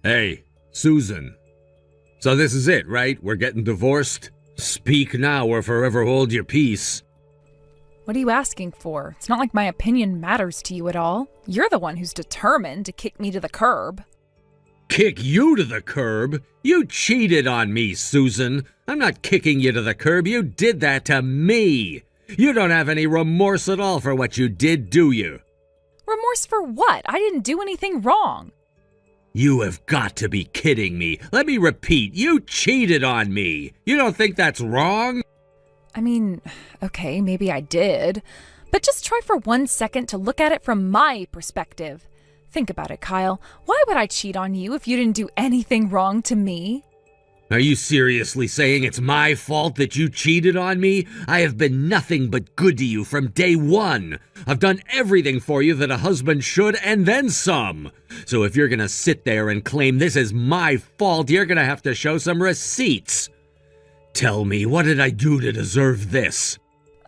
Hey, Susan. So this is it, right? We're getting divorced? Speak now or forever hold your peace. What are you asking for? It's not like my opinion matters to you at all. You're the one who's determined to kick me to the curb. Kick you to the curb? You cheated on me, Susan. I'm not kicking you to the curb. You did that to me. You don't have any remorse at all for what you did, do you? Remorse for what? I didn't do anything wrong. You have got to be kidding me. Let me repeat, you cheated on me. You don't think that's wrong? I mean, okay, maybe I did. But just try for 1 second to look at it from my perspective. Think about it, Kyle. Why would I cheat on you if you didn't do anything wrong to me? Are you seriously saying it's my fault that you cheated on me? I have been nothing but good to you from day one. I've done everything for you that a husband should and then some. So if you're gonna sit there and claim this is my fault, you're gonna have to show some receipts. Tell me, what did I do to deserve this?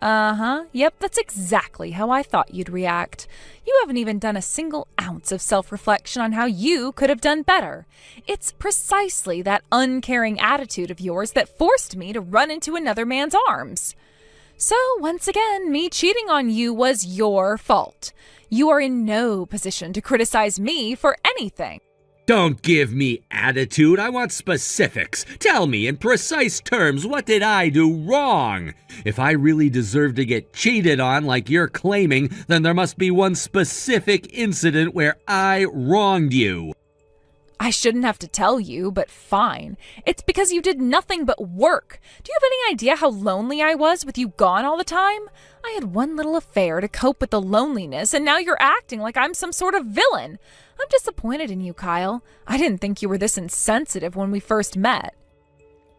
Yep, that's exactly how I thought you'd react. You haven't even done a single ounce of self-reflection on how you could have done better. It's precisely that uncaring attitude of yours that forced me to run into another man's arms. So, once again, me cheating on you was your fault. You are in no position to criticize me for anything. Don't give me attitude. I want specifics. Tell me in precise terms, what did I do wrong? If I really deserve to get cheated on like you're claiming, then there must be one specific incident where I wronged you. I shouldn't have to tell you, but fine. It's because you did nothing but work. Do you have any idea how lonely I was with you gone all the time? I had one little affair to cope with the loneliness, and now you're acting like I'm some sort of villain. I'm disappointed in you, Kyle. I didn't think you were this insensitive when we first met.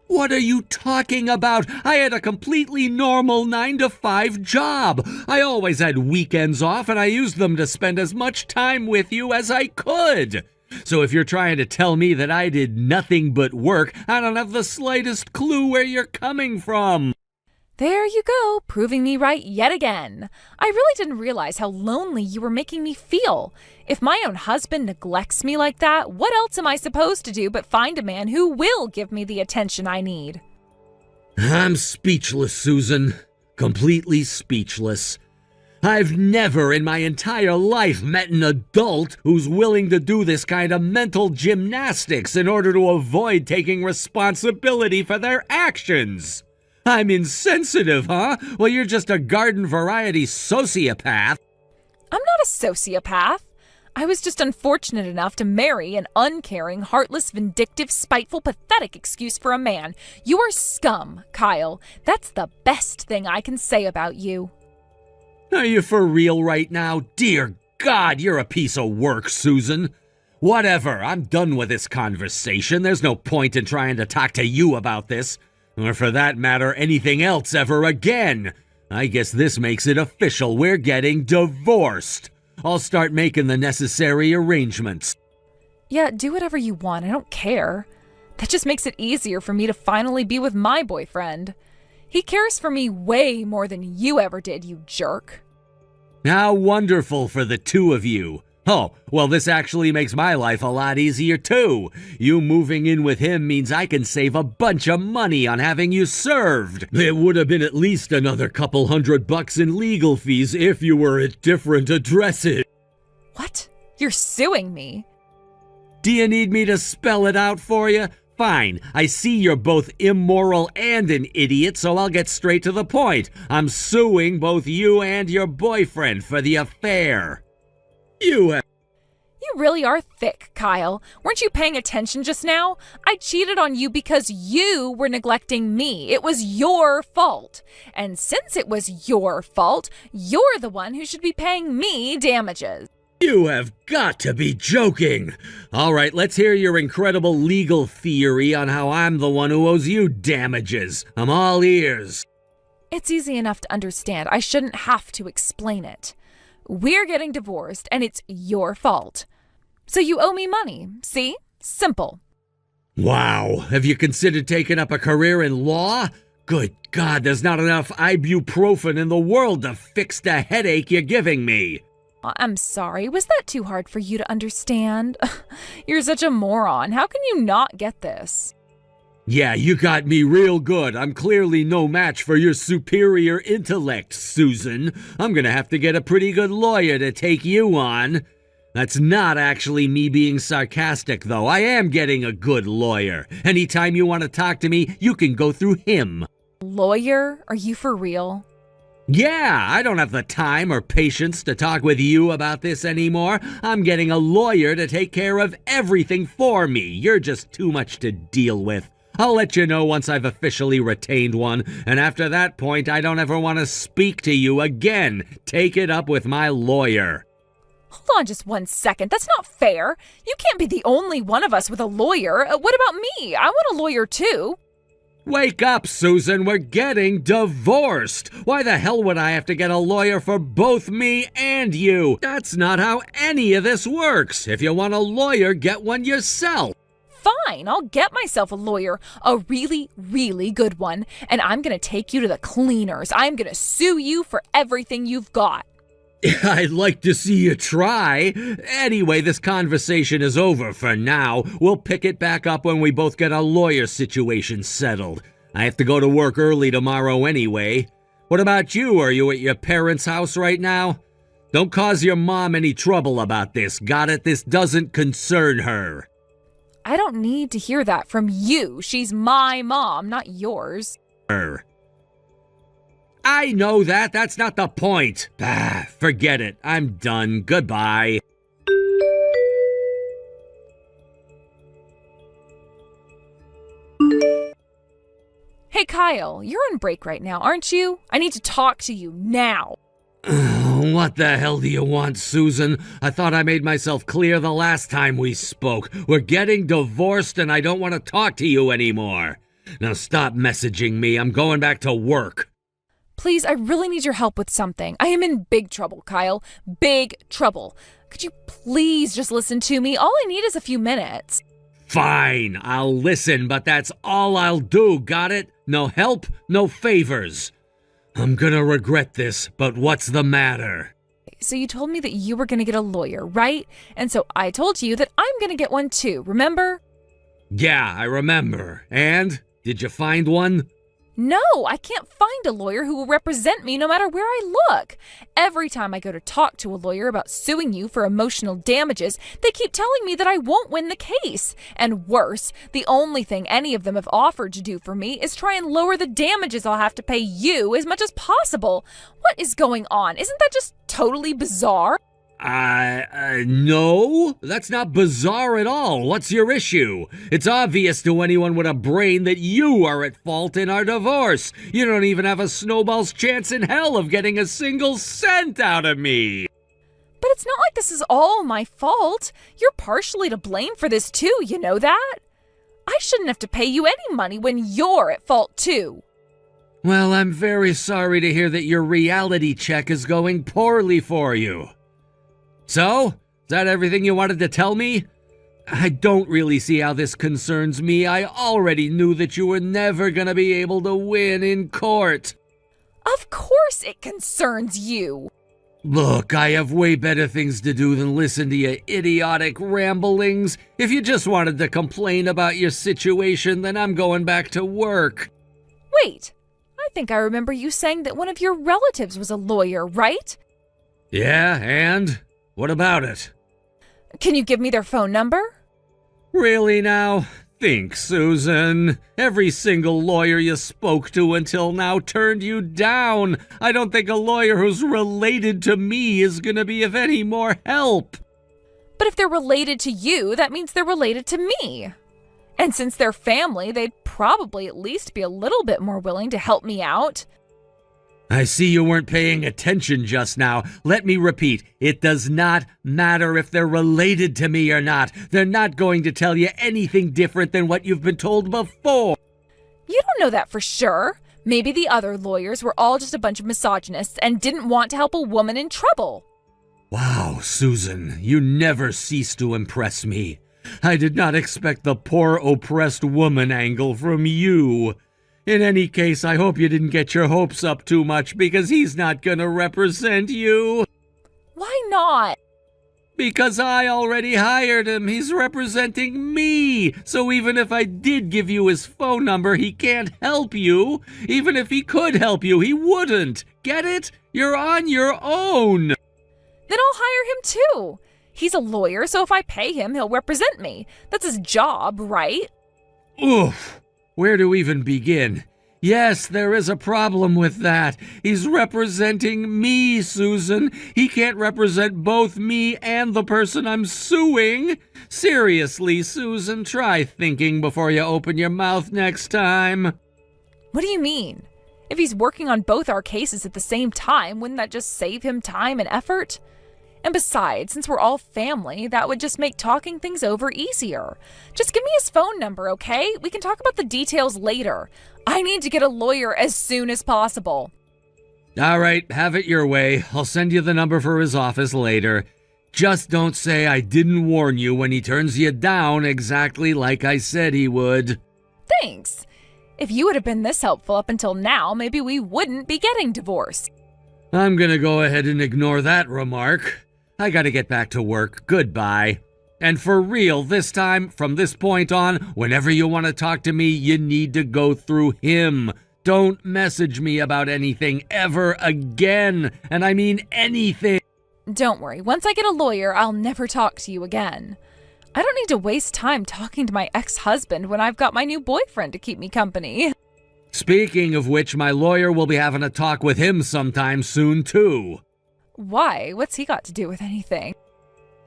What are you talking about? I had a completely normal 9-to-5 job. I always had weekends off, and I used them to spend as much time with you as I could. So if you're trying to tell me that I did nothing but work, I don't have the slightest clue where you're coming from. There you go, proving me right yet again. I really didn't realize how lonely you were making me feel. If my own husband neglects me like that, what else am I supposed to do but find a man who will give me the attention I need? I'm speechless, Susan. Completely speechless. I've never in my entire life met an adult who's willing to do this kind of mental gymnastics in order to avoid taking responsibility for their actions. I'm insensitive, huh? Well, you're just a garden variety sociopath. I'm not a sociopath. I was just unfortunate enough to marry an uncaring, heartless, vindictive, spiteful, pathetic excuse for a man. You are scum, Kyle. That's the best thing I can say about you. Are you for real right now? Dear God, you're a piece of work, Susan. Whatever, I'm done with this conversation. There's no point in trying to talk to you about this, or for that matter, anything else ever again. I guess this makes it official. We're getting divorced. I'll start making the necessary arrangements. Yeah, do whatever you want. I don't care. That just makes it easier for me to finally be with my boyfriend. He cares for me way more than you ever did, you jerk. How wonderful for the two of you. Oh, well, this actually makes my life a lot easier, too. You moving in with him means I can save a bunch of money on having you served. It would have been at least another couple $100 in legal fees if you were at different addresses. What? You're suing me? Do you need me to spell it out for you? Fine, I see you're both immoral and an idiot, so I'll get straight to the point. I'm suing both you and your boyfriend for the affair. You really are thick, Kyle. Weren't you paying attention just now? I cheated on you because you were neglecting me. It was your fault. And since it was your fault, you're the one who should be paying me damages. You have got to be joking. All right, let's hear your incredible legal theory on how I'm the one who owes you damages. I'm all ears. It's easy enough to understand. I shouldn't have to explain it. We're getting divorced, and it's your fault. So you owe me money. See? Simple. Wow. Have you considered taking up a career in law? Good God, there's not enough ibuprofen in the world to fix the headache you're giving me. I'm sorry. Was that too hard for you to understand? You're such a moron. How can you not get this? Yeah, you got me real good. I'm clearly no match for your superior intellect, Susan. I'm gonna have to get a pretty good lawyer to take you on. That's not actually me being sarcastic, though. I am getting a good lawyer. Anytime you want to talk to me, you can go through him. Lawyer? Are you for real? Yeah, I don't have the time or patience to talk with you about this anymore. I'm getting a lawyer to take care of everything for me. You're just too much to deal with. I'll let you know once I've officially retained one, and after that point, I don't ever want to speak to you again. Take it up with my lawyer. Hold on just 1 second. That's not fair. You can't be the only one of us with a lawyer. What about me? I want a lawyer too. Wake up, Susan. We're getting divorced. Why the hell would I have to get a lawyer for both me and you? That's not how any of this works. If you want a lawyer, get one yourself. Fine, I'll get myself a lawyer, a really, really good one, and I'm gonna take you to the cleaners. I'm gonna sue you for everything you've got. I'd like to see you try. Anyway, this conversation is over for now. We'll pick it back up when we both get our lawyer situation settled. I have to go to work early tomorrow anyway. What about you? Are you at your parents' house right now? Don't cause your mom any trouble about this. Got it? This doesn't concern her. I don't need to hear that from you. She's my mom, not yours. I know that. That's not the point. Forget it. I'm done. Goodbye. Hey, Kyle, you're on break right now, aren't you? I need to talk to you now. What the hell do you want, Susan? I thought I made myself clear the last time we spoke. We're getting divorced and I don't want to talk to you anymore. Now stop messaging me. I'm going back to work. Please, I really need your help with something. I am in big trouble, Kyle. Big trouble. Could you please just listen to me? All I need is a few minutes. Fine, I'll listen, but that's all I'll do, got it? No help, no favors. I'm gonna regret this, but what's the matter? So you told me that you were gonna get a lawyer, right? And so I told you that I'm gonna get one too, remember? Yeah, I remember. And? Did you find one? No, I can't find a lawyer who will represent me no matter where I look. Every time I go to talk to a lawyer about suing you for emotional damages, they keep telling me that I won't win the case. And worse, the only thing any of them have offered to do for me is try and lower the damages I'll have to pay you as much as possible. What is going on? Isn't that just totally bizarre? No, that's not bizarre at all. What's your issue? It's obvious to anyone with a brain that you are at fault in our divorce. You don't even have a snowball's chance in hell of getting a single cent out of me. But it's not like this is all my fault. You're partially to blame for this too, you know that? I shouldn't have to pay you any money when you're at fault too. Well, I'm very sorry to hear that your reality check is going poorly for you. So, is that everything you wanted to tell me? I don't really see how this concerns me. I already knew that you were never gonna be able to win in court. Of course it concerns you. Look, I have way better things to do than listen to your idiotic ramblings. If you just wanted to complain about your situation, then I'm going back to work. Wait, I think I remember you saying that one of your relatives was a lawyer, right? Yeah, and? What about it? Can you give me their phone number? Really now? Think, Susan. Every single lawyer you spoke to until now turned you down. I don't think a lawyer who's related to me is gonna be of any more help. But if they're related to you, that means they're related to me. And since they're family, they'd probably at least be a little bit more willing to help me out. I see you weren't paying attention just now. Let me repeat, it does not matter if they're related to me or not. They're not going to tell you anything different than what you've been told before. You don't know that for sure. Maybe the other lawyers were all just a bunch of misogynists and didn't want to help a woman in trouble. Wow, Susan, you never cease to impress me. I did not expect the poor oppressed woman angle from you. In any case, I hope you didn't get your hopes up too much because he's not gonna represent you. Why not? not? Because I already hired him. He's representing me. So even if I did give you his phone number, he can't help you. Even if he could help you, he wouldn't. Get it? You're on your own. Then I'll hire him too. He's a lawyer, so if I pay him, he'll represent me. That's his job, right? Oof. Where to even begin? Yes, there is a problem with that. He's representing me, Susan. He can't represent both me and the person I'm suing. Seriously, Susan, try thinking before you open your mouth next time. What do you mean? If he's working on both our cases at the same time, wouldn't that just save him time and effort? And besides, since we're all family, that would just make talking things over easier. Just give me his phone number, okay? We can talk about the details later. I need to get a lawyer as soon as possible. All right, have it your way. I'll send you the number for his office later. Just don't say I didn't warn you when he turns you down exactly like I said he would. Thanks. If you would have been this helpful up until now, maybe we wouldn't be getting divorced. I'm gonna go ahead and ignore that remark. I gotta get back to work. Goodbye. And for real, this time, from this point on, whenever you want to talk to me, you need to go through him. Don't message me about anything ever again. And I mean anything. Don't worry. Once I get a lawyer, I'll never talk to you again. I don't need to waste time talking to my ex-husband when I've got my new boyfriend to keep me company. Speaking of which, my lawyer will be having a talk with him sometime soon, too. Why? What's he got to do with anything?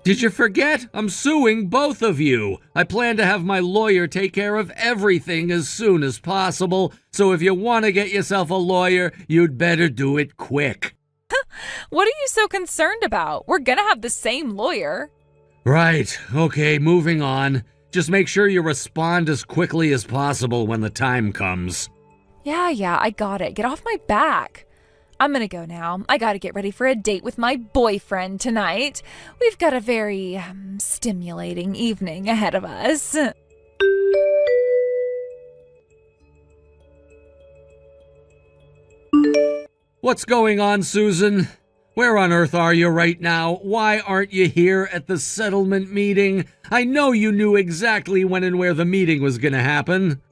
Did you forget? I'm suing both of you. I plan to have my lawyer take care of everything as soon as possible, so if you want to get yourself a lawyer, you'd better do it quick. What are you so concerned about? We're gonna have the same lawyer. Right. Okay, moving on. Just make sure you respond as quickly as possible when the time comes. Yeah, I got it. Get off my back. I'm gonna go now. I gotta get ready for a date with my boyfriend tonight. We've got a very stimulating evening ahead of us. What's going on, Susan? Where on earth are you right now? Why aren't you here at the settlement meeting? I know you knew exactly when and where the meeting was gonna happen.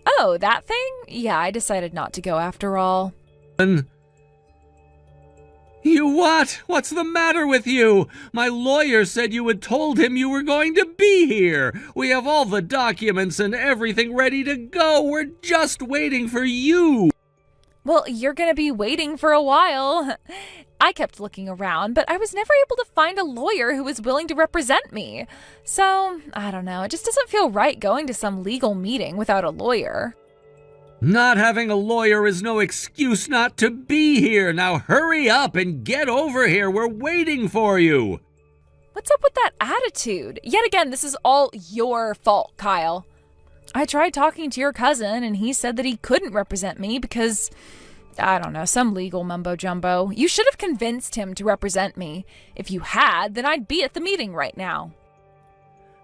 Oh, that thing? Yeah, I decided not to go after all. You what? What's the matter with you? My lawyer said you had told him you were going to be here. We have all the documents and everything ready to go. We're just waiting for you. Well, you're gonna be waiting for a while. I kept looking around, but I was never able to find a lawyer who was willing to represent me. So, I don't know, it just doesn't feel right going to some legal meeting without a lawyer. Not having a lawyer is no excuse not to be here. Now hurry up and get over here. We're waiting for you. What's up with that attitude? Yet again, this is all your fault, Kyle. I tried talking to your cousin, and he said that he couldn't represent me because, I don't know, some legal mumbo-jumbo. You should have convinced him to represent me. If you had, then I'd be at the meeting right now.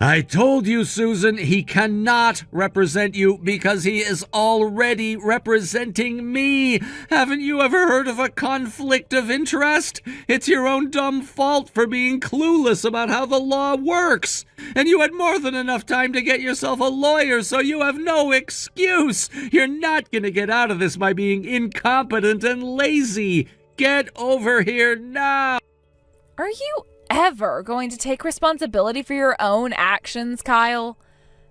I told you, Susan, he cannot represent you because he is already representing me. Haven't you ever heard of a conflict of interest? It's your own dumb fault for being clueless about how the law works. And you had more than enough time to get yourself a lawyer, so you have no excuse. You're not going to get out of this by being incompetent and lazy. Get over here now. Are you ever going to take responsibility for your own actions, Kyle?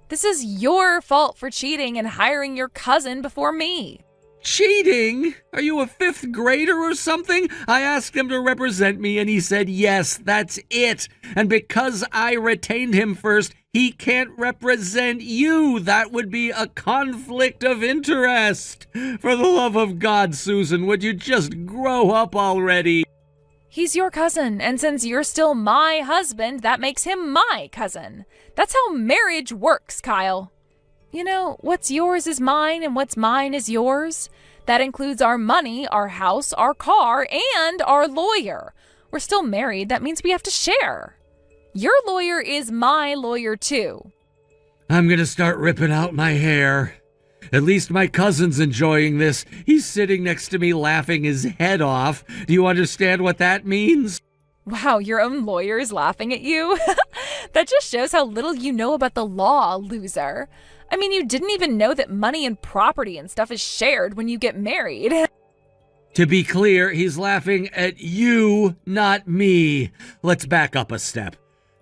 This is your fault for cheating and hiring your cousin before me. Cheating? Are you a fifth grader or something? I asked him to represent me and he said yes, that's it. And because I retained him first, he can't represent you. That would be a conflict of interest. For the love of God, Susan, would you just grow up already? He's your cousin, and since you're still my husband, that makes him my cousin. That's how marriage works, Kyle. You know, what's yours is mine, and what's mine is yours. That includes our money, our house, our car, and our lawyer. We're still married. That means we have to share. Your lawyer is my lawyer, too. I'm gonna start ripping out my hair. At least my cousin's enjoying this. He's sitting next to me laughing his head off. Do you understand what that means? Wow, your own lawyer is laughing at you? That just shows how little you know about the law, loser. I mean, you didn't even know that money and property and stuff is shared when you get married. To be clear, he's laughing at you, not me. Let's back up a step.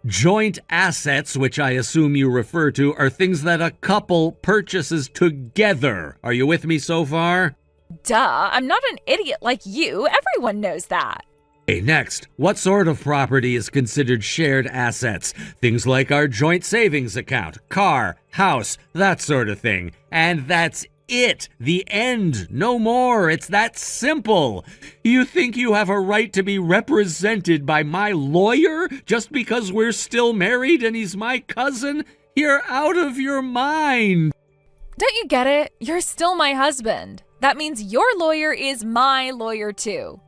Joint assets, which I assume you refer to, are things that a couple purchases together. Are you with me so far? Duh, I'm not an idiot like you. Everyone knows that. Okay, next, what sort of property is considered shared assets? Things like our joint savings account, car, house, that sort of thing. And that's it. The end. No more. It's that simple. You think you have a right to be represented by my lawyer just because we're still married and he's my cousin? You're out of your mind. Don't you get it? You're still my husband. That means your lawyer is my lawyer too.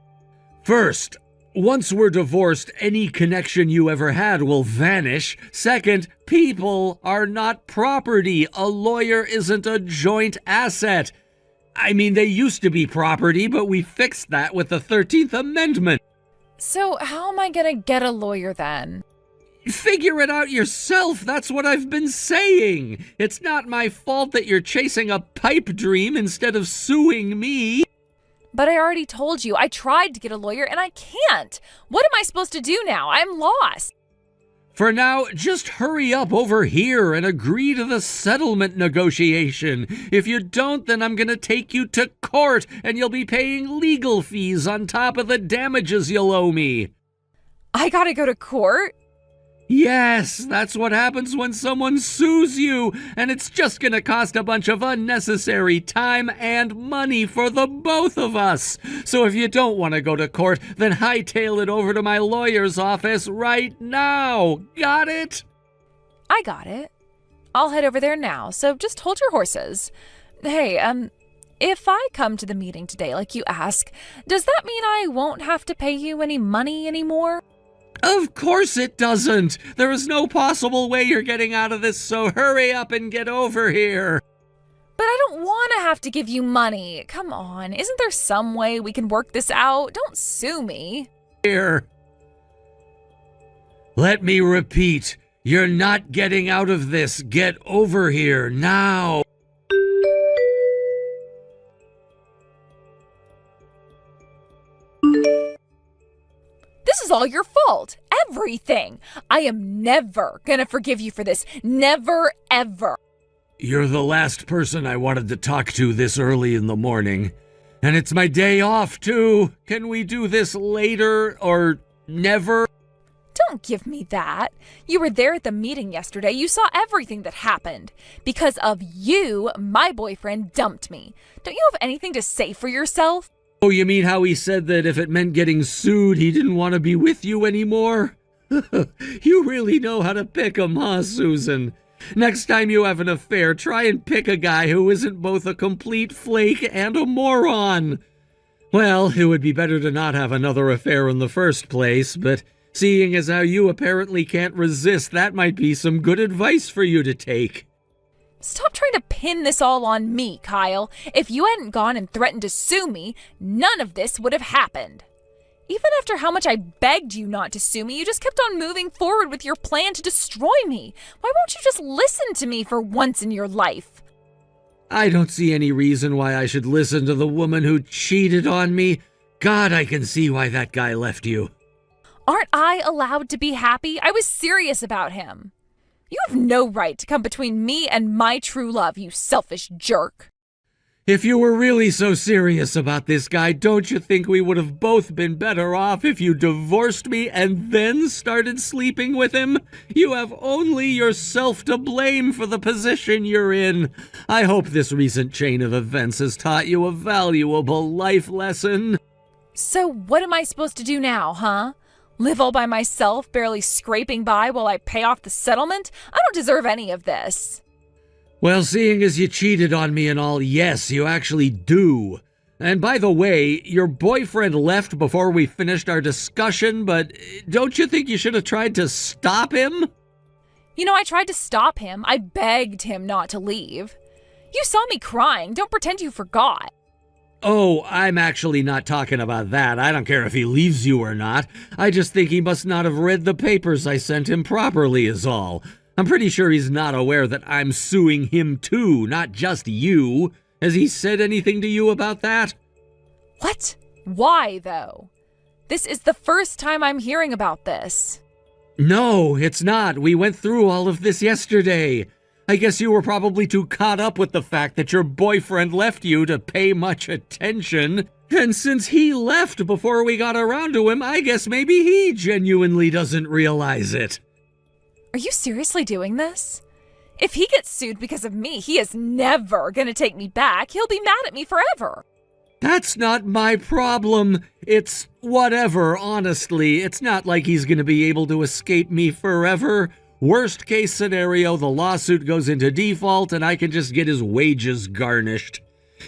First, once we're divorced, any connection you ever had will vanish. Second, people are not property. A lawyer isn't a joint asset. I mean, they used to be property, but we fixed that with the 13th Amendment. So how am I gonna get a lawyer then? Figure it out yourself. That's what I've been saying. It's not my fault that you're chasing a pipe dream instead of suing me. But I already told you, I tried to get a lawyer and I can't. What am I supposed to do now? I'm lost. For now, just hurry up over here and agree to the settlement negotiation. If you don't, then I'm gonna take you to court and you'll be paying legal fees on top of the damages you'll owe me. I gotta go to court? Yes, that's what happens when someone sues you, and it's just gonna cost a bunch of unnecessary time and money for the both of us. So if you don't want to go to court, then hightail it over to my lawyer's office right now. Got it? I got it. I'll head over there now, so just hold your horses. Hey, if I come to the meeting today like you ask, does that mean I won't have to pay you any money anymore? Of course it doesn't. There is no possible way you're getting out of this, so hurry up and get over here. But I don't want to have to give you money. Come on, isn't there some way we can work this out? Don't sue me. Here. Let me repeat. You're not getting out of this. Get over here now. This is all your fault. Everything. I am never gonna forgive you for this. Never, ever. You're the last person I wanted to talk to this early in the morning. And it's my day off, too. Can we do this later or never? Don't give me that. You were there at the meeting yesterday. You saw everything that happened. Because of you, my boyfriend dumped me. Don't you have anything to say for yourself? Oh, you mean how he said that if it meant getting sued, he didn't want to be with you anymore? You really know how to pick 'em, huh, Susan? Next time you have an affair, try and pick a guy who isn't both a complete flake and a moron. Well, it would be better to not have another affair in the first place, but seeing as how you apparently can't resist, that might be some good advice for you to take. Stop trying to pin this all on me, Kyle. If you hadn't gone and threatened to sue me, none of this would have happened. Even after how much I begged you not to sue me, you just kept on moving forward with your plan to destroy me. Why won't you just listen to me for once in your life? I don't see any reason why I should listen to the woman who cheated on me. God, I can see why that guy left you. Aren't I allowed to be happy? I was serious about him. You have no right to come between me and my true love, you selfish jerk. If you were really so serious about this guy, don't you think we would have both been better off if you divorced me and then started sleeping with him? You have only yourself to blame for the position you're in. I hope this recent chain of events has taught you a valuable life lesson. So what am I supposed to do now, huh? Live all by myself, barely scraping by while I pay off the settlement? I don't deserve any of this. Well, seeing as you cheated on me and all, yes, you actually do. And by the way, your boyfriend left before we finished our discussion, but don't you think you should have tried to stop him? You know, I tried to stop him. I begged him not to leave. You saw me crying. Don't pretend you forgot. Oh, I'm actually not talking about that. I don't care if he leaves you or not. I just think he must not have read the papers I sent him properly is all. I'm pretty sure he's not aware that I'm suing him too, not just you. Has he said anything to you about that? What? Why, though? This is the first time I'm hearing about this. No, it's not. We went through all of this yesterday. I guess you were probably too caught up with the fact that your boyfriend left you to pay much attention. And since he left before we got around to him, I guess maybe he genuinely doesn't realize it. Are you seriously doing this? If he gets sued because of me, he is never gonna take me back. He'll be mad at me forever. That's not my problem. It's whatever, honestly. It's not like he's gonna be able to escape me forever. Worst case scenario, the lawsuit goes into default and I can just get his wages garnished.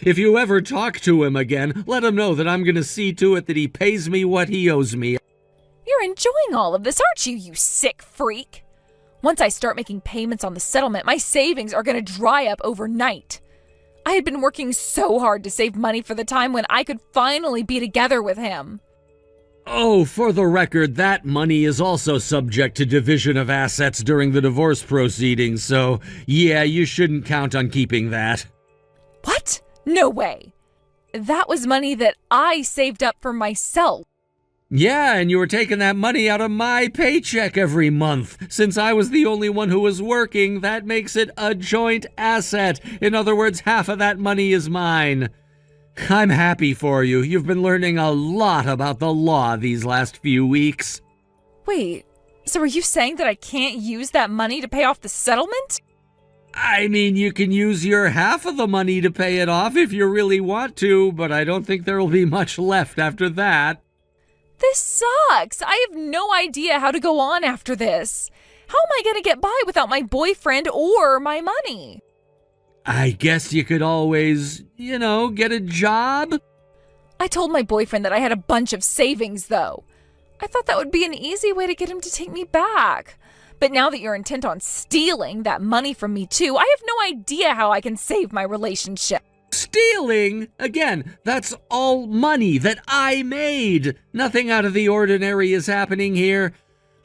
If you ever talk to him again, let him know that I'm gonna see to it that he pays me what he owes me. You're enjoying all of this, aren't you, you sick freak? Once I start making payments on the settlement, my savings are gonna dry up overnight. I had been working so hard to save money for the time when I could finally be together with him. Oh, for the record, that money is also subject to division of assets during the divorce proceedings, so yeah, you shouldn't count on keeping that. What? No way. That was money that I saved up for myself. Yeah, and you were taking that money out of my paycheck every month. Since I was the only one who was working, that makes it a joint asset. In other words, half of that money is mine. I'm happy for you. You've been learning a lot about the law these last few weeks. Wait, so are you saying that I can't use that money to pay off the settlement? I mean, you can use your half of the money to pay it off if you really want to, but I don't think there will be much left after that. This sucks. I have no idea how to go on after this. How am I going to get by without my boyfriend or my money? I guess you could always, get a job. I told my boyfriend that I had a bunch of savings, though. I thought that would be an easy way to get him to take me back. But now that you're intent on stealing that money from me, too, I have no idea how I can save my relationship. Stealing? Again, that's all money that I made. Nothing out of the ordinary is happening here.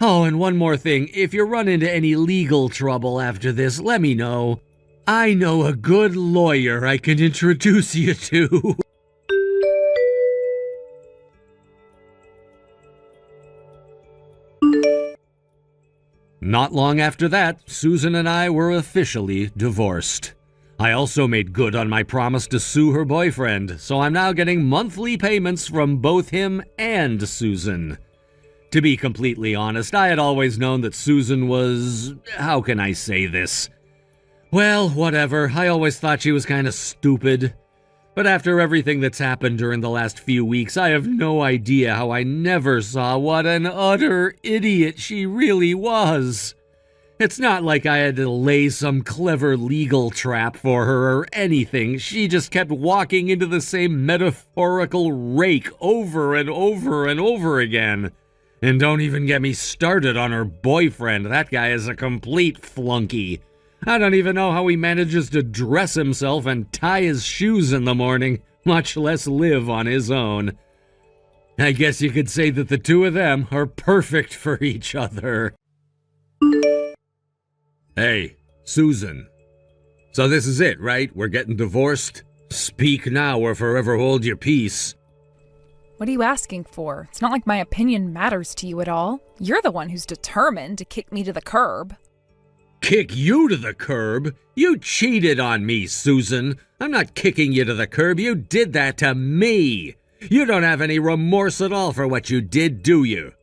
Oh, and one more thing. If you run into any legal trouble after this, let me know. I know a good lawyer I can introduce you to. Not long after that, Susan and I were officially divorced. I also made good on my promise to sue her boyfriend, so I'm now getting monthly payments from both him and Susan. To be completely honest, I had always known that Susan was... how can I say this? Well, whatever. I always thought she was kind of stupid. But after everything that's happened during the last few weeks, I have no idea how I never saw what an utter idiot she really was. It's not like I had to lay some clever legal trap for her or anything. She just kept walking into the same metaphorical rake over and over and over again. And don't even get me started on her boyfriend. That guy is a complete flunky. I don't even know how he manages to dress himself and tie his shoes in the morning, much less live on his own. I guess you could say that the two of them are perfect for each other. Hey, Susan. So this is it, right? We're getting divorced? Speak now or forever hold your peace. What are you asking for? It's not like my opinion matters to you at all. You're the one who's determined to kick me to the curb. Kick you to the curb? You cheated on me, Susan. I'm not kicking you to the curb. You did that to me. You don't have any remorse at all for what you did, do you?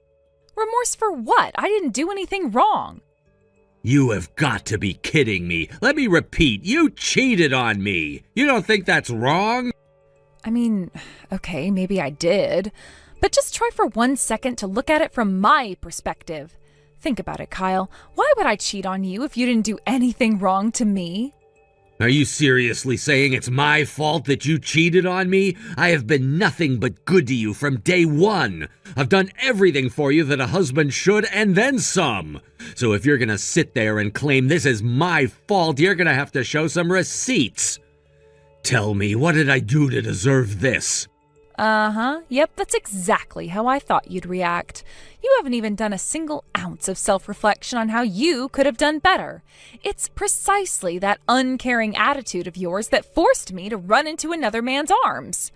Remorse for what? I didn't do anything wrong. You have got to be kidding me. Let me repeat, you cheated on me. You don't think that's wrong? I mean, okay, maybe I did. But just try for 1 second to look at it from my perspective. Think about it, Kyle. Why would I cheat on you if you didn't do anything wrong to me? Are you seriously saying it's my fault that you cheated on me? I have been nothing but good to you from day one. I've done everything for you that a husband should and then some. So if you're gonna sit there and claim this is my fault, you're gonna have to show some receipts. Tell me, what did I do to deserve this? Yep, that's exactly how I thought you'd react. You haven't even done a single ounce of self-reflection on how you could have done better. It's precisely that uncaring attitude of yours that forced me to run into another man's arms.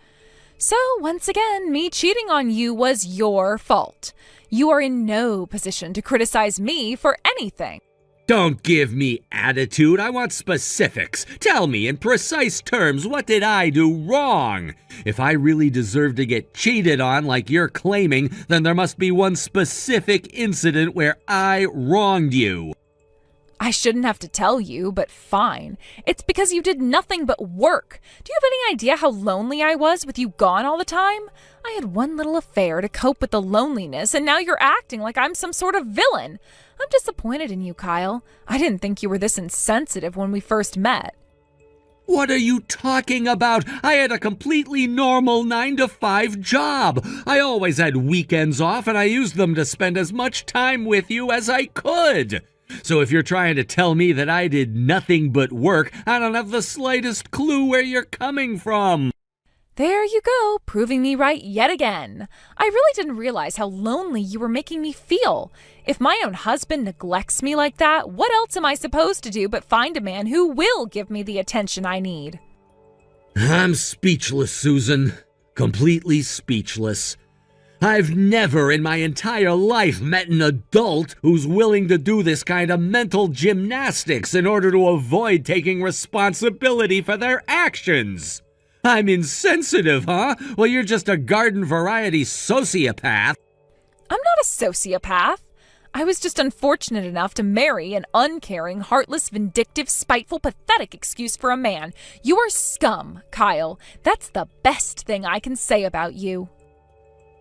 So, once again, me cheating on you was your fault. You are in no position to criticize me for anything. Don't give me attitude. I want specifics. Tell me in precise terms, what did I do wrong? If I really deserve to get cheated on like you're claiming, then there must be one specific incident where I wronged you. I shouldn't have to tell you, but fine. It's because you did nothing but work. Do you have any idea how lonely I was with you gone all the time? I had one little affair to cope with the loneliness, and now you're acting like I'm some sort of villain. I'm disappointed in you, Kyle. I didn't think you were this insensitive when we first met. What are you talking about? I had a completely normal 9-to-5 job. I always had weekends off, and I used them to spend as much time with you as I could. So if you're trying to tell me that I did nothing but work, I don't have the slightest clue where you're coming from. There you go, proving me right yet again. I really didn't realize how lonely you were making me feel. If my own husband neglects me like that, what else am I supposed to do but find a man who will give me the attention I need? I'm speechless, Susan. Completely speechless. I've never in my entire life met an adult who's willing to do this kind of mental gymnastics in order to avoid taking responsibility for their actions. I'm insensitive, huh? Well, you're just a garden variety sociopath. I'm not a sociopath. I was just unfortunate enough to marry an uncaring, heartless, vindictive, spiteful, pathetic excuse for a man. You are scum, Kyle. That's the best thing I can say about you.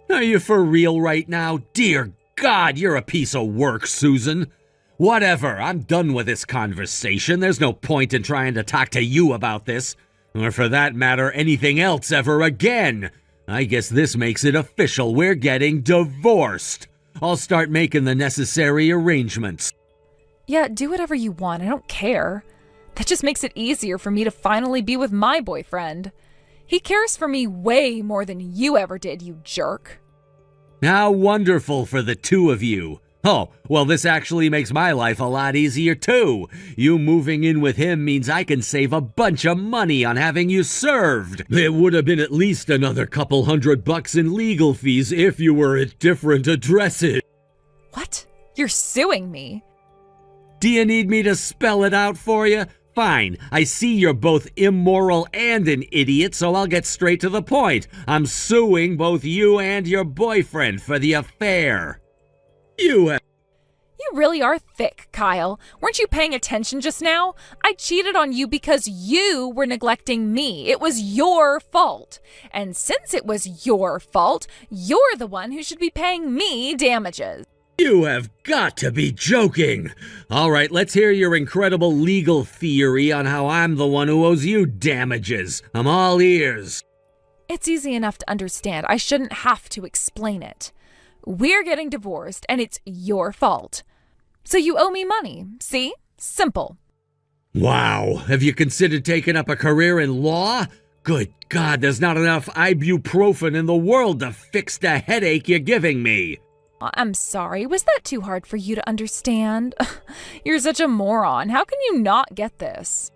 Are you for real right now? Dear God, you're a piece of work, Susan. Whatever, I'm done with this conversation. There's no point in trying to talk to you about this. Or for that matter, anything else ever again. I guess this makes it official. We're getting divorced. I'll start making the necessary arrangements. Yeah, do whatever you want. I don't care. That just makes it easier for me to finally be with my boyfriend. He cares for me way more than you ever did, you jerk. How wonderful for the two of you. Oh, well, this actually makes my life a lot easier, too. You moving in with him means I can save a bunch of money on having you served. It would have been at least another couple $100 in legal fees if you were at different addresses. What? You're suing me? Do you need me to spell it out for you? Fine, I see you're both immoral and an idiot, so I'll get straight to the point. I'm suing both you and your boyfriend for the affair. You really are thick, Kyle. Weren't you paying attention just now? I cheated on you because you were neglecting me. It was your fault. And since it was your fault, you're the one who should be paying me damages. You have got to be joking. All right, let's hear your incredible legal theory on how I'm the one who owes you damages. I'm all ears. It's easy enough to understand. I shouldn't have to explain it. We're getting divorced, and it's your fault. So you owe me money. See? Simple. Wow. Have you considered taking up a career in law? Good God, there's not enough ibuprofen in the world to fix the headache you're giving me. I'm sorry. Was that too hard for you to understand? You're such a moron. How can you not get this?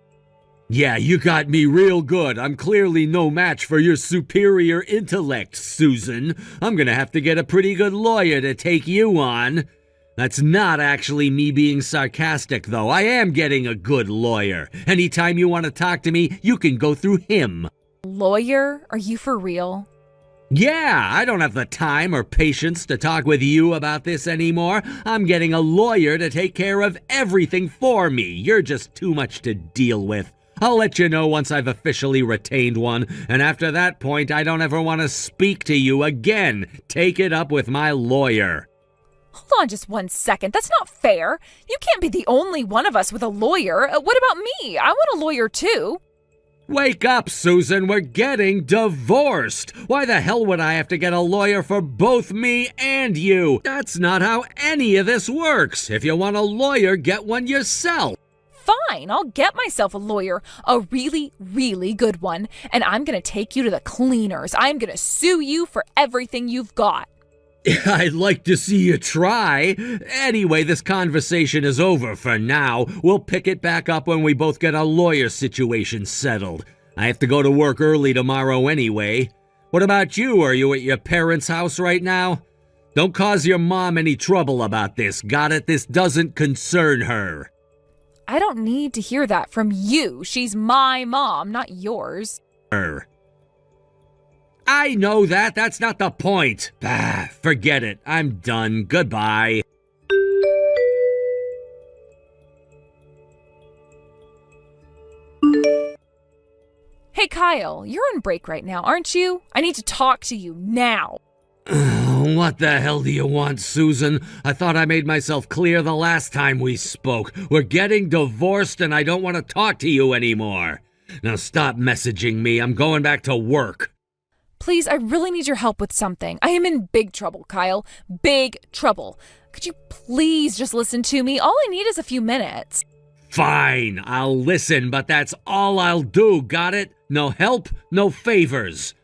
Yeah, you got me real good. I'm clearly no match for your superior intellect, Susan. I'm gonna have to get a pretty good lawyer to take you on. That's not actually me being sarcastic, though. I am getting a good lawyer. Anytime you want to talk to me, you can go through him. Lawyer? Are you for real? Yeah, I don't have the time or patience to talk with you about this anymore. I'm getting a lawyer to take care of everything for me. You're just too much to deal with. I'll let you know once I've officially retained one, and after that point, I don't ever want to speak to you again. Take it up with my lawyer. Hold on just 1 second. That's not fair. You can't be the only one of us with a lawyer. What about me? I want a lawyer too. Wake up, Susan. We're getting divorced. Why the hell would I have to get a lawyer for both me and you? That's not how any of this works. If you want a lawyer, get one yourself. Fine, I'll get myself a lawyer, a really, really good one, and I'm gonna take you to the cleaners. I'm gonna sue you for everything you've got. I'd like to see you try. Anyway, this conversation is over for now. We'll pick it back up when we both get our lawyer situation settled. I have to go to work early tomorrow anyway. What about you? Are you at your parents' house right now? Don't cause your mom any trouble about this, got it? This doesn't concern her. I don't need to hear that from you. She's my mom, not yours. I know that. That's not the point. Forget it. I'm done. Goodbye. Hey, Kyle, you're on break right now, aren't you? I need to talk to you now. What the hell do you want, Susan? I thought I made myself clear the last time we spoke. We're getting divorced and I don't want to talk to you anymore. Now stop messaging me. I'm going back to work. Please, I really need your help with something. I am in big trouble, Kyle. Big trouble. Could you please just listen to me? All I need is a few minutes. Fine, I'll listen, but that's all I'll do, got it? No help, no favors.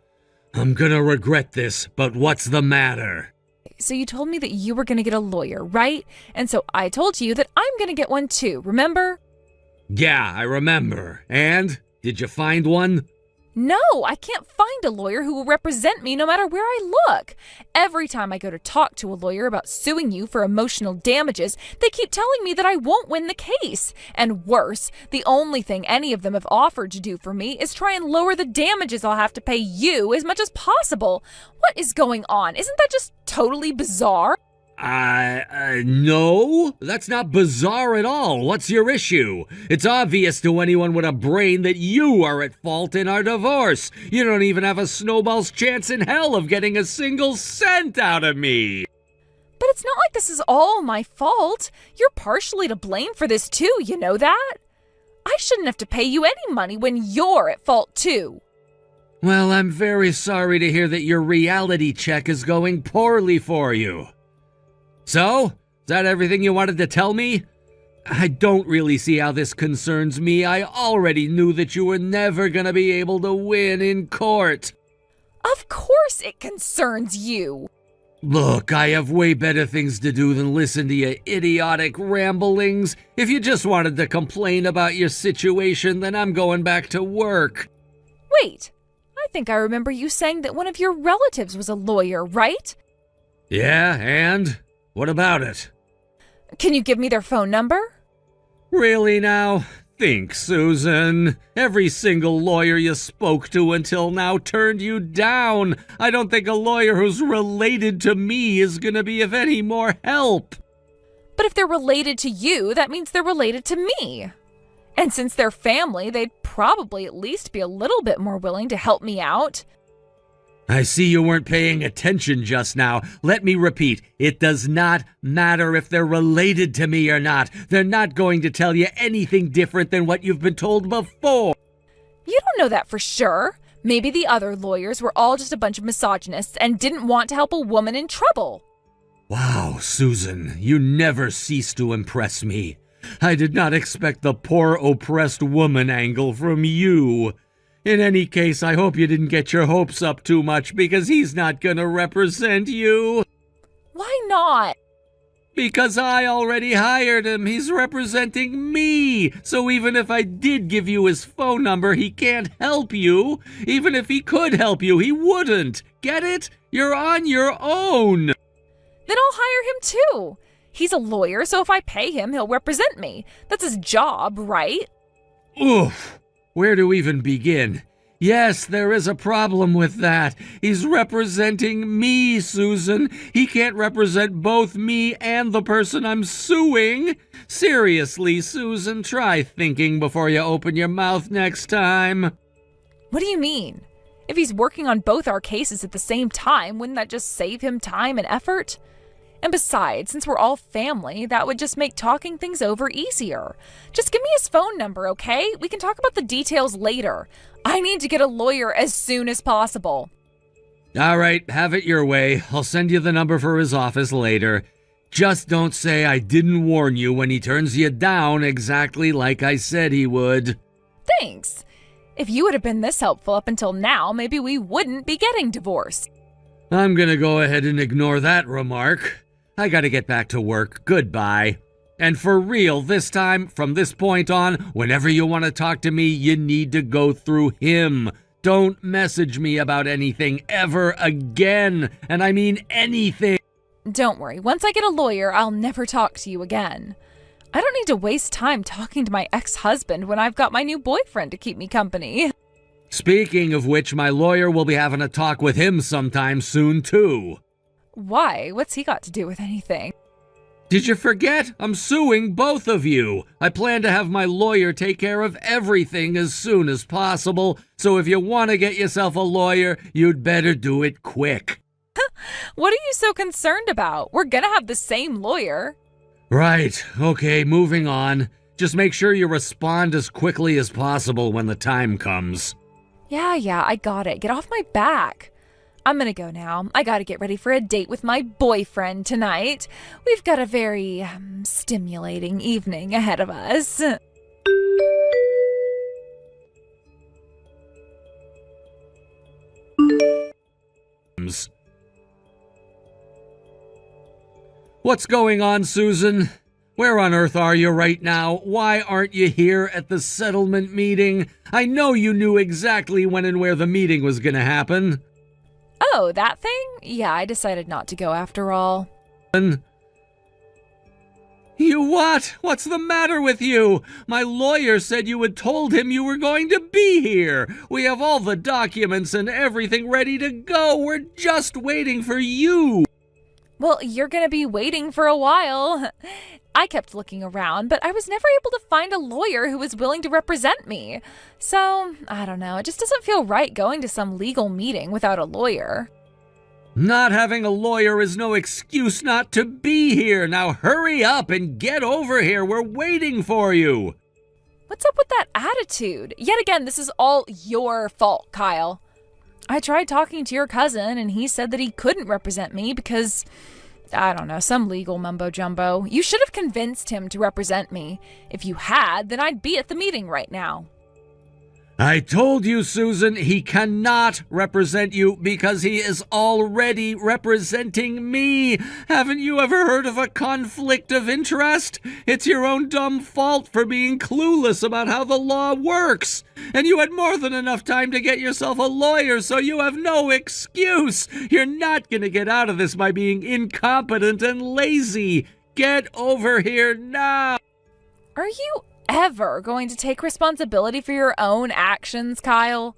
I'm gonna regret this, but what's the matter? So you told me that you were gonna get a lawyer, right? And so I told you that I'm gonna get one too, remember? Yeah, I remember. And? Did you find one? No, I can't find a lawyer who will represent me no matter where I look. Every time I go to talk to a lawyer about suing you for emotional damages, they keep telling me that I won't win the case. And worse, the only thing any of them have offered to do for me is try and lower the damages I'll have to pay you as much as possible. What is going on? Isn't that just totally bizarre? No, that's not bizarre at all. What's your issue? It's obvious to anyone with a brain that you are at fault in our divorce. You don't even have a snowball's chance in hell of getting a single cent out of me. But it's not like this is all my fault. You're partially to blame for this too, you know that? I shouldn't have to pay you any money when you're at fault too. Well, I'm very sorry to hear that your reality check is going poorly for you. So, is that everything you wanted to tell me? I don't really see how this concerns me. I already knew that you were never gonna be able to win in court. Of course it concerns you. Look, I have way better things to do than listen to your idiotic ramblings. If you just wanted to complain about your situation, then I'm going back to work. Wait, I think I remember you saying that one of your relatives was a lawyer, right? Yeah, and? What about it? Can you give me their phone number? Really now? Think, Susan. Every single lawyer you spoke to until now turned you down. I don't think a lawyer who's related to me is gonna be of any more help. But if they're related to you, that means they're related to me. And since they're family, they'd probably at least be a little bit more willing to help me out. I see you weren't paying attention just now. Let me repeat, it does not matter if they're related to me or not. They're not going to tell you anything different than what you've been told before. You don't know that for sure. Maybe the other lawyers were all just a bunch of misogynists and didn't want to help a woman in trouble. Wow, Susan, you never cease to impress me. I did not expect the poor oppressed woman angle from you. In any case, I hope you didn't get your hopes up too much because he's not gonna represent you. Why not? Because I already hired him. He's representing me. So even if I did give you his phone number, he can't help you. Even if he could help you, he wouldn't. Get it? You're on your own. Then I'll hire him too. He's a lawyer, so if I pay him, he'll represent me. That's his job, right? Oof. Where to even begin? Yes, there is a problem with that. He's representing me, Susan. He can't represent both me and the person I'm suing. Seriously, Susan, try thinking before you open your mouth next time. What do you mean? If he's working on both our cases at the same time, wouldn't that just save him time and effort? And besides, since we're all family, that would just make talking things over easier. Just give me his phone number, okay? We can talk about the details later. I need to get a lawyer as soon as possible. All right, have it your way. I'll send you the number for his office later. Just don't say I didn't warn you when he turns you down exactly like I said he would. Thanks. If you would have been this helpful up until now, maybe we wouldn't be getting divorced. I'm gonna go ahead and ignore that remark. I gotta get back to work. Goodbye. And for real, this time, from this point on, whenever you want to talk to me, you need to go through him. Don't message me about anything ever again. And I mean anything. Don't worry, once I get a lawyer, I'll never talk to you again. I don't need to waste time talking to my ex-husband when I've got my new boyfriend to keep me company. Speaking of which, my lawyer will be having a talk with him sometime soon, too. Why? What's he got to do with anything? Did you forget? I'm suing both of you. I plan to have my lawyer take care of everything as soon as possible, so if you want to get yourself a lawyer, you'd better do it quick. What are you so concerned about? We're gonna have the same lawyer. Right, okay, moving on. Just make sure you respond as quickly as possible when the time comes. Yeah, I got it. Get off my back. I'm gonna go now. I gotta get ready for a date with my boyfriend tonight. We've got a very stimulating evening ahead of us. What's going on, Susan? Where on earth are you right now? Why aren't you here at the settlement meeting? I know you knew exactly when and where the meeting was gonna happen. Oh, that thing? Yeah, I decided not to go after all. You what? What's the matter with you? My lawyer said you had told him you were going to be here. We have all the documents and everything ready to go. We're just waiting for you. Well, you're gonna be waiting for a while. I kept looking around, but I was never able to find a lawyer who was willing to represent me. So, I don't know, it just doesn't feel right going to some legal meeting without a lawyer. Not having a lawyer is no excuse not to be here. Now hurry up and get over here. We're waiting for you. What's up with that attitude? Yet again, this is all your fault, Kyle. I tried talking to your cousin, and he said that he couldn't represent me because, I don't know, some legal mumbo-jumbo. You should have convinced him to represent me. If you had, then I'd be at the meeting right now. I told you, Susan, he cannot represent you because he is already representing me. Haven't you ever heard of a conflict of interest? It's your own dumb fault for being clueless about how the law works. And you had more than enough time to get yourself a lawyer, so you have no excuse. You're not going to get out of this by being incompetent and lazy. Get over here now. Are you ever going to take responsibility for your own actions, Kyle?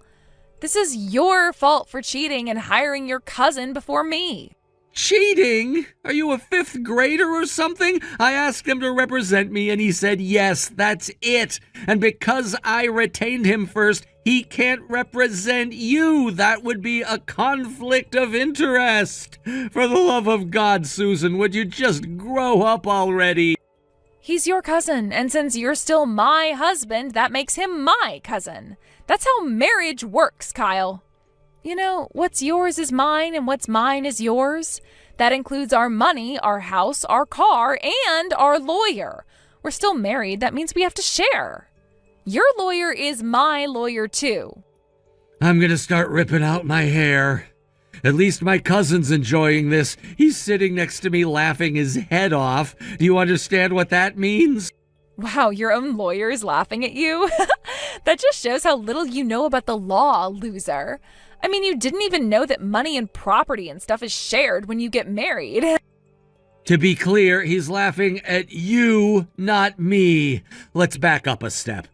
This is your fault for cheating and hiring your cousin before me. Cheating? Are you a fifth grader or something? I asked him to represent me and he said yes, that's it. And because I retained him first, he can't represent you. That would be a conflict of interest. For the love of God, Susan, would you just grow up already? He's your cousin, and since you're still my husband, that makes him my cousin. That's how marriage works, Kyle. You know, what's yours is mine, and what's mine is yours. That includes our money, our house, our car, and our lawyer. We're still married. That means we have to share. Your lawyer is my lawyer, too. I'm gonna start ripping out my hair. At least my cousin's enjoying this. He's sitting next to me laughing his head off. Do you understand what that means? Wow, your own lawyer is laughing at you? That just shows how little you know about the law, loser. I mean, you didn't even know that money and property and stuff is shared when you get married. To be clear, he's laughing at you, not me. Let's back up a step.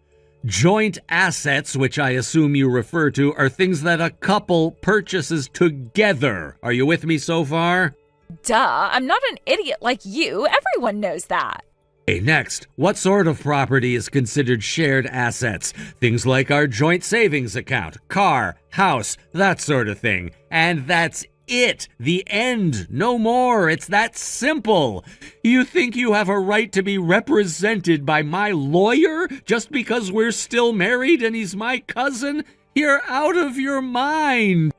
Joint assets, which I assume you refer to, are things that a couple purchases together. Are you with me so far? Duh, I'm not an idiot like you. Everyone knows that. Okay, next, what sort of property is considered shared assets? Things like our joint savings account, car, house, that sort of thing. And that's it. The end. No more. It's that simple. You think you have a right to be represented by my lawyer just because we're still married and he's my cousin? You're out of your mind.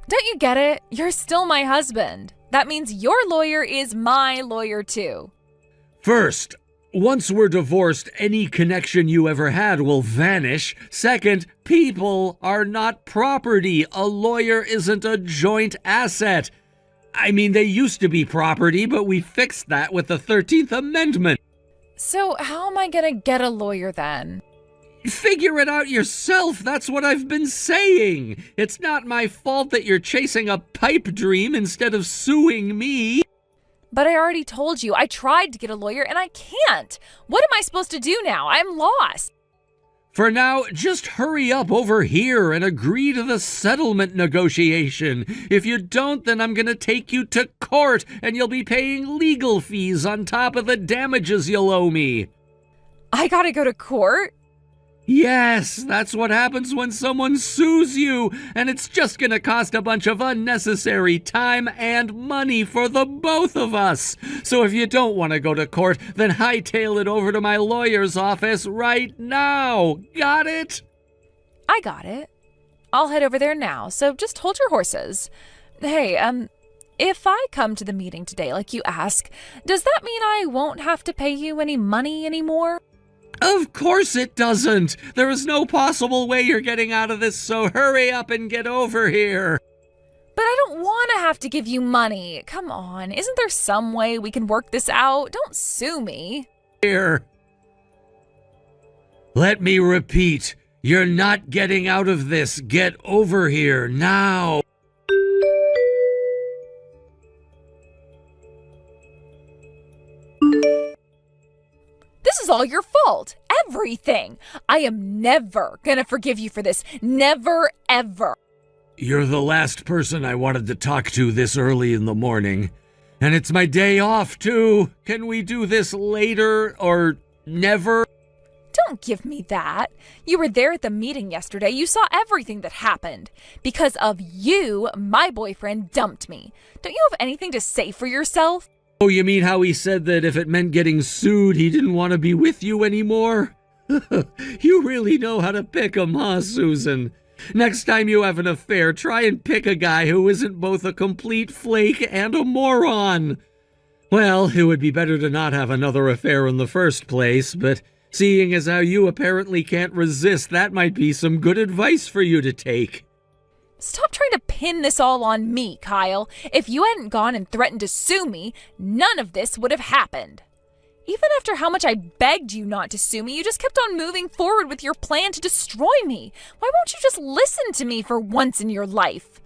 Don't you get it? You're still my husband. That means your lawyer is my lawyer too. First, once we're divorced, any connection you ever had will vanish. Second, people are not property. A lawyer isn't a joint asset. I mean, they used to be property, but we fixed that with the 13th Amendment. So how am I gonna get a lawyer then? Figure it out yourself. That's what I've been saying. It's not my fault that you're chasing a pipe dream instead of suing me. But I already told you, I tried to get a lawyer and I can't. What am I supposed to do now? I'm lost. For now, just hurry up over here and agree to the settlement negotiation. If you don't, then I'm gonna take you to court and you'll be paying legal fees on top of the damages you'll owe me. I gotta go to court? Yes, that's what happens when someone sues you, and it's just gonna cost a bunch of unnecessary time and money for the both of us. So if you don't want to go to court, then hightail it over to my lawyer's office right now. Got it? I got it. I'll head over there now, so just hold your horses. Hey, if I come to the meeting today like you ask, does that mean I won't have to pay you any money anymore? Of course it doesn't. There is no possible way you're getting out of this, so hurry up and get over here. But I don't want to have to give you money. Come on, isn't there some way we can work this out? Don't sue me. Here. Let me repeat. You're not getting out of this. Get over here now. This is all your fault. Everything. I am never gonna forgive you for this. Never, ever. You're the last person I wanted to talk to this early in the morning. And it's my day off, too. Can we do this later or never? Don't give me that. You were there at the meeting yesterday. You saw everything that happened. Because of you, my boyfriend dumped me. Don't you have anything to say for yourself? Oh, you mean how he said that if it meant getting sued, he didn't want to be with you anymore? You really know how to pick 'em, huh, Susan? Next time you have an affair, try and pick a guy who isn't both a complete flake and a moron. Well, it would be better to not have another affair in the first place, but seeing as how you apparently can't resist, that might be some good advice for you to take. Stop trying to pin this all on me, Kyle. If you hadn't gone and threatened to sue me, none of this would have happened. Even after how much I begged you not to sue me, you just kept on moving forward with your plan to destroy me. Why won't you just listen to me for once in your life?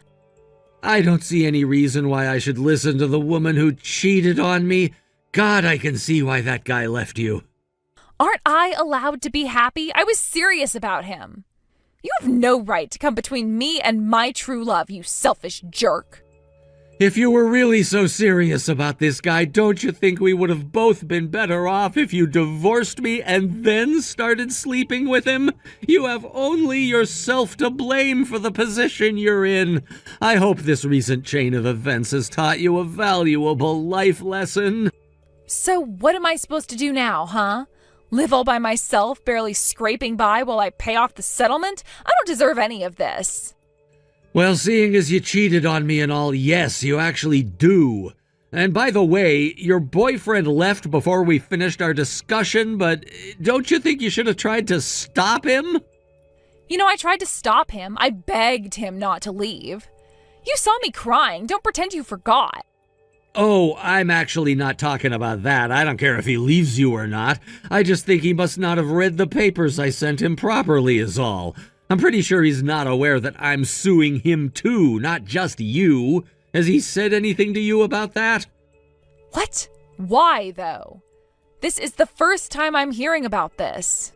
I don't see any reason why I should listen to the woman who cheated on me. God, I can see why that guy left you. Aren't I allowed to be happy? I was serious about him. You have no right to come between me and my true love, you selfish jerk. If you were really so serious about this guy, don't you think we would have both been better off if you divorced me and then started sleeping with him? You have only yourself to blame for the position you're in. I hope this recent chain of events has taught you a valuable life lesson. So what am I supposed to do now, huh? Live all by myself, barely scraping by while I pay off the settlement? I don't deserve any of this. Well, seeing as you cheated on me and all, yes, you actually do. And by the way, your boyfriend left before we finished our discussion, but don't you think you should have tried to stop him? You know, I tried to stop him. I begged him not to leave. You saw me crying. Don't pretend you forgot. Oh, I'm actually not talking about that. I don't care if he leaves you or not. I just think he must not have read the papers I sent him properly is all. I'm pretty sure he's not aware that I'm suing him too, not just you. Has he said anything to you about that? What? Why, though? This is the first time I'm hearing about this.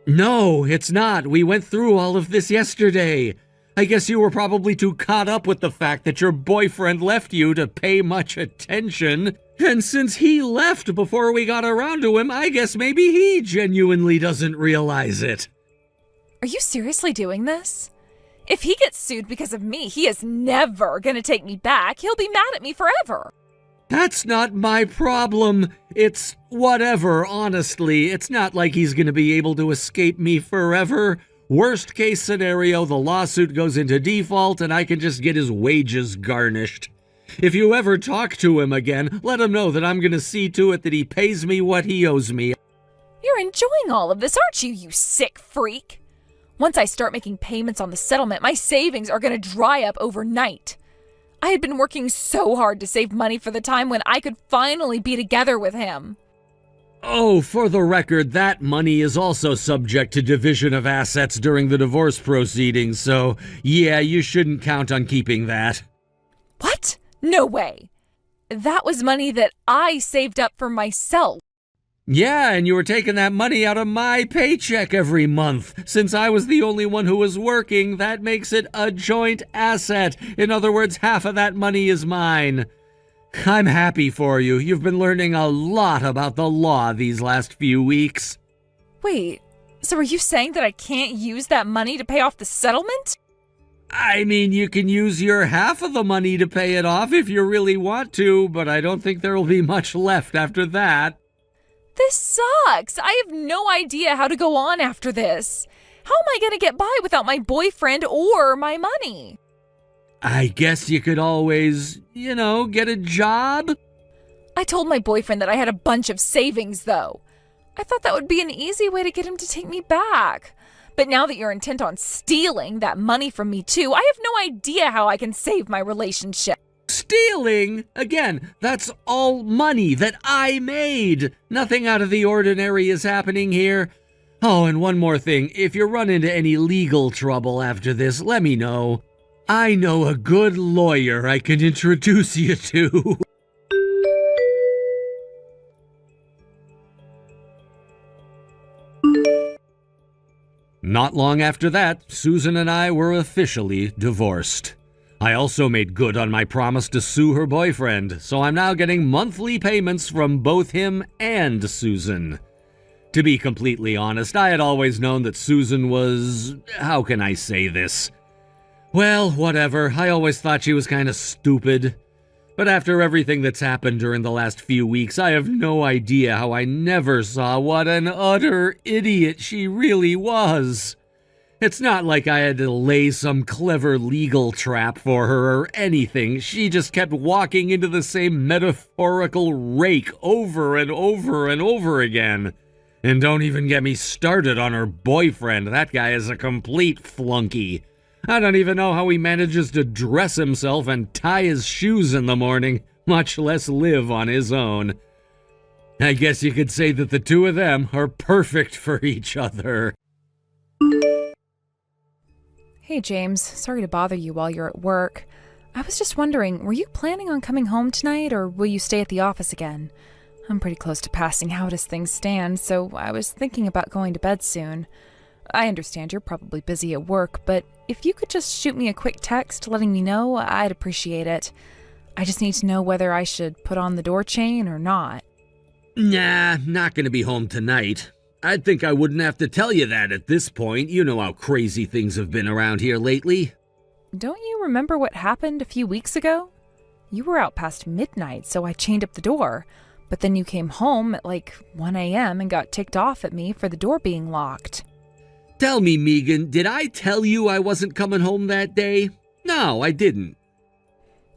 No, it's not. We went through all of this yesterday. I guess you were probably too caught up with the fact that your boyfriend left you to pay much attention. And since he left before we got around to him, I guess maybe he genuinely doesn't realize it. Are you seriously doing this? If he gets sued because of me, he is never gonna take me back. He'll be mad at me forever. That's not my problem. It's whatever, honestly. It's not like he's gonna be able to escape me forever. Worst case scenario, the lawsuit goes into default and I can just get his wages garnished. If you ever talk to him again, let him know that I'm gonna see to it that he pays me what he owes me. You're enjoying all of this, aren't you, you sick freak? Once I start making payments on the settlement, my savings are going to dry up overnight. I had been working so hard to save money for the time when I could finally be together with him. Oh, for the record, that money is also subject to division of assets during the divorce proceedings, so yeah, you shouldn't count on keeping that. What? No way. That was money that I saved up for myself. Yeah, and you were taking that money out of my paycheck every month. Since I was the only one who was working, that makes it a joint asset. In other words, half of that money is mine. I'm happy for you. You've been learning a lot about the law these last few weeks. Wait, so are you saying that I can't use that money to pay off the settlement? I mean, you can use your half of the money to pay it off if you really want to, but I don't think there will be much left after that. This sucks. I have no idea how to go on after this. How am I going to get by without my boyfriend or my money? I guess you could always, get a job. I told my boyfriend that I had a bunch of savings, though. I thought that would be an easy way to get him to take me back. But now that you're intent on stealing that money from me, too, I have no idea how I can save my relationship. Stealing? Again, that's all money that I made. Nothing out of the ordinary is happening here. Oh, and one more thing. If you run into any legal trouble after this, let me know. I know a good lawyer I can introduce you to. Not long after that, Susan and I were officially divorced. I also made good on my promise to sue her boyfriend, so I'm now getting monthly payments from both him and Susan. To be completely honest, I had always known that Susan was... how can I say this? Well, whatever. I always thought she was kind of stupid. But after everything that's happened during the last few weeks, I have no idea how I never saw what an utter idiot she really was. It's not like I had to lay some clever legal trap for her or anything. She just kept walking into the same metaphorical rake over and over and over again. And don't even get me started on her boyfriend. That guy is a complete flunky. I don't even know how he manages to dress himself and tie his shoes in the morning, much less live on his own. I guess you could say that the two of them are perfect for each other. Hey, James. Sorry to bother you while you're at work. I was just wondering, were you planning on coming home tonight, or will you stay at the office again? I'm pretty close to passing out as things stand, so I was thinking about going to bed soon. I understand you're probably busy at work, but if you could just shoot me a quick text letting me know, I'd appreciate it. I just need to know whether I should put on the door chain or not. Nah, not gonna be home tonight. I'd think I wouldn't have to tell you that at this point. You know how crazy things have been around here lately. Don't you remember what happened a few weeks ago? You were out past midnight, so I chained up the door. But then you came home at like 1 a.m. and got ticked off at me for the door being locked. Tell me, Megan, did I tell you I wasn't coming home that day? No, I didn't.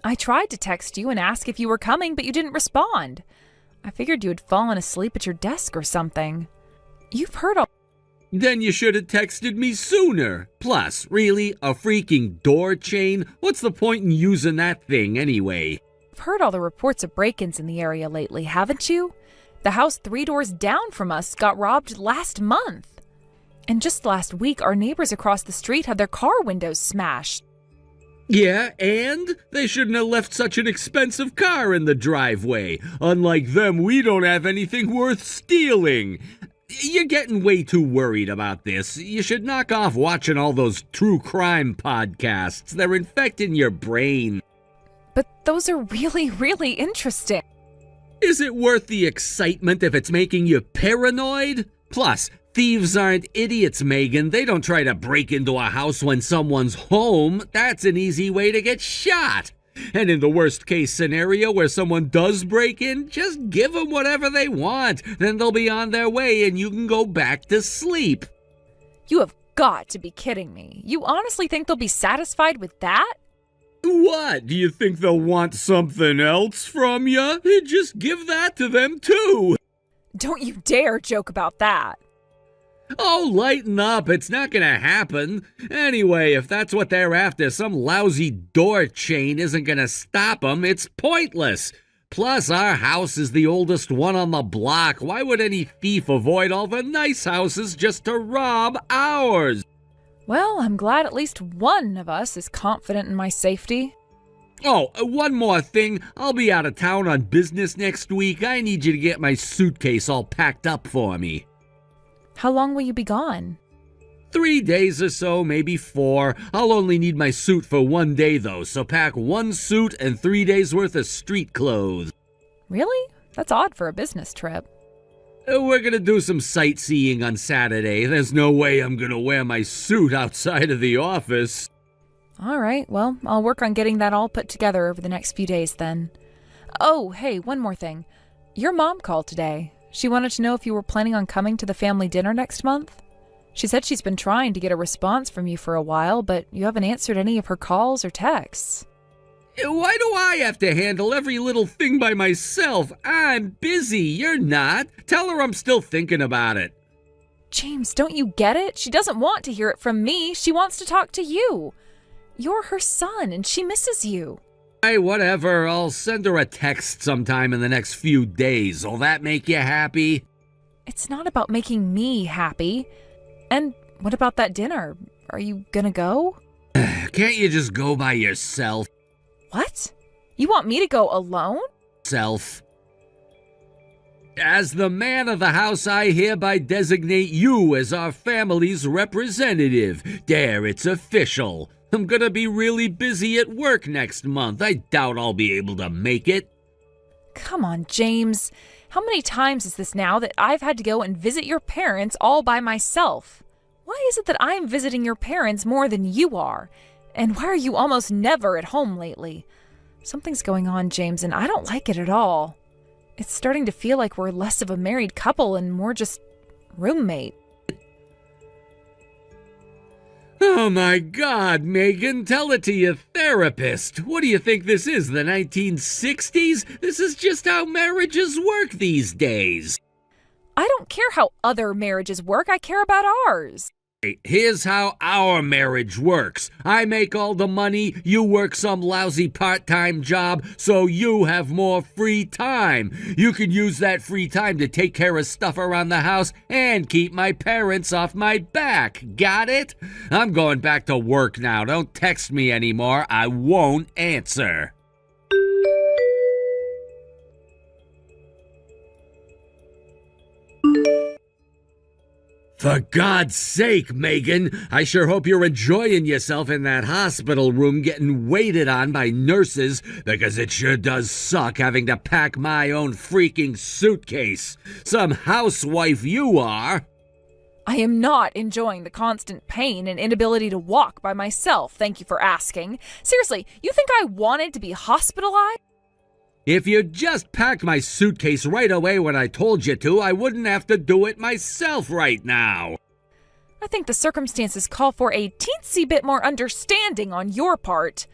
I tried to text you and ask if you were coming, but you didn't respond. I figured you had fallen asleep at your desk or something. You've heard all... Then you should have texted me sooner. Plus, really, a freaking door chain? What's the point in using that thing anyway? You've heard all the reports of break-ins in the area lately, haven't you? The house 3 doors down from us got robbed last month. And just last week, our neighbors across the street had their car windows smashed. Yeah, and they shouldn't have left such an expensive car in the driveway. Unlike them, we don't have anything worth stealing. You're getting way too worried about this. You should knock off watching all those true crime podcasts. They're infecting your brain. But those are really, really interesting. Is it worth the excitement if it's making you paranoid? Plus, thieves aren't idiots, Megan. They don't try to break into a house when someone's home. That's an easy way to get shot. And in the worst case scenario where someone does break in, just give them whatever they want. Then they'll be on their way and you can go back to sleep. You have got to be kidding me. You honestly think they'll be satisfied with that? What? Do you think they'll want something else from you? Just give that to them too. Don't you dare joke about that. Oh, lighten up. It's not gonna happen. Anyway, if that's what they're after, some lousy door chain isn't gonna stop them. It's pointless. Plus, our house is the oldest one on the block. Why would any thief avoid all the nice houses just to rob ours? Well, I'm glad at least one of us is confident in my safety. Oh, one more thing. I'll be out of town on business next week. I need you to get my suitcase all packed up for me. How long will you be gone? 3 days or so, maybe 4. I'll only need my suit for 1 day, though, so pack 1 suit and 3 days' worth of street clothes. Really? That's odd for a business trip. We're gonna do some sightseeing on Saturday. There's no way I'm gonna wear my suit outside of the office. All right, well, I'll work on getting that all put together over the next few days then. Oh, hey, one more thing. Your mom called today. She wanted to know if you were planning on coming to the family dinner next month. She said she's been trying to get a response from you for a while, but you haven't answered any of her calls or texts. Why do I have to handle every little thing by myself? I'm busy, you're not. Tell her I'm still thinking about it. James, don't you get it? She doesn't want to hear it from me. She wants to talk to you. You're her son, and she misses you. Hey, whatever. I'll send her a text sometime in the next few days. Will that make you happy? It's not about making me happy. And what about that dinner? Are you gonna go? Can't you just go by yourself? What? You want me to go alone? Self. As the man of the house, I hereby designate you as our family's representative. There, it's official. I'm gonna be really busy at work next month. I doubt I'll be able to make it. Come on, James. How many times is this now that I've had to go and visit your parents all by myself? Why is it that I'm visiting your parents more than you are? And why are you almost never at home lately? Something's going on, James, and I don't like it at all. It's starting to feel like we're less of a married couple and more just roommate. Oh my God, Megan, tell it to your therapist. What do you think this is, the 1960s? This is just how marriages work these days. I don't care how other marriages work. I care about ours. Here's how our marriage works. I make all the money, you work some lousy part-time job, so you have more free time. You can use that free time to take care of stuff around the house and keep my parents off my back. Got it? I'm going back to work now. Don't text me anymore. I won't answer. For God's sake, Megan, I sure hope you're enjoying yourself in that hospital room getting waited on by nurses, because it sure does suck having to pack my own freaking suitcase. Some housewife you are. I am not enjoying the constant pain and inability to walk by myself, thank you for asking. Seriously, you think I wanted to be hospitalized? If you'd just packed my suitcase right away when I told you to, I wouldn't have to do it myself right now. I think the circumstances call for a teensy bit more understanding on your part.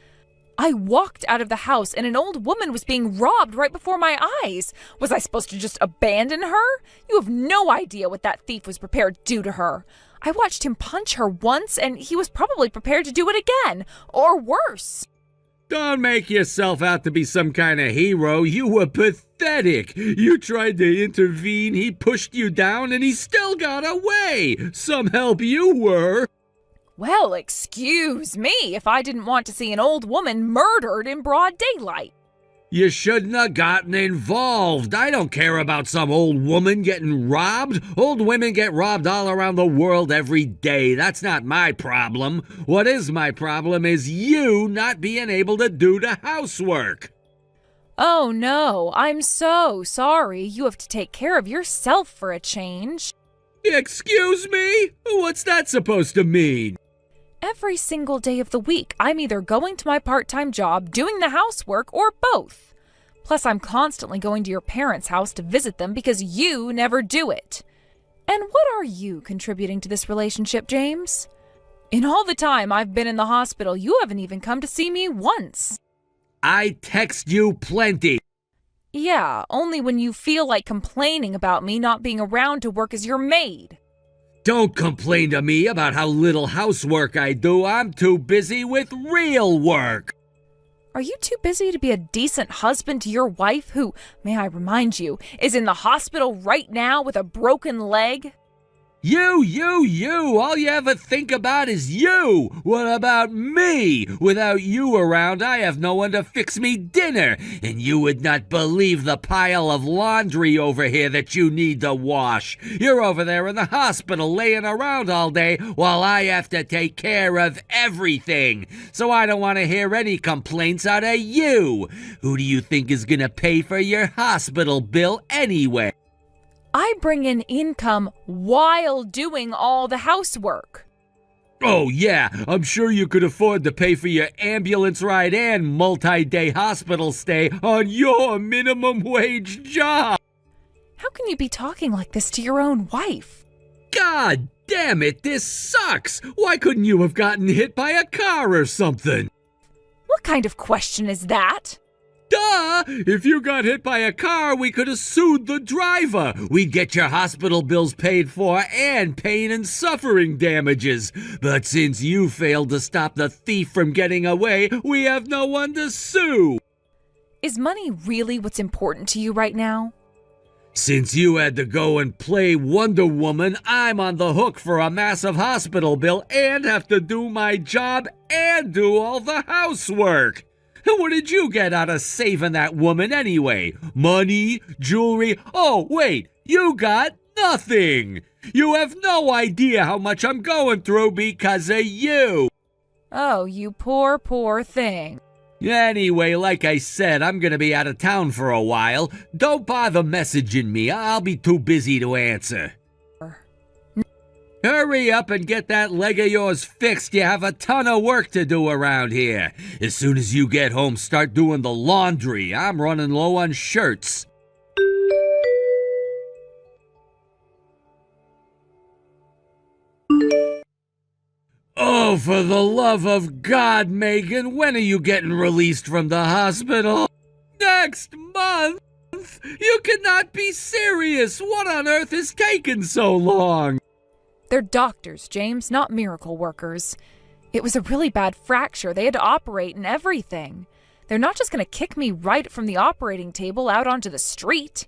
I walked out of the house and an old woman was being robbed right before my eyes. Was I supposed to just abandon her? You have no idea what that thief was prepared to do to her. I watched him punch her once and he was probably prepared to do it again, or worse. Don't make yourself out to be some kind of hero. You were pathetic. You tried to intervene, he pushed you down, and he still got away. Some help you were. Well, excuse me if I didn't want to see an old woman murdered in broad daylight. You shouldn't have gotten involved. I don't care about some old woman getting robbed. Old women get robbed all around the world every day. That's not my problem. What is my problem is you not being able to do the housework. Oh no, I'm so sorry. You have to take care of yourself for a change. Excuse me? What's that supposed to mean? Every single day of the week, I'm either going to my part-time job, doing the housework, or both. Plus, I'm constantly going to your parents' house to visit them because you never do it. And what are you contributing to this relationship, James? In all the time I've been in the hospital, you haven't even come to see me once. I text you plenty. Yeah, only when you feel like complaining about me not being around to work as your maid. Don't complain to me about how little housework I do. I'm too busy with real work. Are you too busy to be a decent husband to your wife who, may I remind you, is in the hospital right now with a broken leg? You! All you ever think about is you! What about me? Without you around, I have no one to fix me dinner, and you would not believe the pile of laundry over here that you need to wash. You're over there in the hospital laying around all day while I have to take care of everything. So I don't want to hear any complaints out of you. Who do you think is gonna pay for your hospital bill anyway? I bring in income while doing all the housework. Oh yeah, I'm sure you could afford to pay for your ambulance ride and multi-day hospital stay on your minimum wage job. How can you be talking like this to your own wife? God damn it, this sucks! Why couldn't you have gotten hit by a car or something? What kind of question is that? Duh! If you got hit by a car, we could have sued the driver. We'd get your hospital bills paid for and pain and suffering damages. But since you failed to stop the thief from getting away, we have no one to sue. Is money really what's important to you right now? Since you had to go and play Wonder Woman, I'm on the hook for a massive hospital bill and have to do my job and do all the housework. What did you get out of saving that woman anyway? Money? Jewelry? Oh, wait, you got nothing. You have no idea how much I'm going through because of you. Oh, you poor, poor thing. Anyway, like I said, I'm gonna be out of town for a while. Don't bother messaging me. I'll be too busy to answer. Hurry up and get that leg of yours fixed. You have a ton of work to do around here. As soon as you get home, start doing the laundry. I'm running low on shirts. Oh, for the love of God, Megan, when are you getting released from the hospital? Next month? You cannot be serious. What on earth is taking so long? They're doctors, James, not miracle workers. It was a really bad fracture. They had to operate and everything. They're not just going to kick me right from the operating table out onto the street.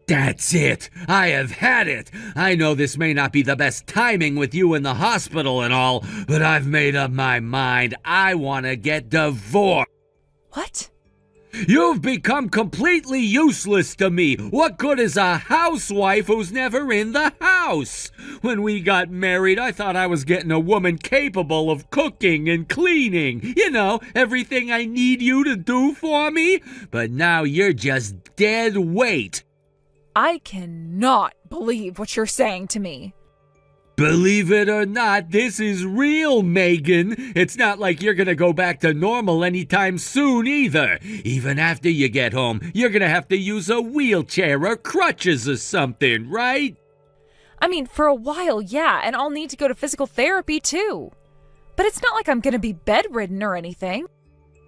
That's it. I have had it. I know this may not be the best timing with you in the hospital and all, but I've made up my mind. I want to get divorced. What? You've become completely useless to me. What good is a housewife who's never in the house? When we got married, I thought I was getting a woman capable of cooking and cleaning. You know, everything I need you to do for me. But now you're just dead weight. I cannot believe what you're saying to me. Believe it or not, this is real, Megan. It's not like you're gonna go back to normal anytime soon either. Even after you get home, you're gonna have to use a wheelchair or crutches or something, right? I mean, for a while, yeah, and I'll need to go to physical therapy too. But it's not like I'm gonna be bedridden or anything.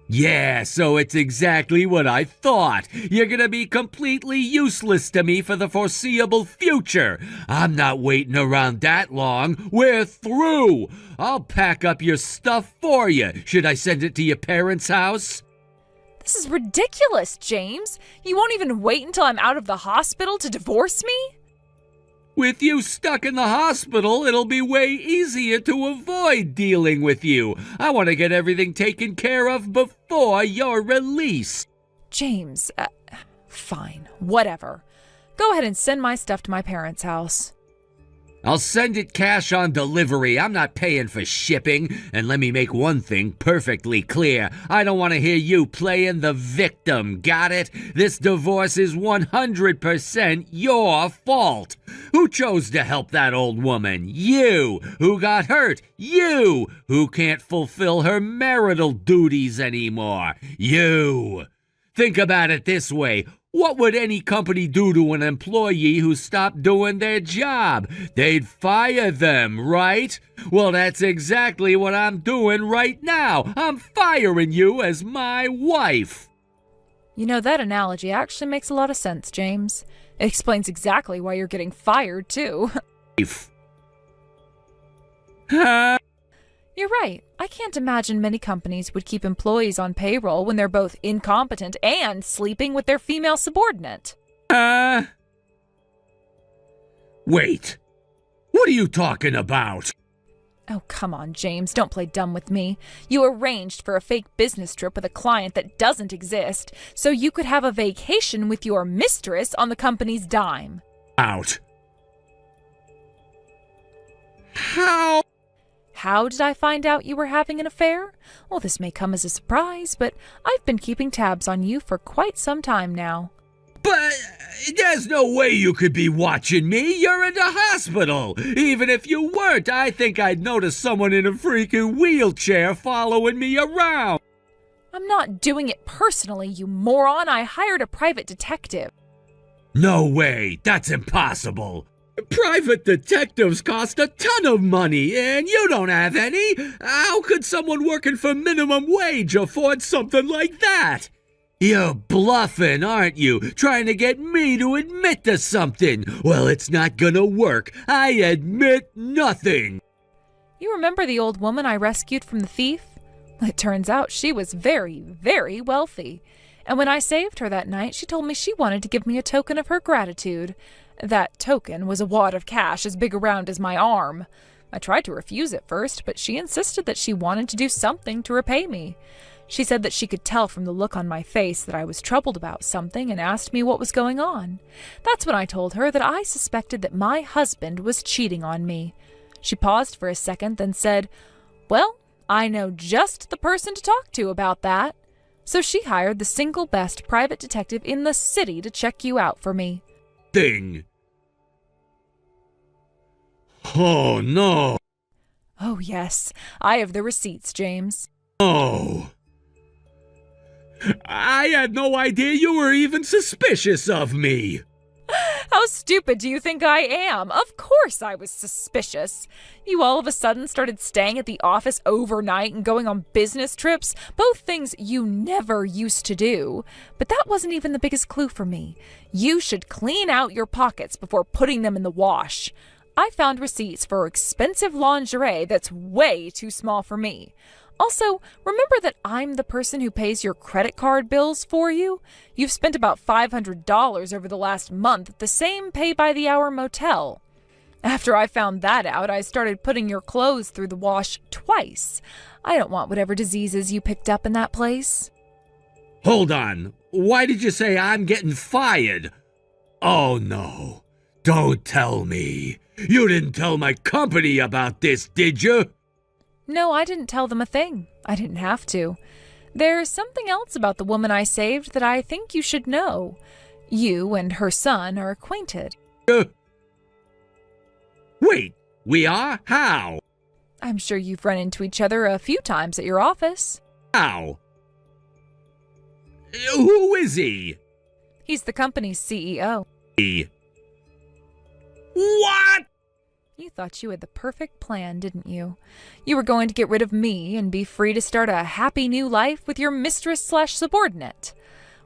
Yeah, so it's exactly what I thought. You're gonna be completely useless to me for the foreseeable future. I'm not waiting around that long. We're through. I'll pack up your stuff for you. Should I send it to your parents' house? This is ridiculous, James. You won't even wait until I'm out of the hospital to divorce me? With you stuck in the hospital, it'll be way easier to avoid dealing with you. I want to get everything taken care of before your release. James, fine, whatever. Go ahead and send my stuff to my parents' house. I'll send it cash on delivery. I'm not paying for shipping. And let me make one thing perfectly clear. I don't want to hear you playing the victim, got it? This divorce is 100% your fault. Who chose to help that old woman? You. Who got hurt? You. Who can't fulfill her marital duties anymore? You. Think about it this way. What would any company do to an employee who stopped doing their job? They'd fire them, right? Well, that's exactly what I'm doing right now. I'm firing you as my wife. You know, that analogy actually makes a lot of sense, James. It explains exactly why you're getting fired, too. Huh? You're right. I can't imagine many companies would keep employees on payroll when they're both incompetent and sleeping with their female subordinate. Wait. What are you talking about? Oh, come on, James. Don't play dumb with me. You arranged for a fake business trip with a client that doesn't exist, so you could have a vacation with your mistress on the company's dime. Out. How? How did I find out you were having an affair? Well, this may come as a surprise, but I've been keeping tabs on you for quite some time now. But there's no way you could be watching me. You're in the hospital. Even if you weren't, I think I'd notice someone in a freaking wheelchair following me around. I'm not doing it personally, you moron. I hired a private detective. No way. That's impossible. Private detectives cost a ton of money, and you don't have any. How could someone working for minimum wage afford something like that? You're bluffing, aren't you? Trying to get me to admit to something. Well, it's not gonna work. I admit nothing. You remember the old woman I rescued from the thief? It turns out she was very, very wealthy. And when I saved her that night, she told me she wanted to give me a token of her gratitude. That token was a wad of cash as big around as my arm. I tried to refuse at first, but she insisted that she wanted to do something to repay me. She said that she could tell from the look on my face that I was troubled about something and asked me what was going on. That's when I told her that I suspected that my husband was cheating on me. She paused for a second, then said, "Well, I know just the person to talk to about that." So she hired the single best private detective in the city to check you out for me. Thing. Oh, no. Oh, yes. I have the receipts, James. Oh. I had no idea you were even suspicious of me. How stupid do you think I am? Of course I was suspicious. You all of a sudden started staying at the office overnight and going on business trips, both things you never used to do. But that wasn't even the biggest clue for me. You should clean out your pockets before putting them in the wash. I found receipts for expensive lingerie that's way too small for me. Also, remember that I'm the person who pays your credit card bills for you? You've spent about $500 over the last month at the same pay-by-the-hour motel. After I found that out, I started putting your clothes through the wash twice. I don't want whatever diseases you picked up in that place. Hold on. Why did you say I'm getting fired? Oh, no. Don't tell me. You didn't tell my company about this, did you? No, I didn't tell them a thing. I didn't have to. There's something else about the woman I saved that I think you should know. You and her son are acquainted. Wait, we are? How? I'm sure you've run into each other a few times at your office. How? Who is he? He's the company's CEO. What? You thought you had the perfect plan, didn't you? You were going to get rid of me and be free to start a happy new life with your mistress/subordinate.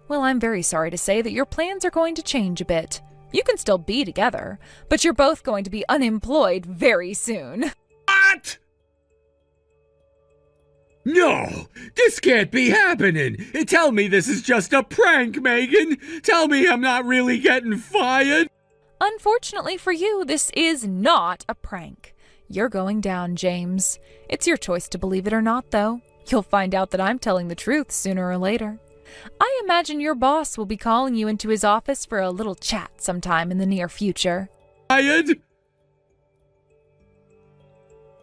Well, I'm very sorry to say that your plans are going to change a bit. You can still be together, but you're both going to be unemployed very soon. What? No, this can't be happening. Tell me this is just a prank, Megan. Tell me I'm not really getting fired. Unfortunately for you, this is not a prank. You're going down, James. It's your choice to believe it or not, though. You'll find out that I'm telling the truth sooner or later. I imagine your boss will be calling you into his office for a little chat sometime in the near future. Fired?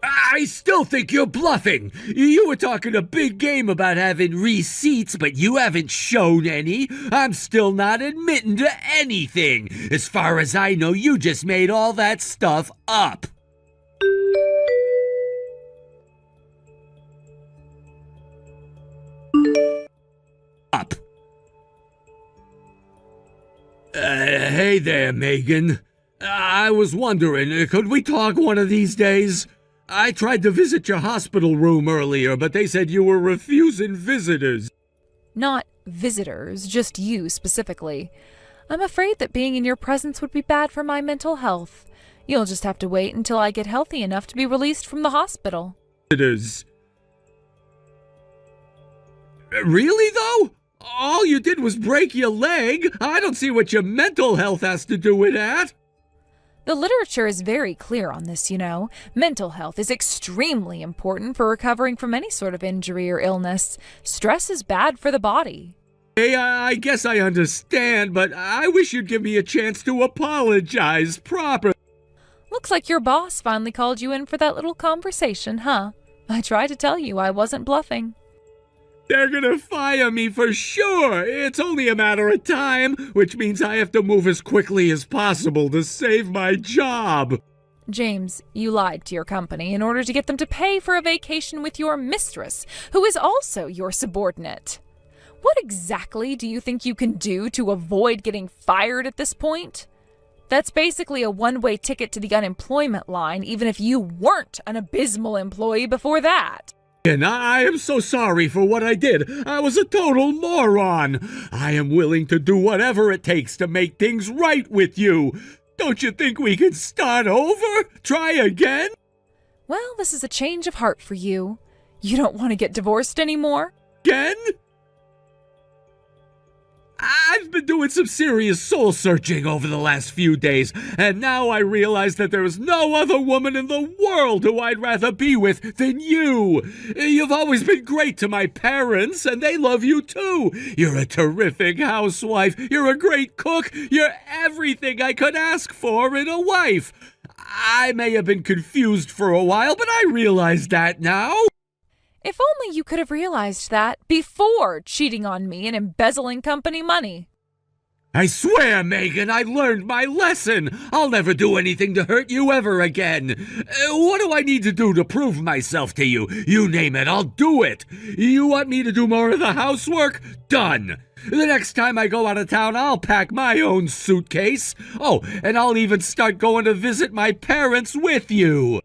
I still think you're bluffing. You were talking a big game about having receipts, but you haven't shown any. I'm still not admitting to anything. As far as I know, you just made all that stuff up. Hey there, Megan. I was wondering, could we talk one of these days? I tried to visit your hospital room earlier, but they said you were refusing visitors. Not visitors, just you specifically. I'm afraid that being in your presence would be bad for my mental health. You'll just have to wait until I get healthy enough to be released from the hospital. Visitors. Really, though? All you did was break your leg. I don't see what your mental health has to do with that. The literature is very clear on this, you know. Mental health is extremely important for recovering from any sort of injury or illness. Stress is bad for the body. Hey, I guess I understand, but I wish you'd give me a chance to apologize properly. Looks like your boss finally called you in for that little conversation, huh? I tried to tell you I wasn't bluffing. They're gonna fire me for sure. It's only a matter of time, which means I have to move as quickly as possible to save my job. James, you lied to your company in order to get them to pay for a vacation with your mistress, who is also your subordinate. What exactly do you think you can do to avoid getting fired at this point? That's basically a one-way ticket to the unemployment line, even if you weren't an abysmal employee before that. And I am so sorry for what I did. I was a total moron. I am willing to do whatever it takes to make things right with you. Don't you think we can start over? Try again? Well, this is a change of heart for you. You don't want to get divorced anymore? Again? I've been doing some serious soul searching over the last few days, and now I realize that there is no other woman in the world who I'd rather be with than you. You've always been great to my parents, and they love you too. You're a terrific housewife. You're a great cook. You're everything I could ask for in a wife. I may have been confused for a while, but I realize that now. If only you could have realized that before cheating on me and embezzling company money. I swear, Megan, I learned my lesson. I'll never do anything to hurt you ever again. What do I need to do to prove myself to you? You name it, I'll do it. You want me to do more of the housework? Done. The next time I go out of town, I'll pack my own suitcase. Oh, and I'll even start going to visit my parents with you.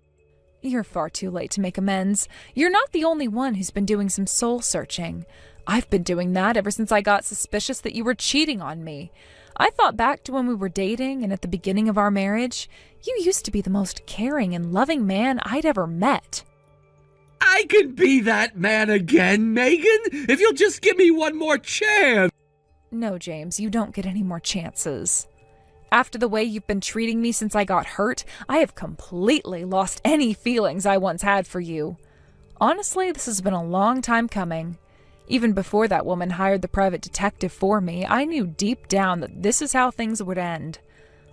You're far too late to make amends. You're not the only one who's been doing some soul searching. I've been doing that ever since I got suspicious that you were cheating on me. I thought back to when we were dating and at the beginning of our marriage. You used to be the most caring and loving man I'd ever met. I can be that man again, Megan, if you'll just give me one more chance. No, James, you don't get any more chances. After the way you've been treating me since I got hurt, I have completely lost any feelings I once had for you. Honestly, this has been a long time coming. Even before that woman hired the private detective for me, I knew deep down that this is how things would end.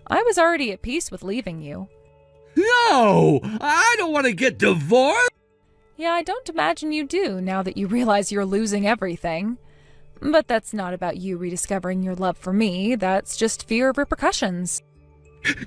I was already at peace with leaving you. No! I don't want to get divorced! Yeah, I don't imagine you do, now that you realize you're losing everything. But that's not about you rediscovering your love for me, that's just fear of repercussions.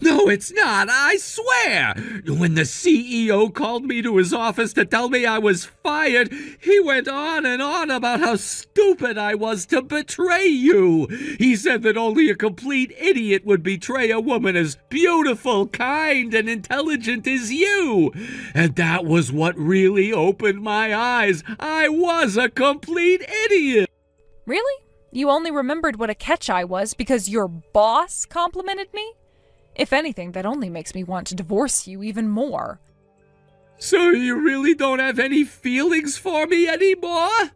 No, it's not, I swear! When the CEO called me to his office to tell me I was fired, he went on and on about how stupid I was to betray you. He said that only a complete idiot would betray a woman as beautiful, kind, and intelligent as you. And that was what really opened my eyes. I was a complete idiot. Really? You only remembered what a catch I was because your boss complimented me? If anything, that only makes me want to divorce you even more. So you really don't have any feelings for me anymore?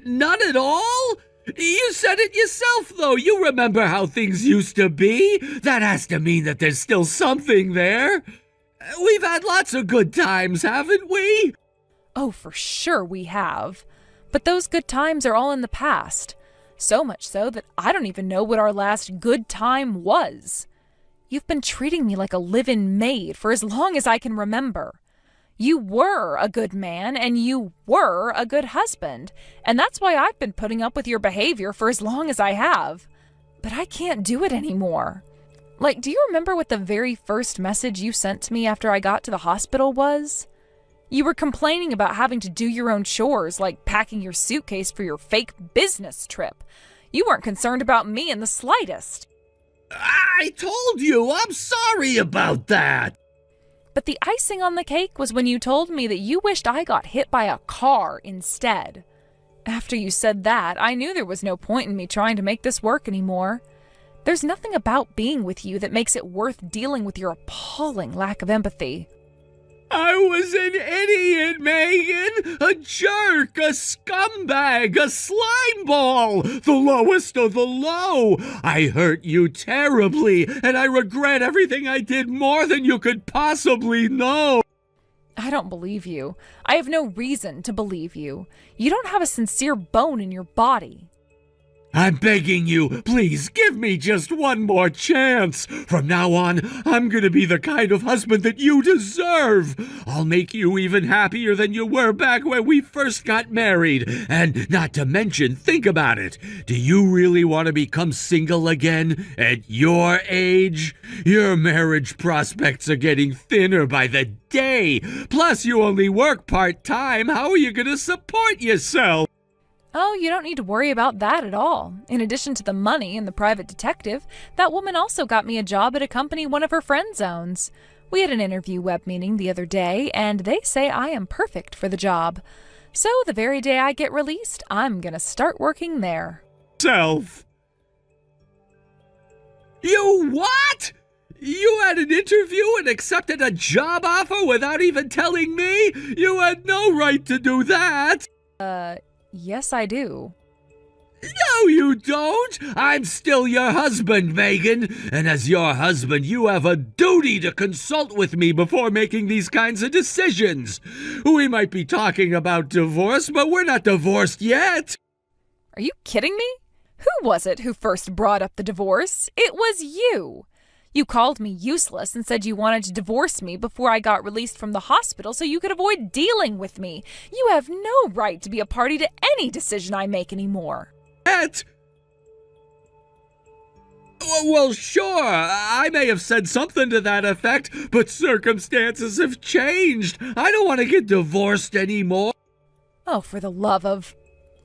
None at all? You said it yourself, though. You remember how things used to be. That has to mean that there's still something there. We've had lots of good times, haven't we? Oh, for sure we have. But those good times are all in the past. So much so that I don't even know what our last good time was. You've been treating me like a live-in maid for as long as I can remember. You were a good man and you were a good husband, and that's why I've been putting up with your behavior for as long as I have. But I can't do it anymore. Like, do you remember what the very first message you sent to me after I got to the hospital was? You were complaining about having to do your own chores, like packing your suitcase for your fake business trip. You weren't concerned about me in the slightest. I told you, I'm sorry about that. But the icing on the cake was when you told me that you wished I got hit by a car instead. After you said that, I knew there was no point in me trying to make this work anymore. There's nothing about being with you that makes it worth dealing with your appalling lack of empathy. I was an idiot, Megan! A jerk, a scumbag, a slimeball! The lowest of the low! I hurt you terribly, and I regret everything I did more than you could possibly know! I don't believe you. I have no reason to believe you. You don't have a sincere bone in your body. I'm begging you, please give me just one more chance. From now on, I'm gonna be the kind of husband that you deserve. I'll make you even happier than you were back when we first got married. And not to mention, think about it. Do you really want to become single again at your age? Your marriage prospects are getting thinner by the day. Plus, you only work part-time. How are you gonna support yourself? Oh, you don't need to worry about that at all. In addition to the money and the private detective, that woman also got me a job at a company one of her friends owns. We had an interview web meeting the other day, and they say I am perfect for the job. So the very day I get released, I'm gonna start working there. Self. You what? You had an interview and accepted a job offer without even telling me? You had no right to do that. Yes, I do. No, you don't! I'm still your husband, Megan. And as your husband, you have a duty to consult with me before making these kinds of decisions. We might be talking about divorce, but we're not divorced yet. Are you kidding me? Who was it who first brought up the divorce? It was you. You called me useless and said you wanted to divorce me before I got released from the hospital so you could avoid dealing with me. You have no right to be a party to any decision I make anymore. Well, sure, I may have said something to that effect, but circumstances have changed. I don't want to get divorced anymore. Oh, for the love of...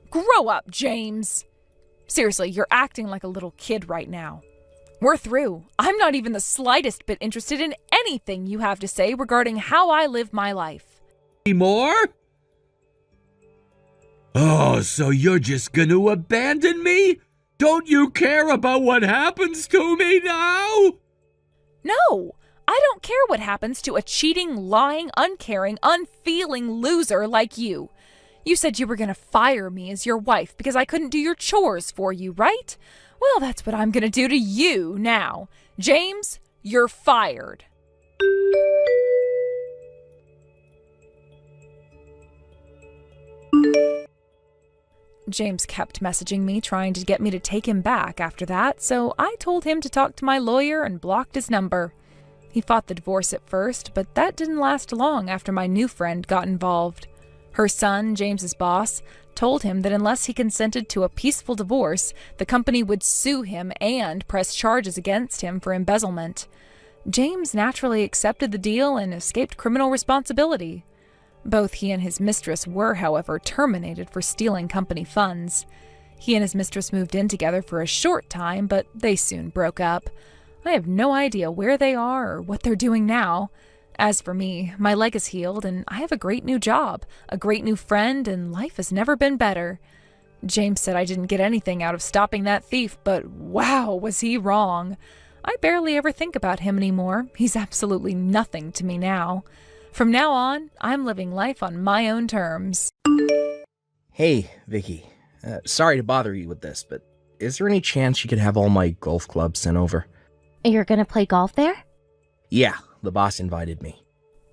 Grow up, James. Seriously, you're acting like a little kid right now. We're through. I'm not even the slightest bit interested in anything you have to say regarding how I live my life. More? Oh, so you're just gonna abandon me? Don't you care about what happens to me now? No, I don't care what happens to a cheating, lying, uncaring, unfeeling loser like you. You said you were gonna fire me as your wife because I couldn't do your chores for you, right? Well, that's what I'm gonna do to you now. James, you're fired. James kept messaging me, trying to get me to take him back after that, so I told him to talk to my lawyer and blocked his number. He fought the divorce at first, but that didn't last long after my new friend got involved. Her son, James's boss, told him that unless he consented to a peaceful divorce, the company would sue him and press charges against him for embezzlement. James naturally accepted the deal and escaped criminal responsibility. Both he and his mistress were, however, terminated for stealing company funds. He and his mistress moved in together for a short time, but they soon broke up. I have no idea where they are or what they're doing now. As for me, my leg is healed, and I have a great new job, a great new friend, and life has never been better. James said I didn't get anything out of stopping that thief, but wow, was he wrong. I barely ever think about him anymore. He's absolutely nothing to me now. From now on, I'm living life on my own terms. Hey, Vicky. Sorry to bother you with this, but is there any chance you could have all my golf clubs sent over? You're gonna play golf there? Yeah, the boss invited me.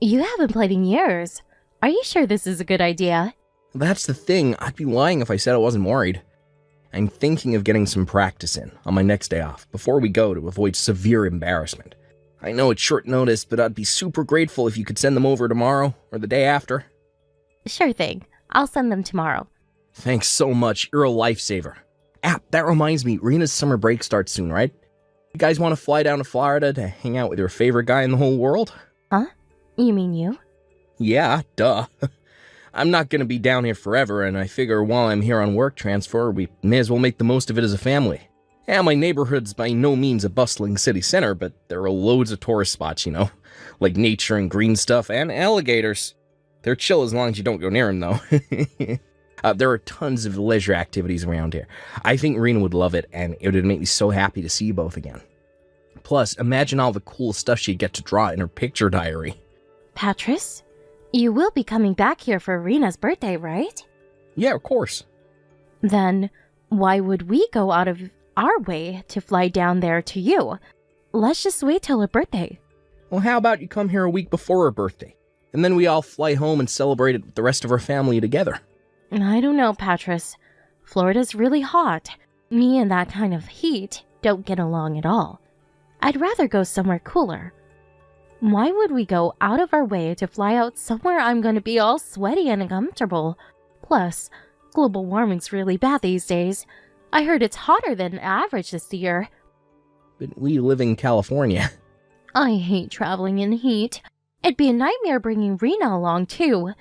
You haven't played in years. Are you sure this is a good idea? That's the thing. I'd be lying if I said I wasn't worried. I'm thinking of getting some practice in on my next day off before we go to avoid severe embarrassment. I know it's short notice, but I'd be super grateful if you could send them over tomorrow or the day after. Sure thing. I'll send them tomorrow. Thanks so much. You're a lifesaver. That reminds me, Rena's summer break starts soon, right? You guys want to fly down to Florida to hang out with your favorite guy in the whole world? Huh? You mean you? Yeah, duh. I'm not going to be down here forever, and I figure while I'm here on work transfer, we may as well make the most of it as a family. Yeah, my neighborhood's by no means a bustling city center, but there are loads of tourist spots, like nature and green stuff and alligators. They're chill as long as you don't go near them, though. There are tons of leisure activities around here. I think Rena would love it, and it would make me so happy to see you both again. Plus, imagine all the cool stuff she'd get to draw in her picture diary. Patris, you will be coming back here for Rena's birthday, right? Yeah, of course. Then, why would we go out of our way to fly down there to you? Let's just wait till her birthday. Well, how about you come here a week before her birthday, and then we all fly home and celebrate it with the rest of our family together. I don't know, Patris. Florida's really hot. Me and that kind of heat don't get along at all. I'd rather go somewhere cooler. Why would we go out of our way to fly out somewhere I'm going to be all sweaty and uncomfortable? Plus, global warming's really bad these days. I heard it's hotter than average this year. But we live in California. I hate traveling in heat. It'd be a nightmare bringing Rena along, too.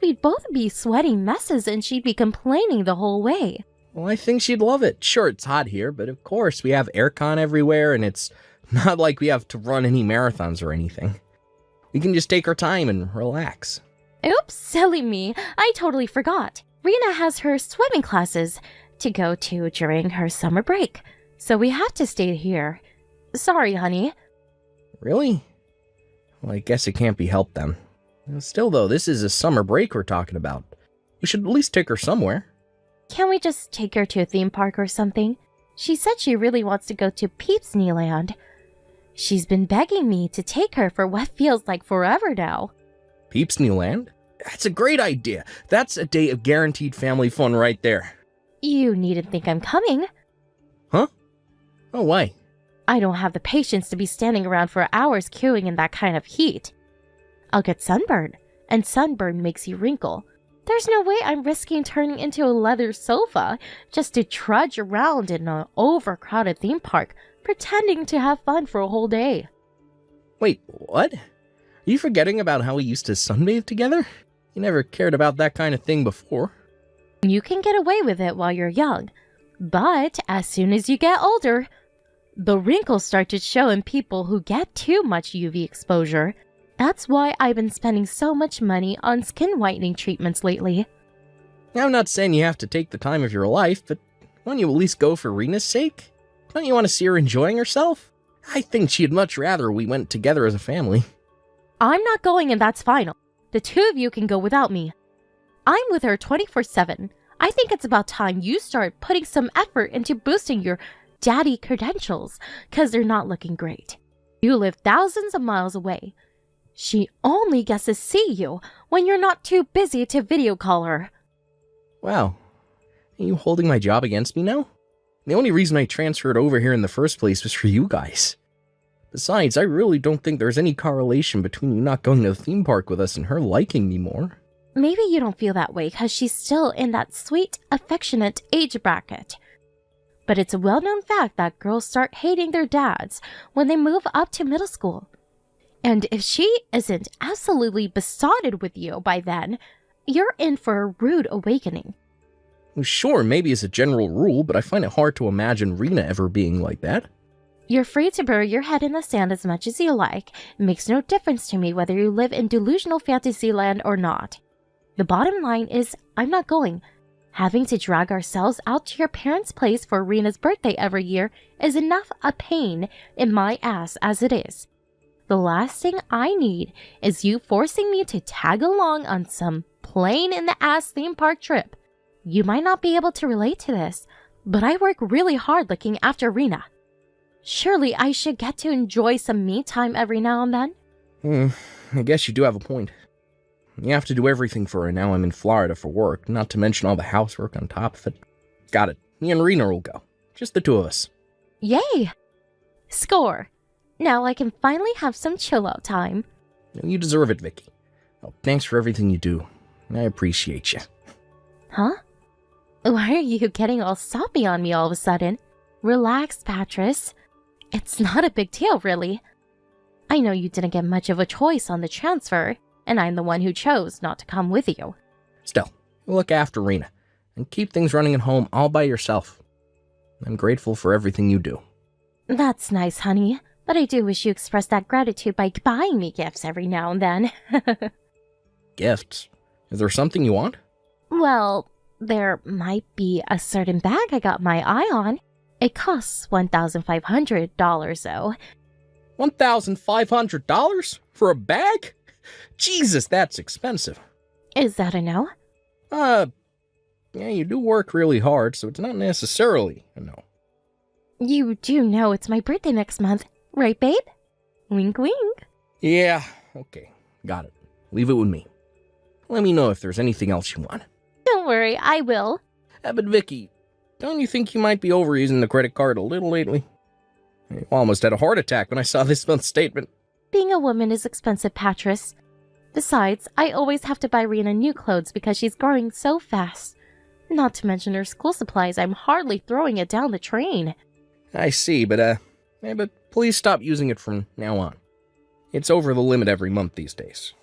We'd both be sweating messes and she'd be complaining the whole way. Well, I think she'd love it. Sure, it's hot here, but of course we have aircon everywhere, and it's not like we have to run any marathons or anything. We can just take our time and relax. Oops, silly me. I totally forgot. Rena has her swimming classes to go to during her summer break, so we have to stay here. Sorry, honey. Really? Well, I guess it can't be helped then. Still, though, this is a summer break we're talking about. We should at least take her somewhere. Can't we just take her to a theme park or something? She said she really wants to go to Peeps Land. She's been begging me to take her for what feels like forever now. Peeps Land? That's a great idea. That's a day of guaranteed family fun right there. You needn't think I'm coming. Huh? Oh, why? I don't have the patience to be standing around for hours queuing in that kind of heat. I'll get sunburned, and sunburn makes you wrinkle. There's no way I'm risking turning into a leather sofa just to trudge around in an overcrowded theme park, pretending to have fun for a whole day. Wait, what? Are you forgetting about how we used to sunbathe together? You never cared about that kind of thing before. You can get away with it while you're young, but as soon as you get older, the wrinkles start to show in people who get too much UV exposure. That's why I've been spending so much money on skin whitening treatments lately. I'm not saying you have to take the time of your life, but won't you at least go for Rena's sake? Don't you want to see her enjoying herself? I think she'd much rather we went together as a family. I'm not going, and that's final. The two of you can go without me. I'm with her 24/7. I think it's about time you start putting some effort into boosting your daddy credentials, because they're not looking great. You live thousands of miles away. She only gets to see you when you're not too busy to video call her. Wow. Are you holding my job against me now? The only reason I transferred over here in the first place was for you guys. Besides, I really don't think there's any correlation between you not going to the theme park with us and her liking me more. Maybe you don't feel that way because she's still in that sweet, affectionate age bracket. But it's a well-known fact that girls start hating their dads when they move up to middle school. And if she isn't absolutely besotted with you by then, you're in for a rude awakening. Well, sure, maybe as a general rule, but I find it hard to imagine Rena ever being like that. You're free to bury your head in the sand as much as you like. It makes no difference to me whether you live in delusional fantasy land or not. The bottom line is, I'm not going. Having to drag ourselves out to your parents' place for Rena's birthday every year is enough a pain in my ass as it is. The last thing I need is you forcing me to tag along on some plain-in-the-ass theme park trip. You might not be able to relate to this, but I work really hard looking after Rena. Surely I should get to enjoy some me time every now and then? I guess you do have a point. You have to do everything for her now I'm in Florida for work, not to mention all the housework on top of it. Got it. Me and Rena will go. Just the two of us. Yay! Score! Now I can finally have some chill-out time. You deserve it, Vicky. Well, thanks for everything you do. I appreciate you. Huh? Why are you getting all soppy on me all of a sudden? Relax, Patris. It's not a big deal, really. I know you didn't get much of a choice on the transfer, and I'm the one who chose not to come with you. Still, look after Rena, and keep things running at home all by yourself. I'm grateful for everything you do. That's nice, honey. But I do wish you expressed that gratitude by buying me gifts every now and then. Gifts? Is there something you want? Well, there might be a certain bag I got my eye on. It costs $1,500 though. $1,500? For a bag? Jesus, that's expensive. Is that a no? Yeah, you do work really hard, so it's not necessarily a no. You do know it's my birthday next month, right, babe? Wink, wink. Yeah, okay, got it. Leave it with me. Let me know if there's anything else you want. Don't worry, I will. But Vicky, don't you think you might be overusing the credit card a little lately? I almost had a heart attack when I saw this month's statement. Being a woman is expensive, Patris. Besides, I always have to buy Rena new clothes because she's growing so fast. Not to mention her school supplies, I'm hardly throwing it down the drain. I see, but please stop using it from now on. It's over the limit every month these days.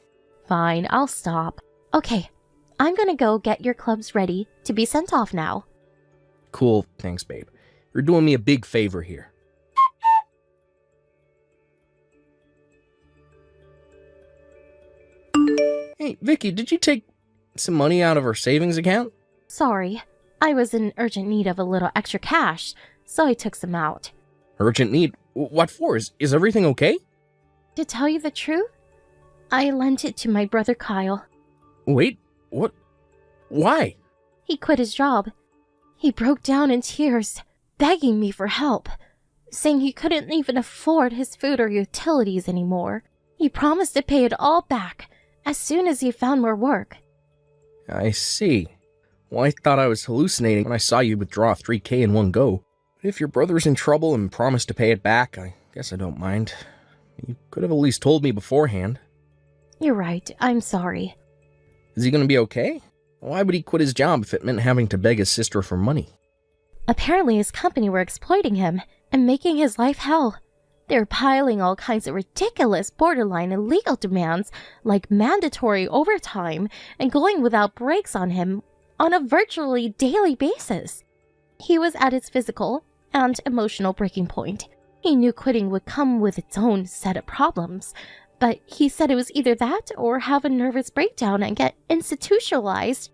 Fine, I'll stop. Okay, I'm gonna go get your clubs ready to be sent off now. Cool, thanks, babe. You're doing me a big favor here. Hey, Vicky, did you take some money out of our savings account? Sorry, I was in urgent need of a little extra cash, so I took some out. Urgent need? What for? Is everything okay? To tell you the truth, I lent it to my brother Kyle. Wait, what? Why? He quit his job. He broke down in tears, begging me for help, saying he couldn't even afford his food or utilities anymore. He promised to pay it all back as soon as he found more work. I see. Well, I thought I was hallucinating when I saw you withdraw $3,000 in one go. But if your brother's in trouble and promised to pay it back, I guess I don't mind. You could have at least told me beforehand. You're right, I'm sorry. Is he gonna be okay? Why would he quit his job if it meant having to beg his sister for money? Apparently his company were exploiting him and making his life hell. They're piling all kinds of ridiculous, borderline illegal demands like mandatory overtime and going without breaks on him on a virtually daily basis. He was at his physical and emotional breaking point. He knew quitting would come with its own set of problems, but he said it was either that or have a nervous breakdown and get institutionalized.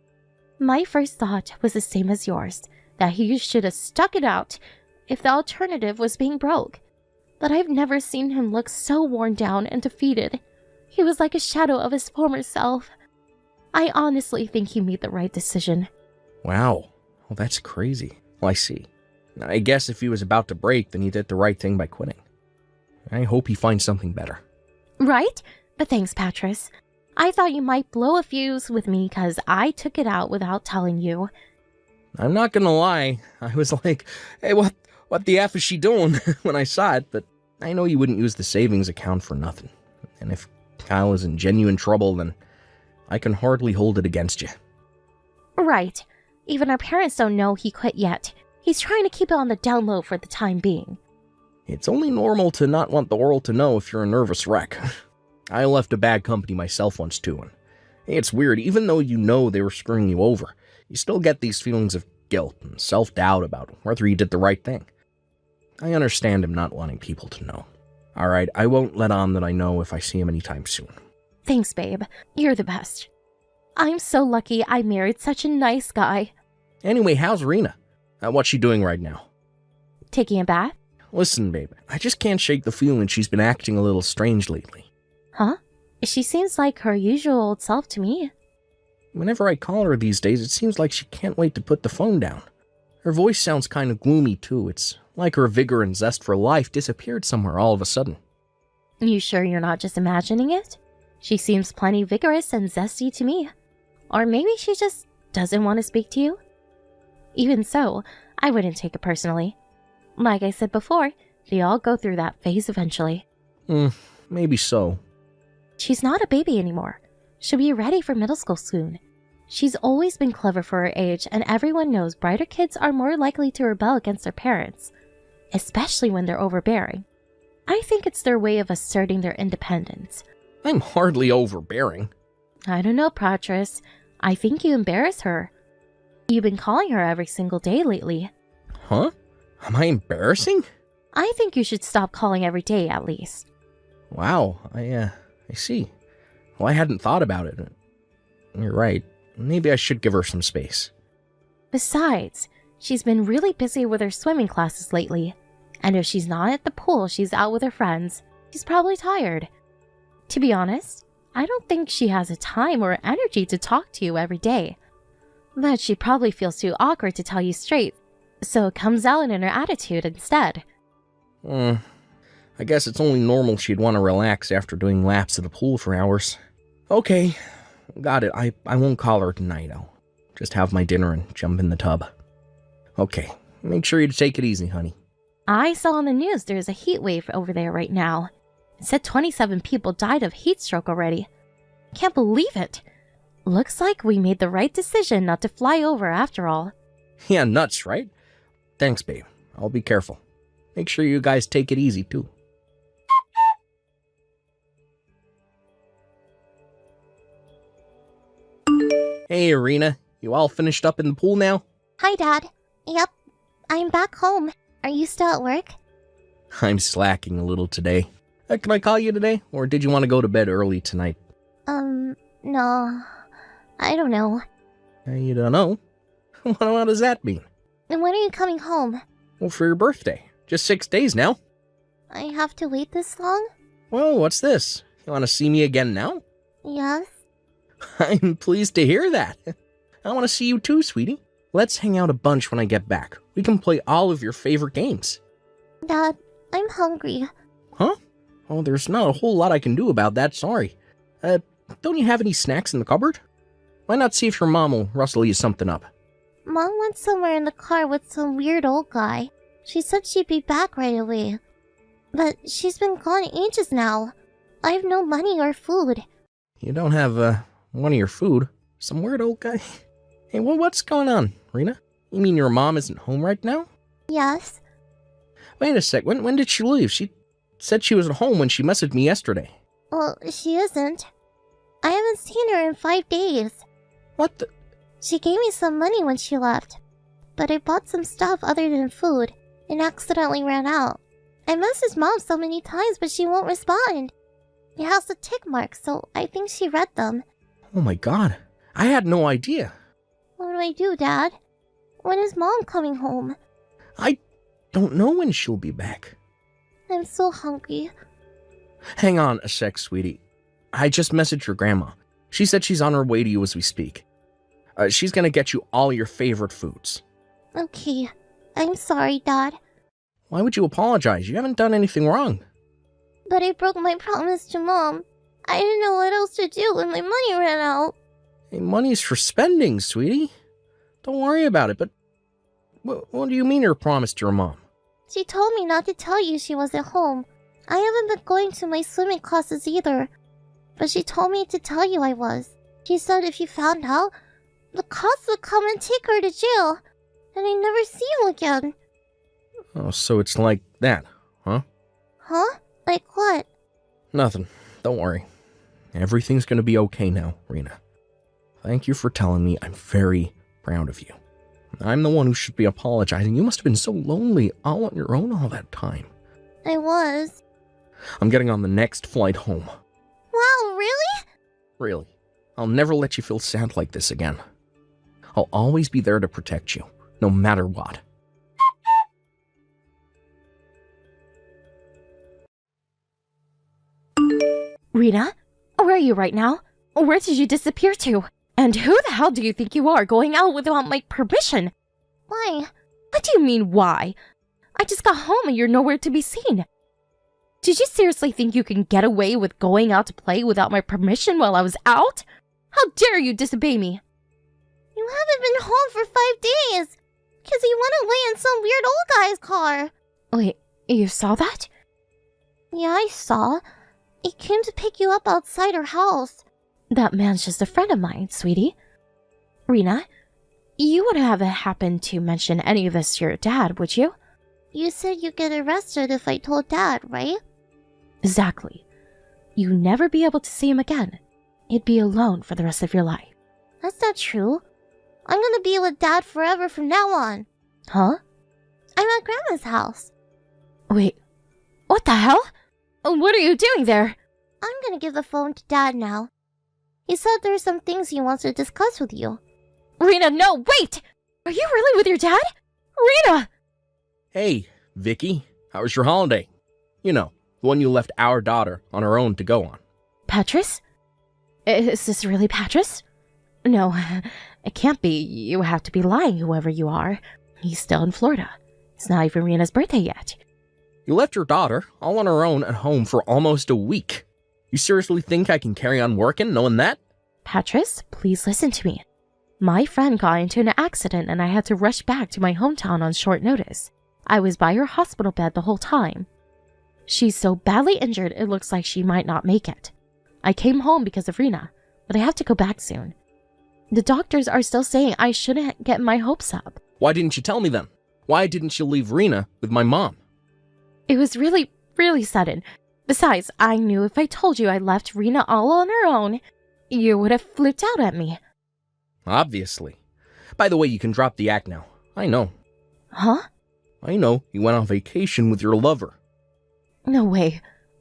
My first thought was the same as yours, that he should have stuck it out if the alternative was being broke. But I've never seen him look so worn down and defeated. He was like a shadow of his former self. I honestly think he made the right decision. Wow. Well, that's crazy. Well, I see. I guess if he was about to break, then he did the right thing by quitting. I hope he finds something better. Right? But thanks, Patris. I thought you might blow a fuse with me because I took it out without telling you. I'm not gonna lie. I was like, hey, what the F is she doing when I saw it, but I know you wouldn't use the savings account for nothing. And if Kyle is in genuine trouble, then I can hardly hold it against you. Right. Even our parents don't know he quit yet. He's trying to keep it on the down low for the time being. It's only normal to not want the world to know if you're a nervous wreck. I left a bad company myself once too, and it's weird, even though you know they were screwing you over, you still get these feelings of guilt and self-doubt about whether you did the right thing. I understand him not wanting people to know. Alright, I won't let on that I know if I see him anytime soon. Thanks, babe. You're the best. I'm so lucky I married such a nice guy. Anyway, how's Rena? What's she doing right now? Taking a bath? Listen, babe, I just can't shake the feeling she's been acting a little strange lately. Huh? She seems like her usual old self to me. Whenever I call her these days, it seems like she can't wait to put the phone down. Her voice sounds kind of gloomy, too. It's like her vigor and zest for life disappeared somewhere all of a sudden. You sure you're not just imagining it? She seems plenty vigorous and zesty to me. Or maybe she just doesn't want to speak to you? Even so, I wouldn't take it personally. Like I said before, they all go through that phase eventually. Maybe so. She's not a baby anymore. She'll be ready for middle school soon. She's always been clever for her age, and everyone knows brighter kids are more likely to rebel against their parents, especially when they're overbearing. I think it's their way of asserting their independence. I'm hardly overbearing. I don't know, Patris. I think you embarrass her. You've been calling her every single day lately. Huh? Am I embarrassing? I think you should stop calling every day at least. Wow, I see. Well, I hadn't thought about it. You're right. Maybe I should give her some space. Besides, she's been really busy with her swimming classes lately. And if she's not at the pool, she's out with her friends. She's probably tired. To be honest, I don't think she has the time or energy to talk to you every day. But she probably feels too awkward to tell you straight, so it comes out in her attitude instead. I guess it's only normal she'd want to relax after doing laps at the pool for hours. Okay, got it. I won't call her tonight. I'll just have my dinner and jump in the tub. Okay, make sure you take it easy, honey. I saw on the news there's a heat wave over there right now. It said 27 people died of heat stroke already. Can't believe it. Looks like we made the right decision not to fly over after all. Yeah, nuts, right? Thanks, babe. I'll be careful. Make sure you guys take it easy, too. Hey, Irina. You all finished up in the pool now? Hi, Dad. Yep, I'm back home. Are you still at work? I'm slacking a little today. Can I call you today? Or did you want to go to bed early tonight? No. I don't know. You don't know? What does that mean? And when are you coming home? Well, for your birthday. Just 6 days now. I have to wait this long? Well, what's this? You want to see me again now? Yes. I'm pleased to hear that. I want to see you too, sweetie. Let's hang out a bunch when I get back. We can play all of your favorite games. Dad, I'm hungry. Huh? Oh, there's not a whole lot I can do about that, sorry. Don't you have any snacks in the cupboard? Why not see if your mom will rustle you something up? Mom went somewhere in the car with some weird old guy. She said she'd be back right away. But she's been gone ages now. I have no money or food. You don't have, one of your food? Some weird old guy? Hey, well, what's going on, Rena? You mean your mom isn't home right now? Yes. Wait a sec, when did she leave? She said she was at home when she messaged me yesterday. Well, she isn't. I haven't seen her in 5 days. What the? She gave me some money when she left. But I bought some stuff other than food and accidentally ran out. I messaged Mom so many times, but she won't respond. It has the tick marks, so I think she read them. Oh my god, I had no idea. What do I do, Dad? When is Mom coming home? I don't know when she'll be back. I'm so hungry. Hang on a sec, sweetie. I just messaged your grandma. She said she's on her way to you as we speak. She's gonna get you all your favorite foods. Okay. I'm sorry, Dad. Why would you apologize? You haven't done anything wrong. But I broke my promise to Mom. I didn't know what else to do when my money ran out. Hey, money's for spending, sweetie. Don't worry about it, but what do you mean your promise to your mom? She told me not to tell you she was at home. I haven't been going to my swimming classes either. But she told me to tell you I was. She said if you found out, the cops would come and take her to jail. And I'd never see you again. Oh, so it's like that, huh? Huh? Like what? Nothing. Don't worry. Everything's gonna be okay now, Rena. Thank you for telling me. I'm very proud of you. I'm the one who should be apologizing. You must have been so lonely all on your own all that time. I was. I'm getting on the next flight home. Wow, really? Really. I'll never let you feel sad like this again. I'll always be there to protect you, no matter what. Rena, where are you right now? Where did you disappear to? And who the hell do you think you are going out without my permission? Why? What do you mean, why? I just got home and you're nowhere to be seen. Did you seriously think you can get away with going out to play without my permission while I was out? How dare you disobey me? You haven't been home for 5 days. Because you went away in some weird old guy's car. Wait, you saw that? Yeah, I saw. He came to pick you up outside her house. That man's just a friend of mine, sweetie. Rena, you wouldn't have happened to mention any of this to your dad, would you? You said you'd get arrested if I told Dad, right? Exactly. You'd never be able to see him again. He'd be alone for the rest of your life. That's not true. I'm gonna be with Dad forever from now on. Huh? I'm at Grandma's house. Wait, what the hell? What are you doing there? I'm gonna give the phone to Dad now. He said there's some things he wants to discuss with you. Rena, no, wait! Are you really with your dad? Rena! Hey, Vicky, how was your holiday? You know, the one you left our daughter on her own to go on. Patris? Is this really Patris? No, it can't be. You have to be lying, whoever you are. He's still in Florida. It's not even Rena's birthday yet. You left your daughter all on her own at home for almost a week. You seriously think I can carry on working knowing that? Patris, please listen to me. My friend got into an accident and I had to rush back to my hometown on short notice. I was by her hospital bed the whole time. She's so badly injured it looks like she might not make it. I came home because of Rena, but I have to go back soon. The doctors are still saying I shouldn't get my hopes up. Why didn't you tell me then? Why didn't you leave Rena with my mom? It was really sudden. Besides, I knew if I told you I left Rena all on her own, you would have flipped out at me. Obviously. By the way, you can drop the act now. I know. Huh? I know you went on vacation with your lover. No way.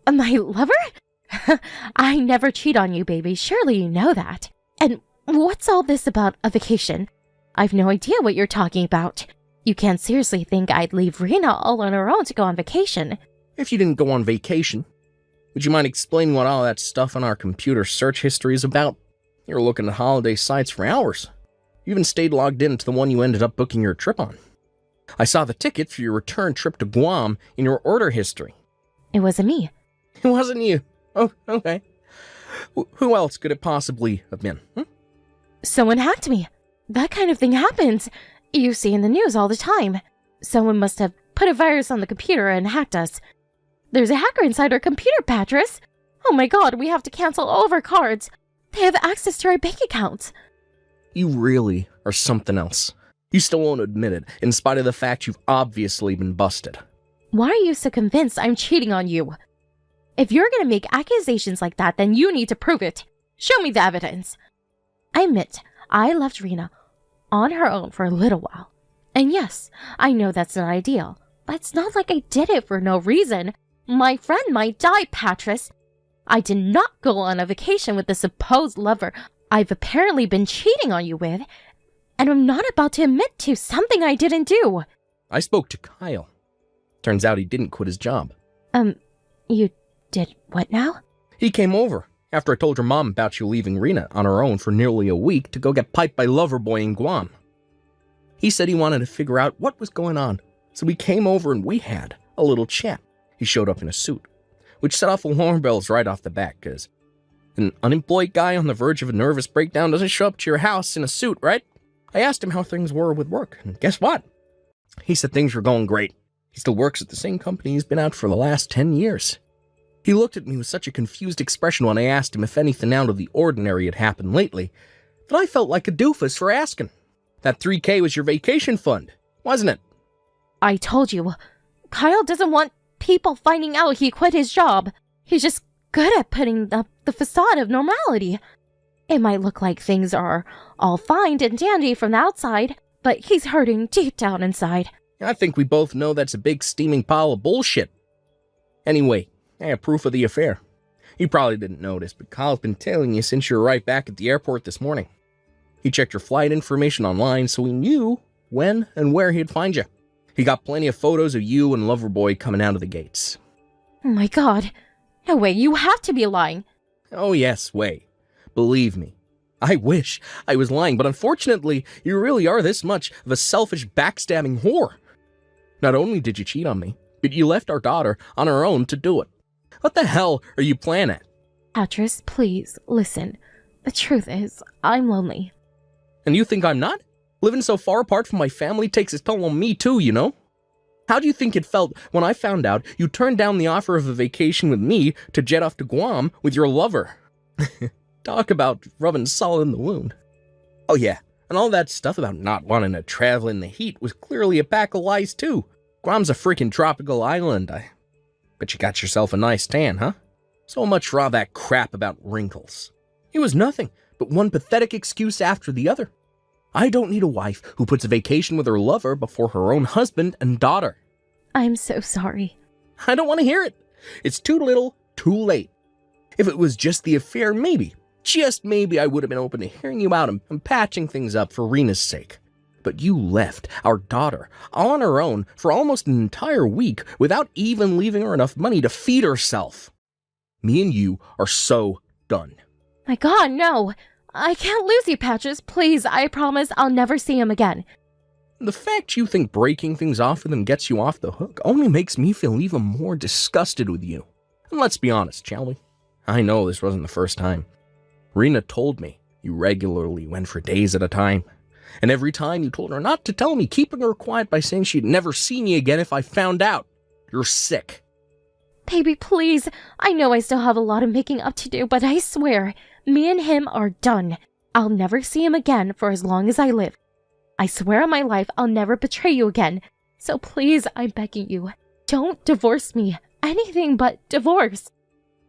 My lover? I never cheat on you, baby. Surely you know that. And what's all this about a vacation? I've no idea what you're talking about. You can't seriously think I'd leave Rena all on her own to go on vacation. If you didn't go on vacation, would you mind explaining what all that stuff on our computer search history is about? You were looking at holiday sites for hours. You even stayed logged in to the one you ended up booking your trip on. I saw the ticket for your return trip to Guam in your order history. It wasn't me. It wasn't you. Oh, okay. Who else could it possibly have been? Someone hacked me. That kind of thing happens. You see in the news all the time. Someone must have put a virus on the computer and hacked us. There's a hacker inside our computer, Patris. Oh my god, we have to cancel all of our cards. They have access to our bank accounts. You really are something else. You still won't admit it, in spite of the fact you've obviously been busted. Why are you so convinced I'm cheating on you? If you're gonna make accusations like that, then you need to prove it. Show me the evidence. I admit, I left Rena on her own for a little while. And yes, I know that's not ideal, but it's not like I did it for no reason. My friend might die, Patris. I did not go on a vacation with the supposed lover I've apparently been cheating on you with, and I'm not about to admit to something I didn't do. I spoke to Kyle. Turns out he didn't quit his job. You did what now? He came over after I told your mom about you leaving Rena on her own for nearly a week to go get piped by Loverboy in Guam. He said he wanted to figure out what was going on, so we came over and we had a little chat. He showed up in a suit, which set off alarm bells right off the bat, because an unemployed guy on the verge of a nervous breakdown doesn't show up to your house in a suit, right? I asked him how things were with work, and guess what? He said things were going great. He still works at the same company he's been at for the last 10 years. He looked at me with such a confused expression when I asked him if anything out of the ordinary had happened lately, that I felt like a doofus for asking. That $3,000 was your vacation fund, wasn't it? I told you, Kyle doesn't want people finding out he quit his job. He's just good at putting up the facade of normality. It might look like things are all fine and dandy from the outside, but he's hurting deep down inside. I think we both know that's a big steaming pile of bullshit. Anyway, I have proof of the affair. You probably didn't notice, but Kyle's been tailing you since you were right back at the airport this morning. He checked your flight information online, so he knew when and where he'd find you. He got plenty of photos of you and Loverboy coming out of the gates. Oh my god. No way, you have to be lying. Oh yes, way. Believe me. I wish I was lying, but unfortunately, you really are this much of a selfish, backstabbing whore. Not only did you cheat on me, but you left our daughter on her own to do it. What the hell are you playing at? Patris, please, listen. The truth is, I'm lonely. And you think I'm not? Living so far apart from my family takes its toll on me too, you know? How do you think it felt when I found out you turned down the offer of a vacation with me to jet off to Guam with your lover? Talk about rubbing salt in the wound. Oh yeah, and all that stuff about not wanting to travel in the heat was clearly a pack of lies too. Guam's a freaking tropical island. I bet you got yourself a nice tan, huh? So much for all that crap about wrinkles. It was nothing but one pathetic excuse after the other. I don't need a wife who puts a vacation with her lover before her own husband and daughter. I'm so sorry. I don't want to hear it. It's too little, too late. If it was just the affair, maybe, just maybe I would have been open to hearing you out and patching things up for Rena's sake. But you left our daughter all on her own for almost an entire week without even leaving her enough money to feed herself. Me and you are so done. My God, no. I can't lose you, Patches. Please, I promise I'll never see him again. The fact you think breaking things off with him gets you off the hook only makes me feel even more disgusted with you. And let's be honest, shall we? I know this wasn't the first time. Rena told me you regularly went for days at a time. And every time you told her not to tell me, keeping her quiet by saying she'd never see me again if I found out. You're sick. Baby, please. I know I still have a lot of making up to do, but I swear, me and him are done. I'll never see him again for as long as I live. I swear on my life I'll never betray you again. So please, I'm begging you, don't divorce me. Anything but divorce.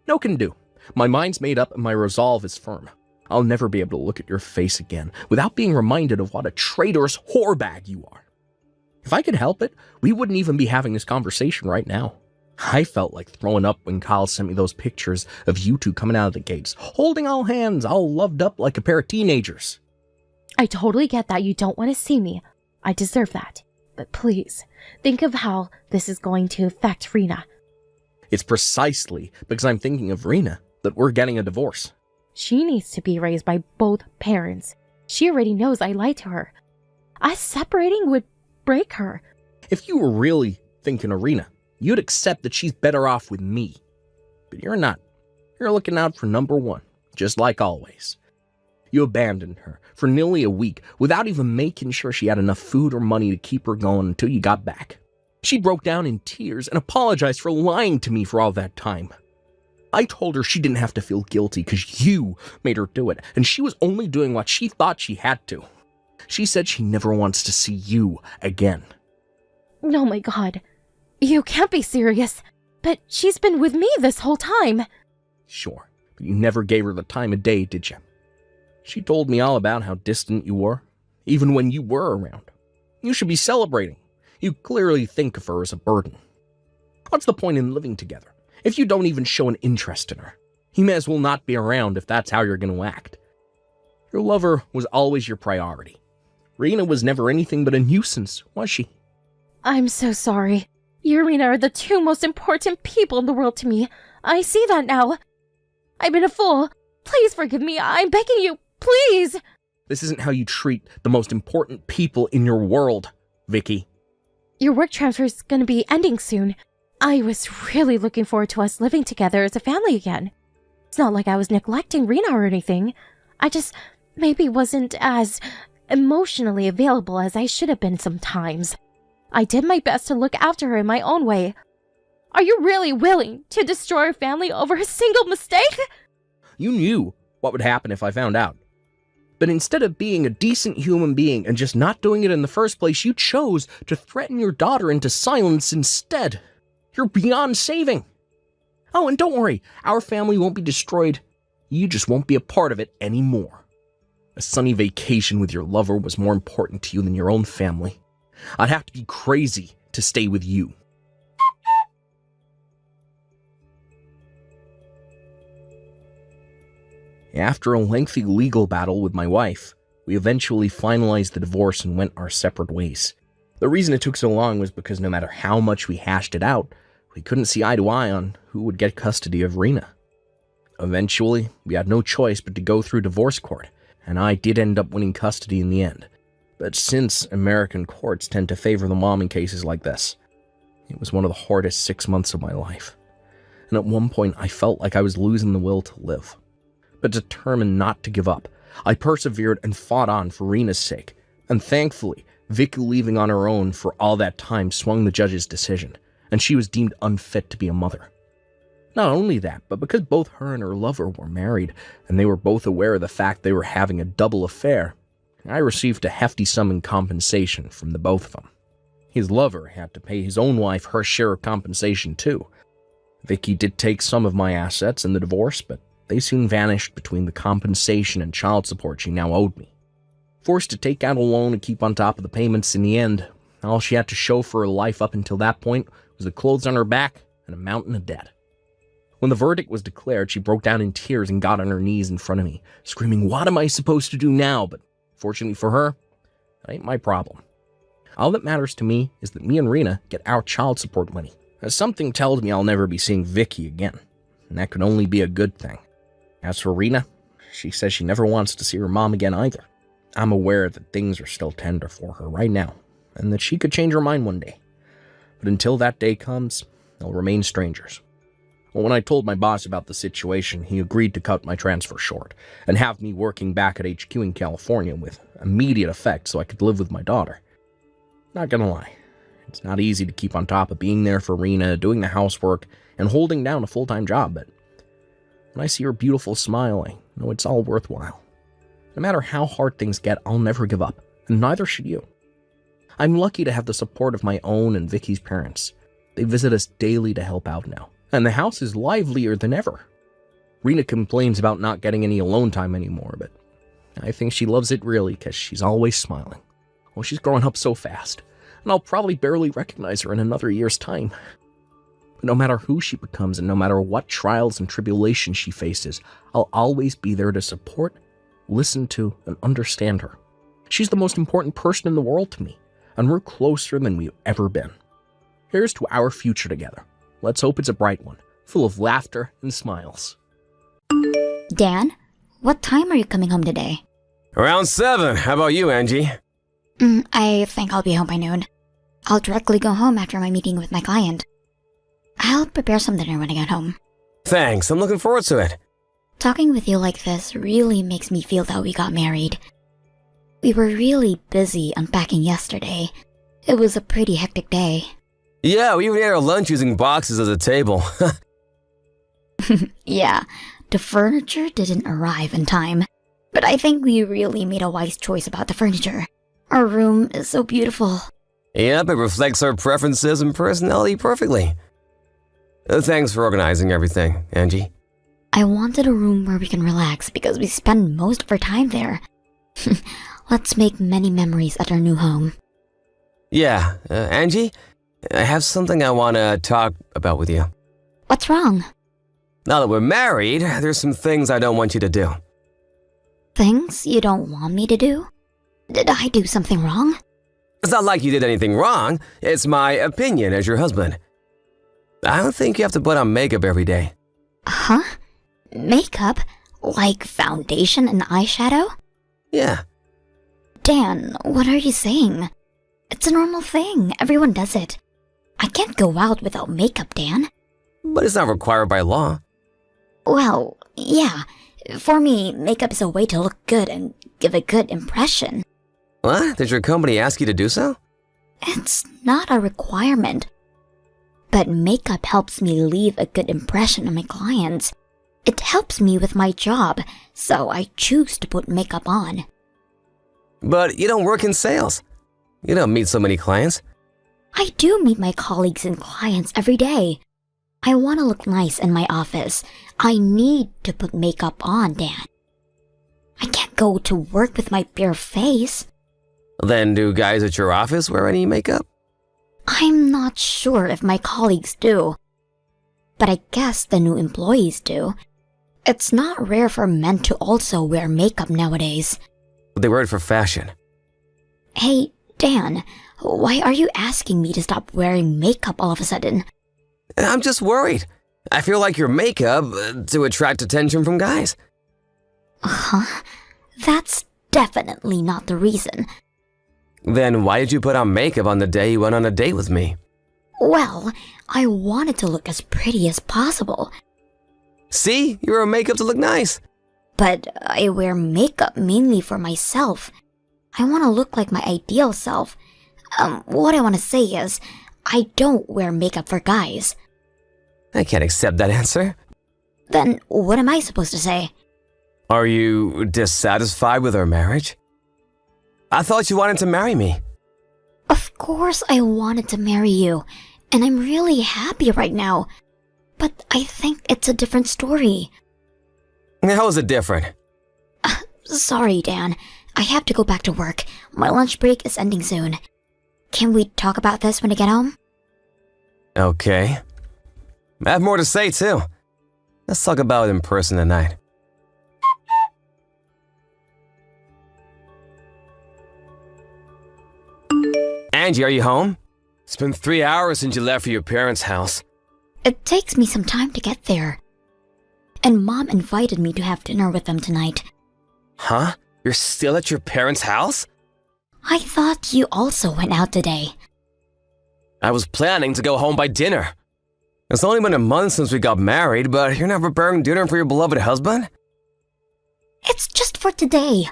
No can do. My mind's made up and my resolve is firm. I'll never be able to look at your face again without being reminded of what a traitorous whorebag you are. If I could help it, we wouldn't even be having this conversation right now. I felt like throwing up when Kyle sent me those pictures of you two coming out of the gates, holding all hands, all loved up like a pair of teenagers. I totally get that you don't want to see me. I deserve that. But please, think of how this is going to affect Rena. It's precisely because I'm thinking of Rena that we're getting a divorce. She needs to be raised by both parents. She already knows I lied to her. Us separating would break her. If you were really thinking of Rena, you'd accept that she's better off with me. But you're not. You're looking out for number one, just like always. You abandoned her for nearly a week without even making sure she had enough food or money to keep her going until you got back. She broke down in tears and apologized for lying to me for all that time. I told her she didn't have to feel guilty because you made her do it, and she was only doing what she thought she had to. She said she never wants to see you again. Oh my God. You can't be serious. But she's been with me this whole time. Sure, but you never gave her the time of day, did you? She told me all about how distant you were, even when you were around. You should be celebrating. You clearly think of her as a burden. What's the point in living together if you don't even show an interest in her? You may as well not be around if that's how you're going to act. Your lover was always your priority. Rena was never anything but a nuisance, was she? I'm so sorry. You and Rena are the two most important people in the world to me. I see that now. I've been a fool. Please forgive me. I'm begging you. Please. This isn't how you treat the most important people in your world, Vicky. Your work transfer is going to be ending soon. I was really looking forward to us living together as a family again. It's not like I was neglecting Rena or anything. I just maybe wasn't as emotionally available as I should have been sometimes. I did my best to look after her in my own way. Are you really willing to destroy our family over a single mistake? You knew what would happen if I found out. But instead of being a decent human being and just not doing it in the first place, you chose to threaten your daughter into silence instead. You're beyond saving. Oh, and don't worry, our family won't be destroyed. You just won't be a part of it anymore. A sunny vacation with your lover was more important to you than your own family. I'd have to be crazy to stay with you. After a lengthy legal battle with my wife, we eventually finalized the divorce and went our separate ways. The reason it took so long was because no matter how much we hashed it out, we couldn't see eye to eye on who would get custody of Rena. Eventually, we had no choice but to go through divorce court, and I did end up winning custody in the end. But since American courts tend to favor the mom in cases like this, it was one of the hardest 6 months of my life. And at one point, I felt like I was losing the will to live. But determined not to give up, I persevered and fought on for Rena's sake. And thankfully, Vicky leaving on her own for all that time swung the judge's decision, and she was deemed unfit to be a mother. Not only that, but because both her and her lover were married, and they were both aware of the fact they were having a double affair, I received a hefty sum in compensation from the both of them. His lover had to pay his own wife her share of compensation too. Vicky did take some of my assets in the divorce, but they soon vanished between the compensation and child support she now owed me. Forced to take out a loan and keep on top of the payments in the end. All she had to show for her life up until that point was the clothes on her back and a mountain of debt. When the verdict was declared, she broke down in tears and got on her knees in front of me, screaming, "What am I supposed to do now?" But fortunately for her, that ain't my problem. All that matters to me is that me and Rena get our child support money. As something tells me I'll never be seeing Vicky again, and that could only be a good thing. As for Rena, she says she never wants to see her mom again either. I'm aware that things are still tender for her right now, and that she could change her mind one day. But until that day comes, they'll remain strangers. Well, when I told my boss about the situation, he agreed to cut my transfer short and have me working back at HQ in California with immediate effect so I could live with my daughter. Not gonna lie, it's not easy to keep on top of being there for Rena, doing the housework, and holding down a full-time job, but when I see her beautiful smile, I know it's all worthwhile. No matter how hard things get, I'll never give up, and neither should you. I'm lucky to have the support of my own and Vicky's parents. They visit us daily to help out now, and the house is livelier than ever. Rena complains about not getting any alone time anymore, but I think she loves it really because she's always smiling. Well, she's growing up so fast, and I'll probably barely recognize her in another year's time. But no matter who she becomes and no matter what trials and tribulations she faces, I'll always be there to support, listen to, and understand her. She's the most important person in the world to me, and we're closer than we've ever been. Here's to our future together. Let's hope it's a bright one, full of laughter and smiles. Dan, what time are you coming home today? Around 7. How about you, Angie? I think I'll be home by noon. I'll directly go home after my meeting with my client. I'll prepare some dinner when I get home. Thanks, I'm looking forward to it. Talking with you like this really makes me feel that we got married. We were really busy unpacking yesterday. It was a pretty hectic day. Yeah, we even ate our lunch using boxes as a table. Yeah, the furniture didn't arrive in time. But I think we really made a wise choice about the furniture. Our room is so beautiful. Yep, it reflects our preferences and personality perfectly. Thanks for organizing everything, Angie. I wanted a room where we can relax because we spend most of our time there. Let's make many memories at our new home. Yeah, Angie, I have something I want to talk about with you. What's wrong? Now that we're married, there's some things I don't want you to do. Things you don't want me to do? Did I do something wrong? It's not like you did anything wrong. It's my opinion as your husband. I don't think you have to put on makeup every day. Huh? Makeup? Like foundation and eyeshadow? Yeah. Dan, what are you saying? It's a normal thing. Everyone does it. I can't go out without makeup, Dan. But it's not required by law. Well, yeah. For me, makeup is a way to look good and give a good impression. What? Did your company ask you to do so? It's not a requirement. But makeup helps me leave a good impression on my clients. It helps me with my job, so I choose to put makeup on. But you don't work in sales. You don't meet so many clients. I do meet my colleagues and clients every day. I want to look nice in my office. I need to put makeup on, Dan. I can't go to work with my bare face. Then do guys at your office wear any makeup? I'm not sure if my colleagues do. But I guess the new employees do. It's not rare for men to also wear makeup nowadays. They wear it for fashion. Hey, Dan, why are you asking me to stop wearing makeup all of a sudden? I'm just worried. I feel like your makeup to attract attention from guys. Huh? That's definitely not the reason. Then why did you put on makeup on the day you went on a date with me? Well, I wanted to look as pretty as possible. See? You wear makeup to look nice. But I wear makeup mainly for myself. I want to look like my ideal self. What I want to say is, I don't wear makeup for guys. I can't accept that answer. Then what am I supposed to say? Are you dissatisfied with our marriage? I thought you wanted to marry me. Of course I wanted to marry you, and I'm really happy right now. But I think it's a different story. How is it different? Sorry, Dan. I have to go back to work. My lunch break is ending soon. Can we talk about this when I get home? Okay. I have more to say, too. Let's talk about it in person tonight. Angie, are you home? It's been 3 hours since you left for your parents' house. It takes me some time to get there. And Mom invited me to have dinner with them tonight. Huh? You're still at your parents' house? I thought you also went out today. I was planning to go home by dinner. It's only been a month since we got married, but you're not preparing dinner for your beloved husband? It's just for today.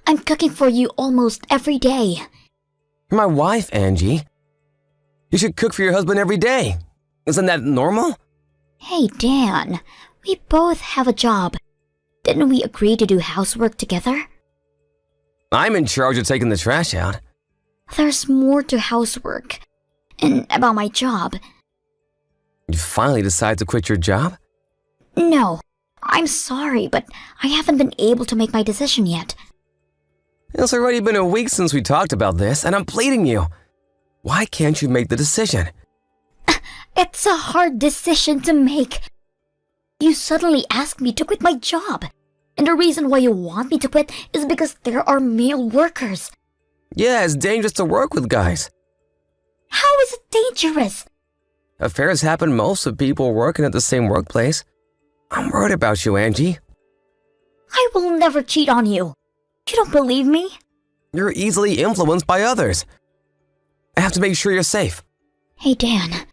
I'm cooking for you almost every day. You're my wife, Angie. You should cook for your husband every day. Isn't that normal? Hey, Dan. We both have a job. Didn't we agree to do housework together? I'm in charge of taking the trash out. There's more to housework. And about my job. You finally decide to quit your job? No, I'm sorry, but I haven't been able to make my decision yet. It's already been a week since we talked about this, and I'm pleading you. Why can't you make the decision? It's a hard decision to make. You suddenly ask me to quit my job. And the reason why you want me to quit is because there are male workers. Yeah, it's dangerous to work with guys. How is it dangerous? Affairs happen most with people working at the same workplace. I'm worried about you, Angie. I will never cheat on you. You don't believe me? You're easily influenced by others. I have to make sure you're safe. Hey, Dan.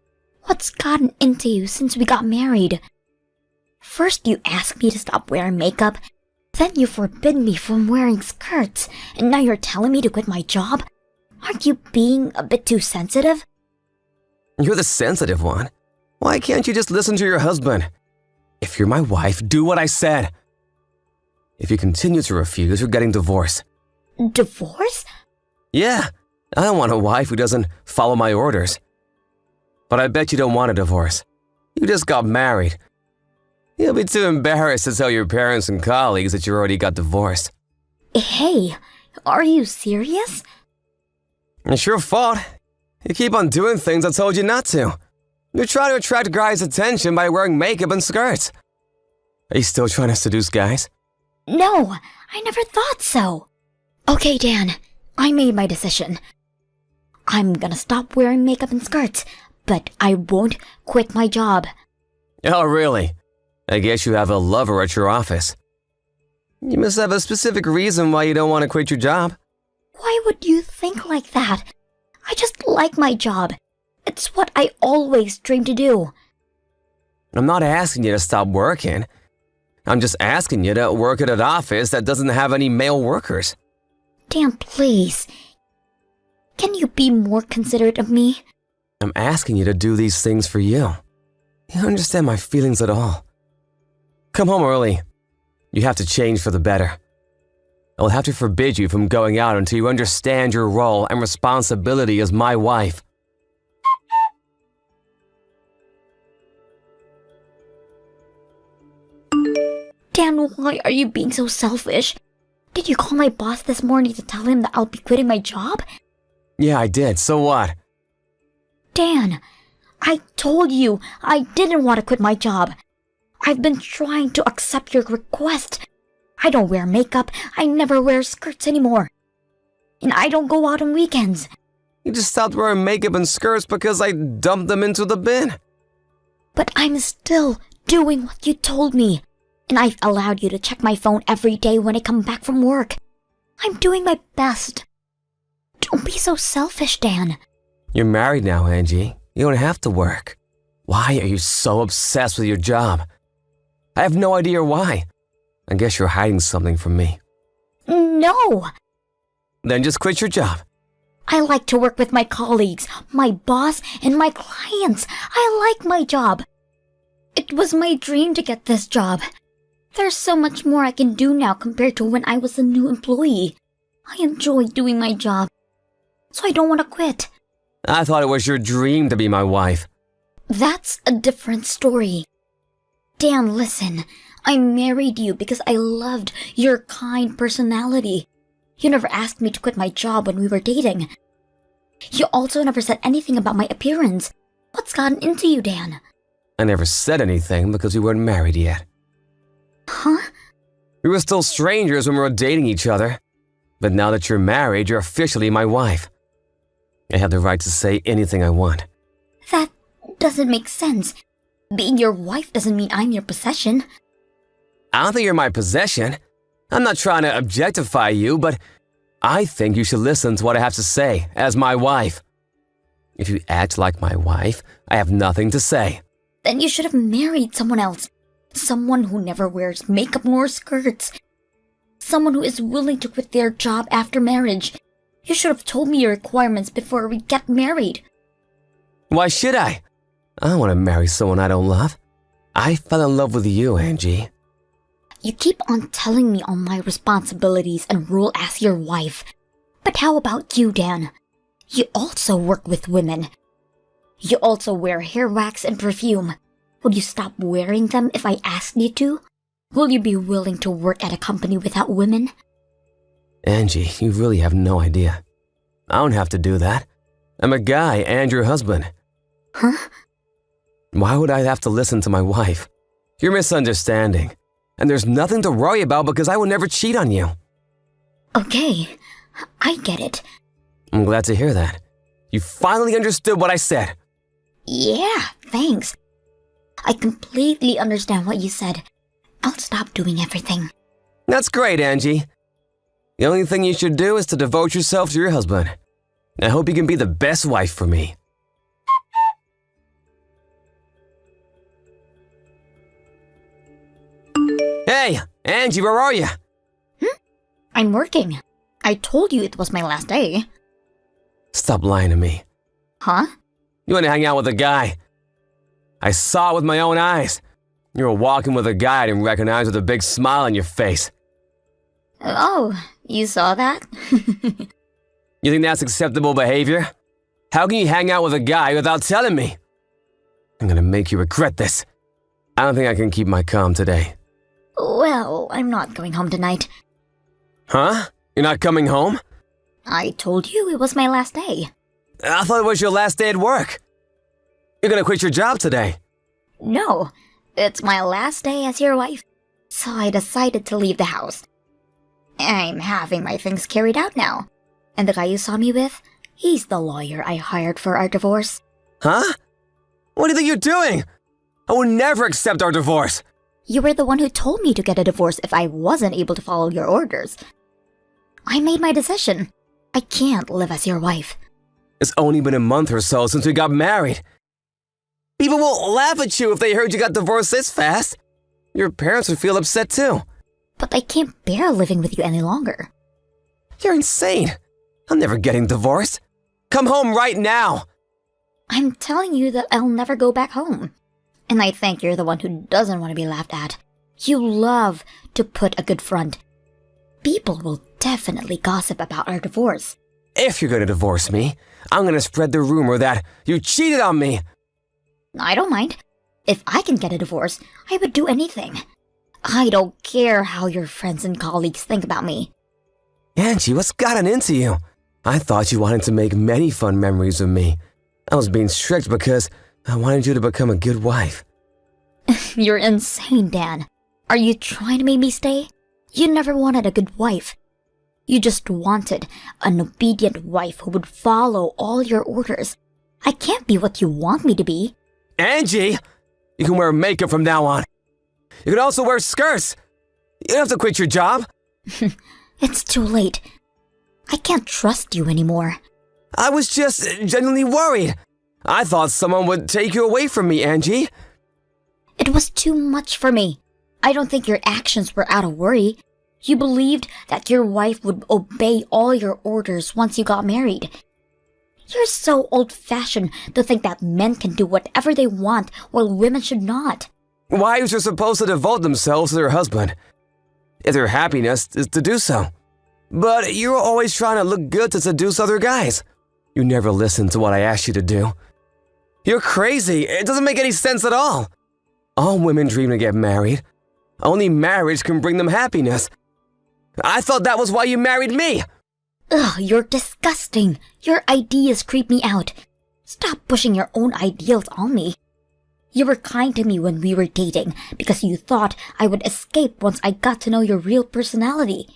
What's gotten into you since we got married? First you ask me to stop wearing makeup, then you forbid me from wearing skirts, and now you're telling me to quit my job? Aren't you being a bit too sensitive? You're the sensitive one. Why can't you just listen to your husband? If you're my wife, do what I said. If you continue to refuse, you're getting divorced. Divorce? Yeah, I don't want a wife who doesn't follow my orders. But I bet you don't want a divorce. You just got married. You'll be too embarrassed to tell your parents and colleagues that you already got divorced. Hey, are you serious? It's your fault. You keep on doing things I told you not to. You try to attract guys' attention by wearing makeup and skirts. Are you still trying to seduce guys? No, I never thought so. Okay, Dan, I made my decision. I'm gonna stop wearing makeup and skirts, but I won't quit my job. Oh, really? I guess you have a lover at your office. You must have a specific reason why you don't want to quit your job. Why would you think like that? I just like my job. It's what I always dreamed to do. I'm not asking you to stop working. I'm just asking you to work at an office that doesn't have any male workers. Dan, please. Can you be more considerate of me? I'm asking you to do these things for you. You don't understand my feelings at all. Come home early. You have to change for the better. I'll have to forbid you from going out until you understand your role and responsibility as my wife. Dan, why are you being so selfish? Did you call my boss this morning to tell him that I'll be quitting my job? Yeah, I did. So what? Dan, I told you I didn't want to quit my job. I've been trying to accept your request. I don't wear makeup. I never wear skirts anymore. And I don't go out on weekends. You just stopped wearing makeup and skirts because I dumped them into the bin. But I'm still doing what you told me. And I've allowed you to check my phone every day when I come back from work. I'm doing my best. Don't be so selfish, Dan. You're married now, Angie. You don't have to work. Why are you so obsessed with your job? I have no idea why. I guess you're hiding something from me. No! Then just quit your job. I like to work with my colleagues, my boss, and my clients. I like my job. It was my dream to get this job. There's so much more I can do now compared to when I was a new employee. I enjoy doing my job, so I don't want to quit. I thought it was your dream to be my wife. That's a different story. Dan, listen. I married you because I loved your kind personality. You never asked me to quit my job when we were dating. You also never said anything about my appearance. What's gotten into you, Dan? I never said anything because we weren't married yet. Huh? We were still strangers when we were dating each other. But now that you're married, you're officially my wife. I have the right to say anything I want. That doesn't make sense. Being your wife doesn't mean I'm your possession. I don't think you're my possession. I'm not trying to objectify you, but I think you should listen to what I have to say as my wife. If you act like my wife, I have nothing to say. Then you should have married someone else. Someone who never wears makeup nor skirts. Someone who is willing to quit their job after marriage. You should have told me your requirements before we get married. Why should I? I don't want to marry someone I don't love. I fell in love with you, Angie. You keep on telling me all my responsibilities and rule as your wife. But how about you, Dan? You also work with women. You also wear hair wax and perfume. Would you stop wearing them if I asked you to? Will you be willing to work at a company without women? Angie, you really have no idea. I don't have to do that. I'm a guy and your husband. Huh? Why would I have to listen to my wife? You're misunderstanding. And there's nothing to worry about because I would never cheat on you. Okay, I get it. I'm glad to hear that. You finally understood what I said. Yeah, thanks. I completely understand what you said. I'll stop doing everything. That's great, Angie. The only thing you should do is to devote yourself to your husband. I hope you can be the best wife for me. Hey, Angie, where are you? I'm working. I told you it was my last day. Stop lying to me. Huh? You want to hang out with a guy. I saw it with my own eyes. You were walking with a guy I didn't recognize with a big smile on your face. Oh, you saw that? You think that's acceptable behavior? How can you hang out with a guy without telling me? I'm gonna make you regret this. I don't think I can keep my calm today. Well, I'm not going home tonight. Huh? You're not coming home? I told you it was my last day. I thought it was your last day at work. You're gonna quit your job today. No, it's my last day as your wife. So I decided to leave the house. I'm having my things carried out now. And the guy you saw me with, he's the lawyer I hired for our divorce. Huh? What do you think you're doing? I would never accept our divorce. You were the one who told me to get a divorce if I wasn't able to follow your orders. I made my decision. I can't live as your wife. It's only been a month or so since we got married. People will laugh at you if they heard you got divorced this fast. Your parents would feel upset too. But I can't bear living with you any longer. You're insane. I'm never getting divorced. Come home right now. I'm telling you that I'll never go back home. And I think you're the one who doesn't want to be laughed at. You love to put a good front. People will definitely gossip about our divorce. If you're going to divorce me, I'm going to spread the rumor that you cheated on me. I don't mind. If I can get a divorce, I would do anything. I don't care how your friends and colleagues think about me. Angie, what's gotten into you? I thought you wanted to make many fun memories with me. I was being strict because I wanted you to become a good wife. You're insane, Dan. Are you trying to make me stay? You never wanted a good wife. You just wanted an obedient wife who would follow all your orders. I can't be what you want me to be. Angie, you can wear makeup from now on. You can also wear skirts. You don't have to quit your job. It's too late. I can't trust you anymore. I was just genuinely worried. I thought someone would take you away from me, Angie. It was too much for me. I don't think your actions were out of worry. You believed that your wife would obey all your orders once you got married. You're so old-fashioned to think that men can do whatever they want while women should not. Wives are supposed to devote themselves to their husband, if their happiness is to do so. But you're always trying to look good to seduce other guys. You never listen to what I asked you to do. You're crazy. It doesn't make any sense at all. All women dream to get married. Only marriage can bring them happiness. I thought that was why you married me. Ugh, you're disgusting. Your ideas creep me out. Stop pushing your own ideals on me. You were kind to me when we were dating because you thought I would escape once I got to know your real personality.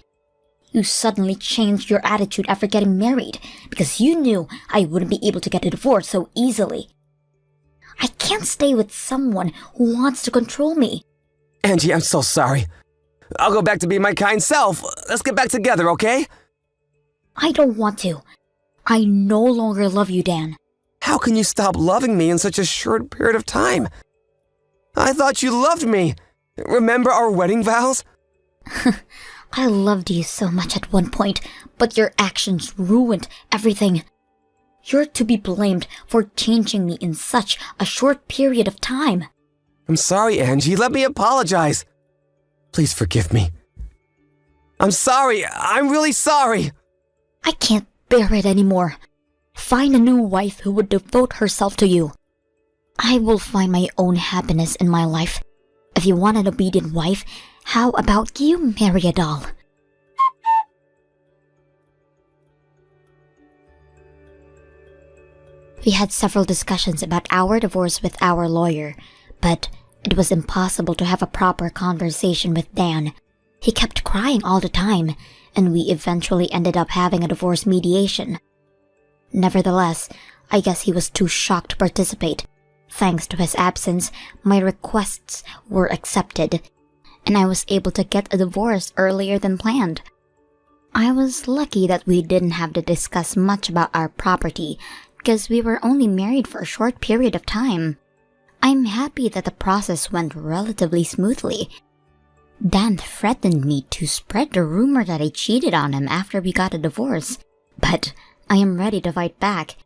You suddenly changed your attitude after getting married because you knew I wouldn't be able to get a divorce so easily. I can't stay with someone who wants to control me. Angie, I'm so sorry. I'll go back to being my kind self. Let's get back together, okay? I don't want to. I no longer love you, Dan. How can you stop loving me in such a short period of time? I thought you loved me. Remember our wedding vows? I loved you so much at one point, but your actions ruined everything. You're to be blamed for changing me in such a short period of time. I'm sorry, Angie. Let me apologize. Please forgive me. I'm sorry. I'm really sorry. I can't bear it anymore. Find a new wife who would devote herself to you. I will find my own happiness in my life. If you want an obedient wife, how about you marry a doll? We had several discussions about our divorce with our lawyer, but it was impossible to have a proper conversation with Dan. He kept crying all the time, and we eventually ended up having a divorce mediation. Nevertheless, I guess he was too shocked to participate. Thanks to his absence, my requests were accepted, and I was able to get a divorce earlier than planned. I was lucky that we didn't have to discuss much about our property, because we were only married for a short period of time. I'm happy that the process went relatively smoothly. Dan threatened me to spread the rumor that I cheated on him after we got a divorce, but I am ready to fight back.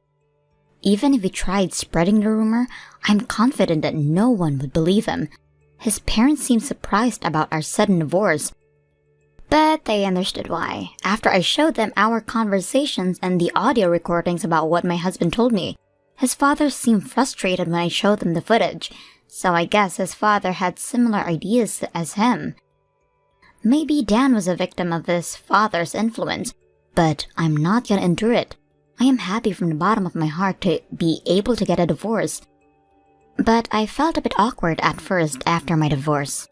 Even if he tried spreading the rumor, I'm confident that no one would believe him. His parents seemed surprised about our sudden divorce, but they understood why after I showed them our conversations and the audio recordings about what my husband told me. His father seemed frustrated when I showed them the footage, so I guess his father had similar ideas as him. Maybe Dan was a victim of his father's influence, but I'm not gonna endure it. I am happy from the bottom of my heart to be able to get a divorce. But I felt a bit awkward at first after my divorce.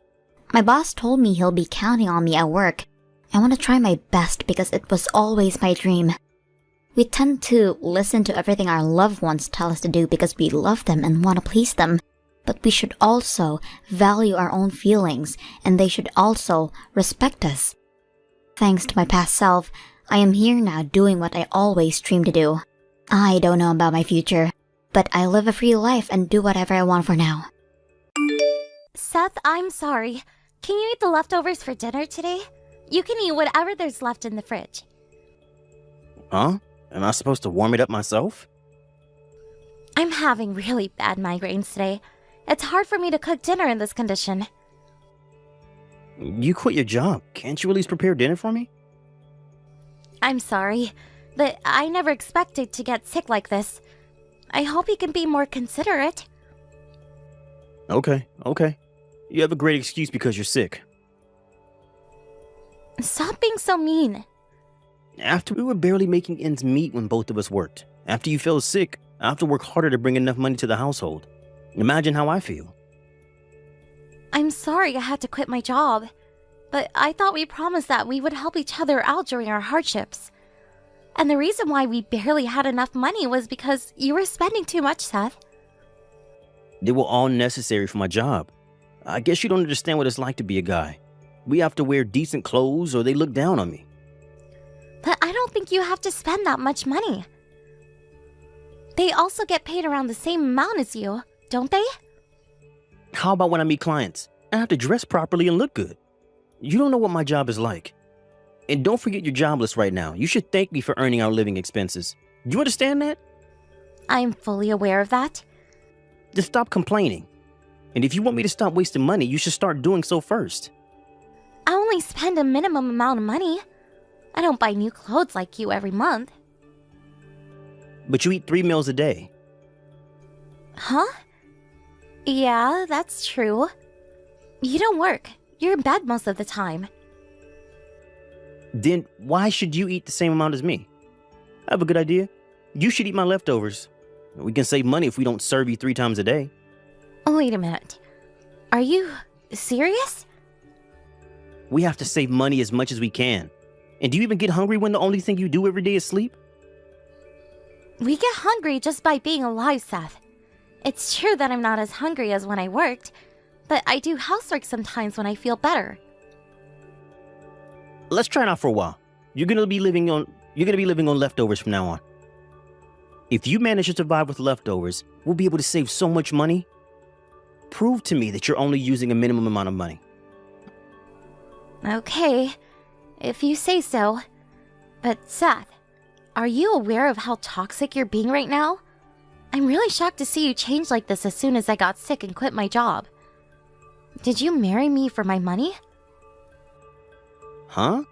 My boss told me he'll be counting on me at work. I want to try my best because it was always my dream. We tend to listen to everything our loved ones tell us to do because we love them and want to please them. But we should also value our own feelings, and they should also respect us. Thanks to my past self, I am here now doing what I always dreamed to do. I don't know about my future, but I live a free life and do whatever I want for now. Seth, I'm sorry. Can you eat the leftovers for dinner today? You can eat whatever there's left in the fridge. Huh? Am I supposed to warm it up myself? I'm having really bad migraines today. It's hard for me to cook dinner in this condition. You quit your job. Can't you at least prepare dinner for me? I'm sorry, but I never expected to get sick like this. I hope you can be more considerate. Okay. You have a great excuse because you're sick. Stop being so mean. After we were barely making ends meet when both of us worked. After you fell sick, I have to work harder to bring enough money to the household. Imagine how I feel. I'm sorry I had to quit my job, but I thought we promised that we would help each other out during our hardships. And the reason why we barely had enough money was because you were spending too much, Seth. They were all necessary for my job. I guess you don't understand what it's like to be a guy. We have to wear decent clothes or they look down on me. But I don't think you have to spend that much money. They also get paid around the same amount as you, don't they? How about when I meet clients? I have to dress properly and look good. You don't know what my job is like. And don't forget you're jobless right now. You should thank me for earning our living expenses. Do you understand that? I'm fully aware of that. Just stop complaining. And if you want me to stop wasting money, you should start doing so first. I only spend a minimum amount of money. I don't buy new clothes like you every month. But you eat 3 meals a day. Huh? Yeah, that's true. You don't work. You're in bed most of the time. Then why should you eat the same amount as me? I have a good idea. You should eat my leftovers. We can save money if we don't serve you 3 times a day. Oh, wait a minute. Are you serious? We have to save money as much as we can. And do you even get hungry when the only thing you do every day is sleep? We get hungry just by being alive, Seth. It's true that I'm not as hungry as when I worked, but I do housework sometimes when I feel better. Let's try it out for a while. You're gonna be living on leftovers from now on. If you manage to survive with leftovers, we'll be able to save so much money. Prove to me that you're only using a minimum amount of money. Okay, if you say so. But Seth, are you aware of how toxic you're being right now? I'm really shocked to see you change like this as soon as I got sick and quit my job. Did you marry me for my money? Huh?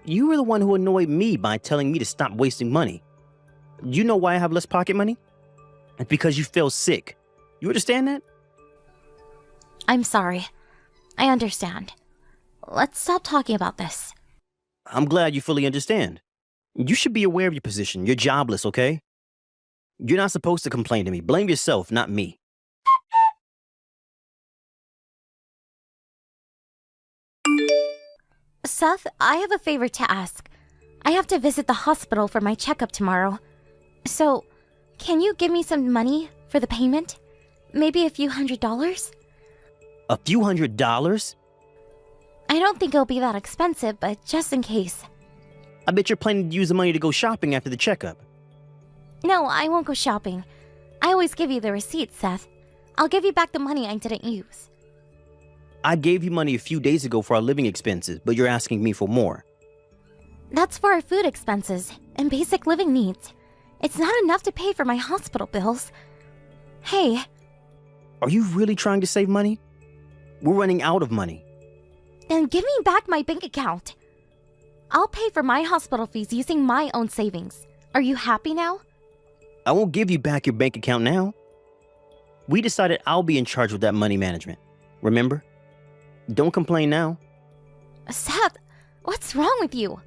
You were the one who annoyed me by telling me to stop wasting money. You know why I have less pocket money? It's because you fell sick. You understand that? I'm sorry. I understand. Let's stop talking about this. I'm glad you fully understand. You should be aware of your position. You're jobless, okay? You're not supposed to complain to me. Blame yourself, not me. Seth, I have a favor to ask. I have to visit the hospital for my checkup tomorrow. So, can you give me some money for the payment? Maybe a few $100s? A few $100s? I don't think it'll be that expensive, but just in case. I bet you're planning to use the money to go shopping after the checkup. No, I won't go shopping. I always give you the receipt, Seth. I'll give you back the money I didn't use. I gave you money a few days ago for our living expenses, but you're asking me for more. That's for our food expenses and basic living needs. It's not enough to pay for my hospital bills. Hey. Are you really trying to save money? We're running out of money. Then give me back my bank account. I'll pay for my hospital fees using my own savings. Are you happy now? I won't give you back your bank account now. We decided I'll be in charge of that money management. Remember? Don't complain now. Seth, what's wrong with you?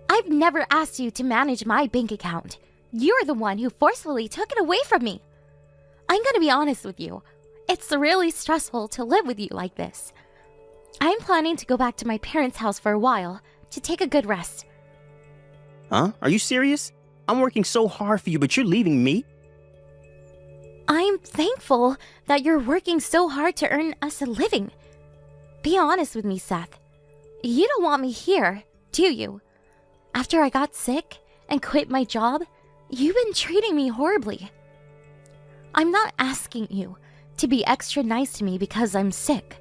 I've never asked you to manage my bank account. You're the one who forcefully took it away from me. I'm gonna be honest with you. It's really stressful to live with you like this. I'm planning to go back to my parents' house for a while to take a good rest. Huh? Are you serious? I'm working so hard for you, but you're leaving me? I'm thankful that you're working so hard to earn us a living. Be honest with me, Seth. You don't want me here, do you? After I got sick and quit my job, you've been treating me horribly. I'm not asking you to be extra nice to me because I'm sick.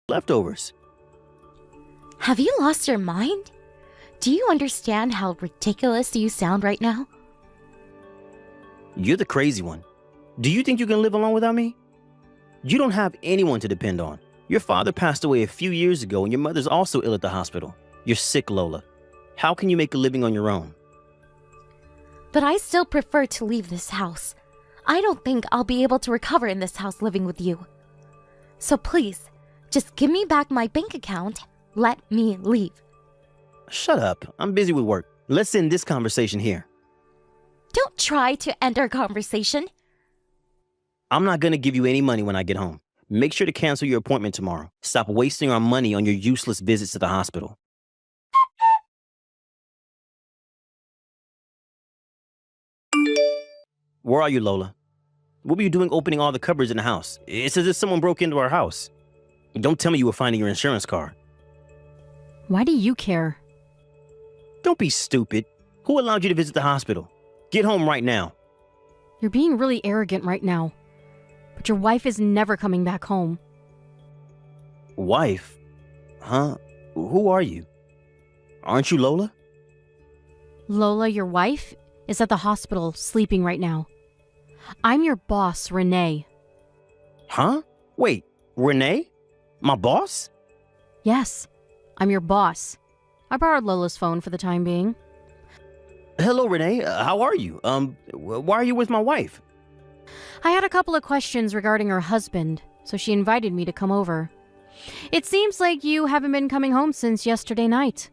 Leftovers. Have you lost your mind? Do you understand how ridiculous you sound right now? You're the crazy one. Do you think you can live alone without me? You don't have anyone to depend on. Your father passed away a few years ago and your mother's also ill at the hospital. You're sick, Lola. How can you make a living on your own? But I still prefer to leave this house. I don't think I'll be able to recover in this house living with you. So please, just give me back my bank account. Let me leave. Shut up. I'm busy with work. Let's end this conversation here. Don't try to end our conversation. I'm not going to give you any money when I get home. Make sure to cancel your appointment tomorrow. Stop wasting our money on your useless visits to the hospital. Where are you, Lola? What were you doing opening all the cupboards in the house? It's as if someone broke into our house. Don't tell me you were finding your insurance card. Why do you care? Don't be stupid. Who allowed you to visit the hospital? Get home right now. You're being really arrogant right now. But your wife is never coming back home. Wife? Huh? Who are you? Aren't you Lola? Lola, your wife, is at the hospital sleeping right now. I'm your boss, Renee. Huh? Wait, Renee? My boss? Yes, I'm your boss. I borrowed Lola's phone for the time being. Hello, Renee. How are you? Why are you with my wife? I had a couple of questions regarding her husband, so she invited me to come over. It seems like you haven't been coming home since yesterday night.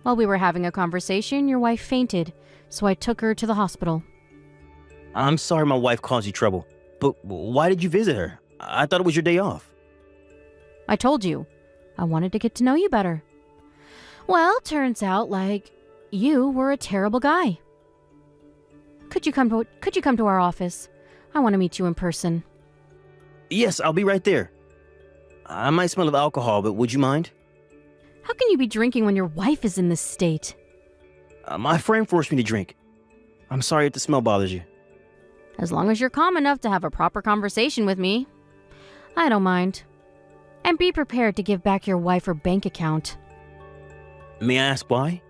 While we were having a conversation, your wife fainted, so I took her to the hospital. I'm sorry my wife caused you trouble, but why did you visit her? I thought it was your day off. I told you, I wanted to get to know you better. Well, turns out, you were a terrible guy. Could you come to our office? I want to meet you in person. Yes, I'll be right there. I might smell of alcohol, but would you mind? How can you be drinking when your wife is in this state? My friend forced me to drink. I'm sorry if the smell bothers you. As long as you're calm enough to have a proper conversation with me, I don't mind. And be prepared to give back your wife her bank account. May I ask why?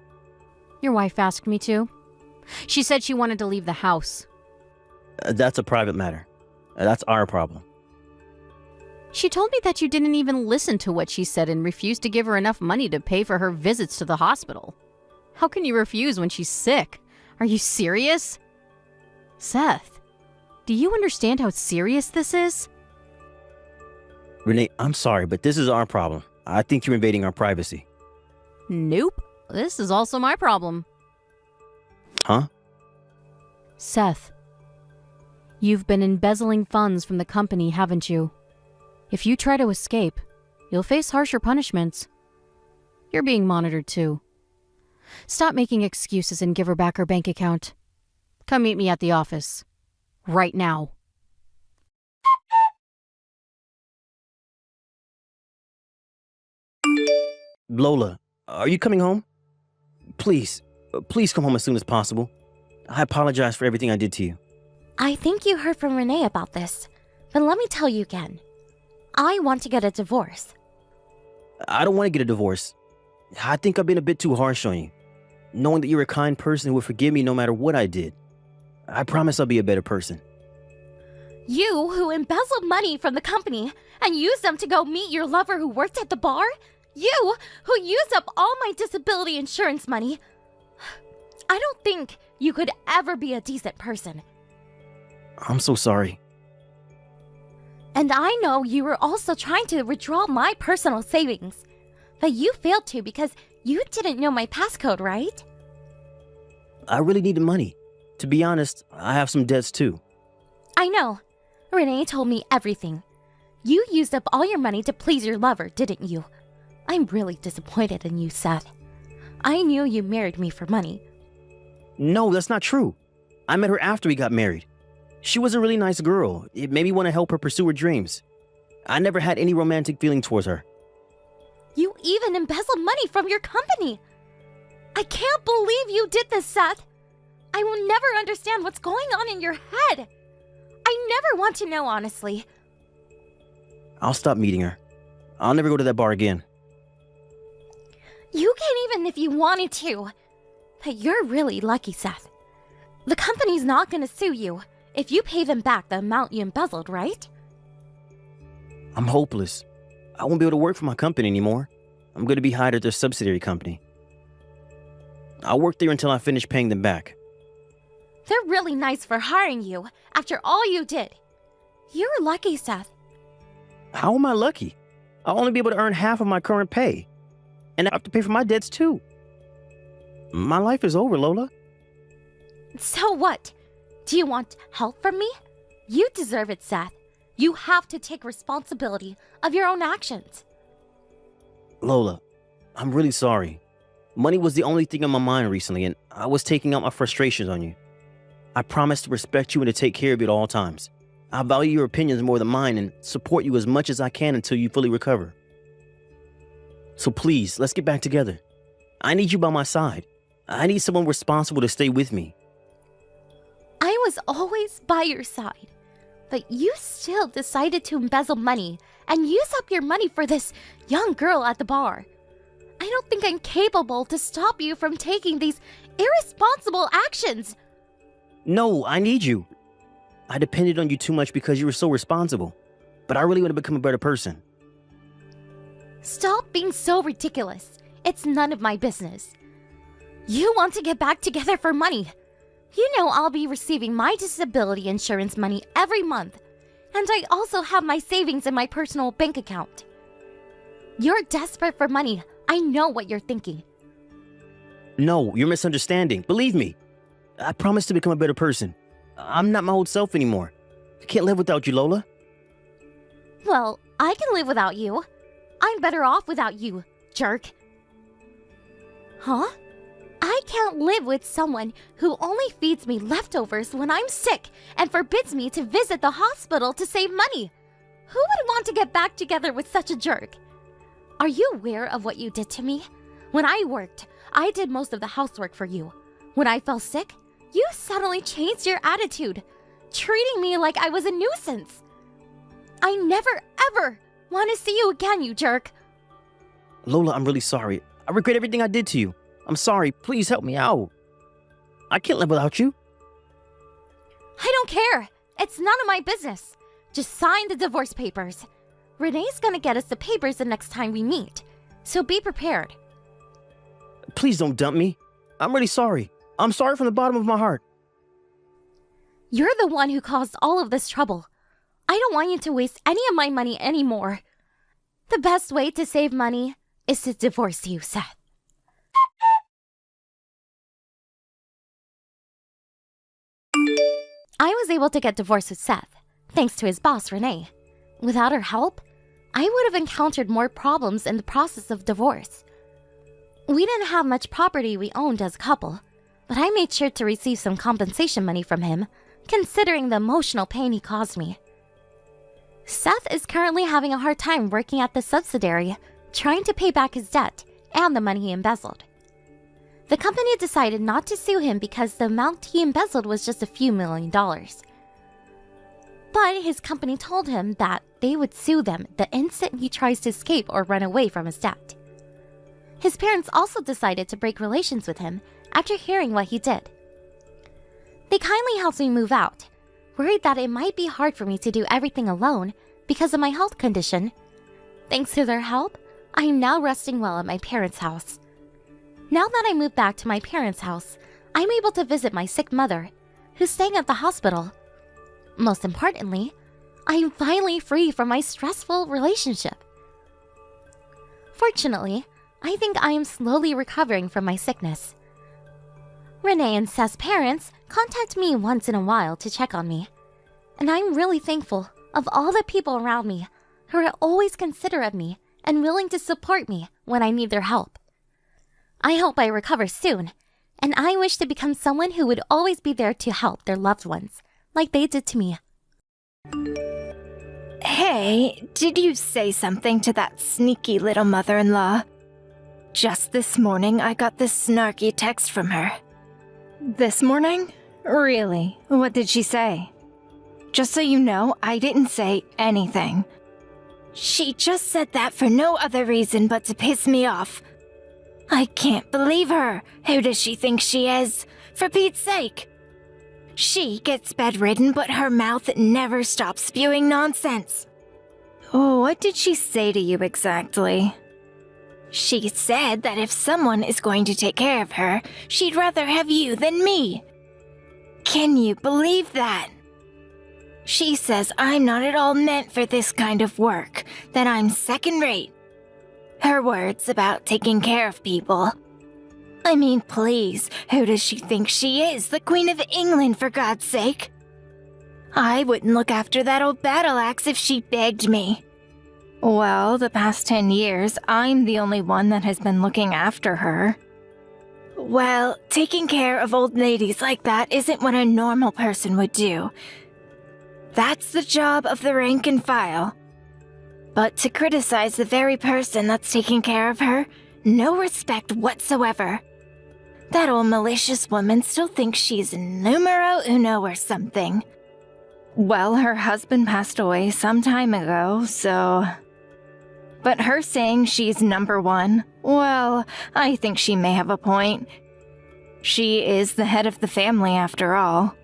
Your wife asked me to. She said she wanted to leave the house. That's a private matter. That's our problem. She told me that you didn't even listen to what she said and refused to give her enough money to pay for her visits to the hospital. How can you refuse when she's sick? Are you serious? Seth, do you understand how serious this is? Renee, I'm sorry, but this is our problem. I think you're invading our privacy. Nope. This is also my problem. Huh? Seth, you've been embezzling funds from the company, haven't you? If you try to escape, you'll face harsher punishments. You're being monitored too. Stop making excuses and give her back her bank account. Come meet me at the office. Right now. Lola, are you coming home? Please come home as soon as possible. I apologize for everything I did to you. I think you heard from Renee about this, but let me tell you again. I want to get a divorce. I don't want to get a divorce. I think I've been a bit too harsh on you. Knowing that you're a kind person who will forgive me no matter what I did. I promise I'll be a better person. You who embezzled money from the company and used them to go meet your lover who worked at the bar? You who used up all my disability insurance money? I don't think you could ever be a decent person. I'm so sorry. And I know you were also trying to withdraw my personal savings. But you failed to because you didn't know my passcode, right? I really needed money. To be honest, I have some debts too. I know. Renee told me everything. You used up all your money to please your lover, didn't you? I'm really disappointed in you, Seth. I knew you married me for money. No, that's not true. I met her after we got married. She was a really nice girl. It made me want to help her pursue her dreams. I never had any romantic feeling towards her. You even embezzled money from your company. I can't believe you did this, Seth. I will never understand what's going on in your head. I never want to know, honestly. I'll stop meeting her. I'll never go to that bar again. You can even if you wanted to. But you're really lucky, Seth. The company's not going to sue you if you pay them back the amount you embezzled, right? I'm hopeless. I won't be able to work for my company anymore. I'm going to be hired at their subsidiary company. I'll work there until I finish paying them back. They're really nice for hiring you after all you did. You're lucky, Seth. How am I lucky? I'll only be able to earn half of my current pay. And I have to pay for my debts too. My life is over, Lola. So what? Do you want help from me? You deserve it, Seth. You have to take responsibility of your own actions. Lola, I'm really sorry. Money was the only thing on my mind recently, and I was taking out my frustrations on you. I promise to respect you and to take care of you at all times. I value your opinions more than mine and support you as much as I can until you fully recover. So please, let's get back together. I need you by my side. I need someone responsible to stay with me. I was always by your side, but you still decided to embezzle money and use up your money for this young girl at the bar. I don't think I'm capable to stop you from taking these irresponsible actions. No, I need you. I depended on you too much because you were so responsible, but I really want to become a better person. Stop being so ridiculous. It's none of my business. You want to get back together for money. You know I'll be receiving my disability insurance money every month, and I also have my savings in my personal bank account. You're desperate for money. I know what you're thinking. No, you're misunderstanding. Believe me. I promise to become a better person. I'm not my old self anymore. I can't live without you, Lola. Well, I can live without you. I'm better off without you, jerk. Huh? I can't live with someone who only feeds me leftovers when I'm sick and forbids me to visit the hospital to save money. Who would want to get back together with such a jerk? Are you aware of what you did to me? When I worked, I did most of the housework for you. When I fell sick, you suddenly changed your attitude, treating me like I was a nuisance. I never, ever want to see you again, you jerk. Lola, I'm really sorry. I regret everything I did to you. I'm sorry. Please help me out. I can't live without you. I don't care. It's none of my business. Just sign the divorce papers. Renee's gonna get us the papers the next time we meet, so be prepared. Please don't dump me. I'm really sorry. I'm sorry from the bottom of my heart. You're the one who caused all of this trouble. I don't want you to waste any of my money anymore. The best way to save money is to divorce you, Seth. I was able to get divorced with Seth, thanks to his boss, Renee. Without her help, I would have encountered more problems in the process of divorce. We didn't have much property we owned as a couple, but I made sure to receive some compensation money from him, considering the emotional pain he caused me. Seth is currently having a hard time working at the subsidiary, trying to pay back his debt and the money he embezzled. The company decided not to sue him because the amount he embezzled was just a few $1,000,000. But his company told him that they would sue them the instant he tries to escape or run away from his debt. His parents also decided to break relations with him after hearing what he did. They kindly helped me move out, worried that it might be hard for me to do everything alone because of my health condition. Thanks to their help, I am now resting well at my parents' house. Now that I moved back to my parents' house, I'm able to visit my sick mother, who's staying at the hospital. Most importantly, I am finally free from my stressful relationship. Fortunately, I think I am slowly recovering from my sickness. Renee and Seth's parents contact me once in a while to check on me, and I'm really thankful of all the people around me who are always considerate of me and willing to support me when I need their help. I hope I recover soon, and I wish to become someone who would always be there to help their loved ones, like they did to me. Hey, did you say something to that sneaky little mother-in-law? Just this morning, I got this snarky text from her. This morning? Really? What did she say? Just so you know, I didn't say anything. She just said that for no other reason but to piss me off. I can't believe her. Who does she think she is? For Pete's sake. She gets bedridden, but her mouth never stops spewing nonsense. Oh, what did she say to you exactly? She said that if someone is going to take care of her, she'd rather have you than me. Can you believe that? She says I'm not at all meant for this kind of work, that I'm second-rate. Her words about taking care of people. I mean, please, who does she think she is? The Queen of England, for God's sake? I wouldn't look after that old battle axe if she begged me. Well, the past 10 years, I'm the only one that has been looking after her. Well, taking care of old ladies like that isn't what a normal person would do. That's the job of the rank and file. But to criticize the very person that's taking care of her, no respect whatsoever. That old malicious woman still thinks she's numero uno or something. Well, her husband passed away some time ago, so... But her saying she's number one, well, I think she may have a point. She is the head of the family after all.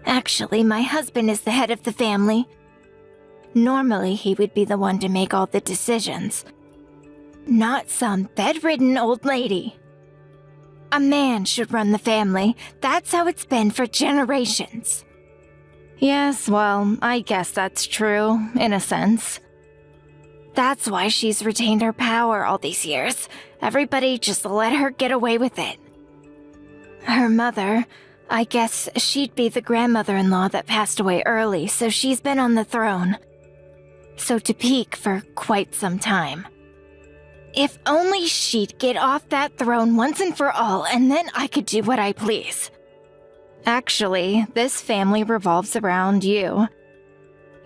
Actually, my husband is the head of the family. Normally, he would be the one to make all the decisions. Not some bedridden old lady. A man should run the family. That's how it's been for generations. Yes, well, I guess that's true, in a sense. That's why she's retained her power all these years. Everybody just let her get away with it. Her mother, I guess she'd be the grandmother-in-law that passed away early, so she's been on the throne. So to peak for quite some time. If only she'd get off that throne once and for all, and then I could do what I please. Actually, this family revolves around you.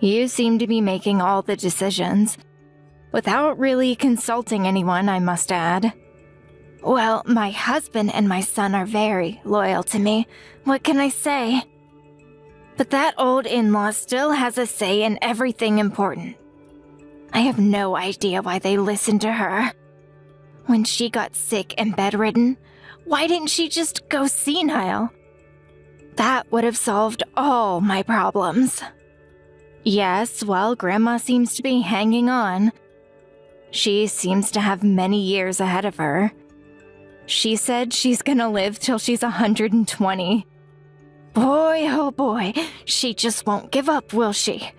You seem to be making all the decisions. Without really consulting anyone, I must add. Well, my husband and my son are very loyal to me. What can I say? But that old in-law still has a say in everything important. I have no idea why they listened to her. When she got sick and bedridden, why didn't she just go senile? That would have solved all my problems. Yes, well, Grandma seems to be hanging on. She seems to have many years ahead of her. She said she's gonna live till she's 120. Boy, oh boy, she just won't give up, will she?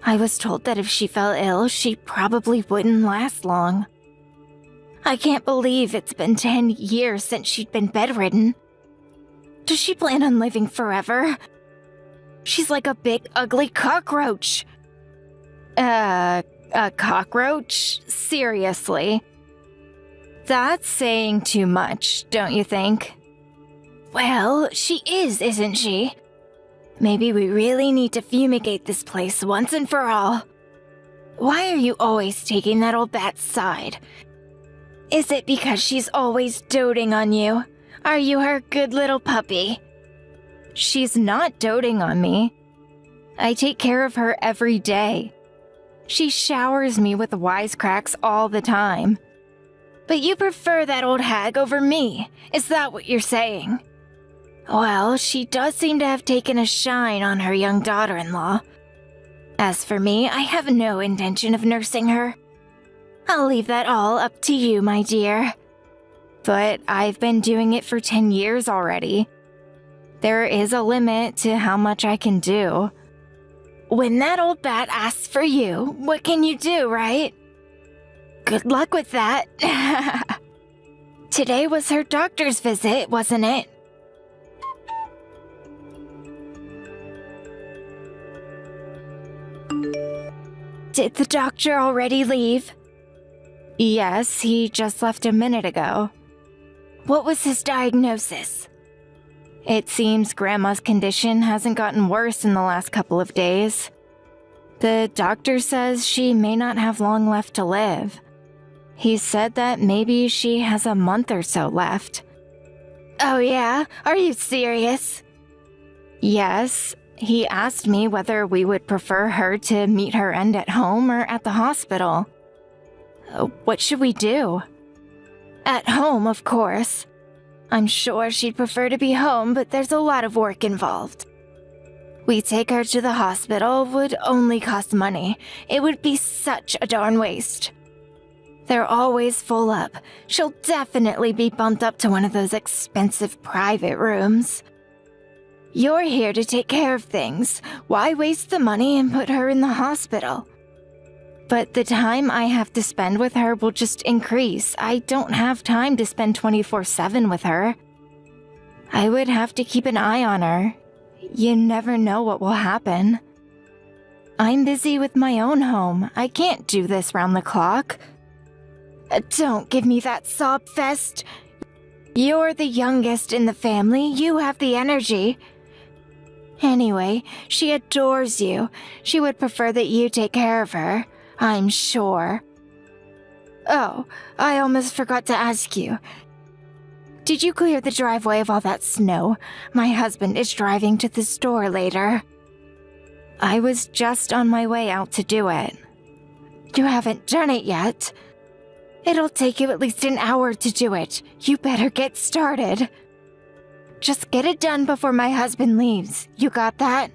I was told that if she fell ill, she probably wouldn't last long. I can't believe it's been 10 years since she'd been bedridden. Does she plan on living forever? She's like a big, ugly cockroach. A cockroach? Seriously? That's saying too much, don't you think? Well, she is, isn't she? Maybe we really need to fumigate this place once and for all. Why are you always taking that old bat's side? Is it because she's always doting on you? Are you her good little puppy? She's not doting on me. I take care of her every day. She showers me with wisecracks all the time. But you prefer that old hag over me, is that what you're saying? Well, she does seem to have taken a shine on her young daughter-in-law. As for me, I have no intention of nursing her. I'll leave that all up to you, my dear. But I've been doing it for 10 years already. There is a limit to how much I can do. When that old bat asks for you, what can you do, right? Good luck with that. Today was her doctor's visit, wasn't it? Did the doctor already leave? Yes, he just left a minute ago. What was his diagnosis? It seems Grandma's condition hasn't gotten worse in the last couple of days. The doctor says she may not have long left to live. He said that maybe she has a month or so left. Oh yeah? Are you serious? Yes. He asked me whether we would prefer her to meet her end at home or at the hospital. What should we do? At home, of course. I'm sure she'd prefer to be home, but there's a lot of work involved. We take her to the hospital would only cost money. It would be such a darn waste. They're always full up. She'll definitely be bumped up to one of those expensive private rooms. You're here to take care of things. Why waste the money and put her in the hospital? But the time I have to spend with her will just increase. I don't have time to spend 24/7 with her. I would have to keep an eye on her. You never know what will happen. I'm busy with my own home. I can't do this round the clock. Don't give me that sob fest. You're the youngest in the family. You have the energy. Anyway, she adores you. She would prefer that you take care of her, I'm sure. Oh, I almost forgot to ask you. Did you clear the driveway of all that snow? My husband is driving to the store later. I was just on my way out to do it. You haven't done it yet. It'll take you at least an hour to do it. You better get started. Just get it done before my husband leaves. You got that?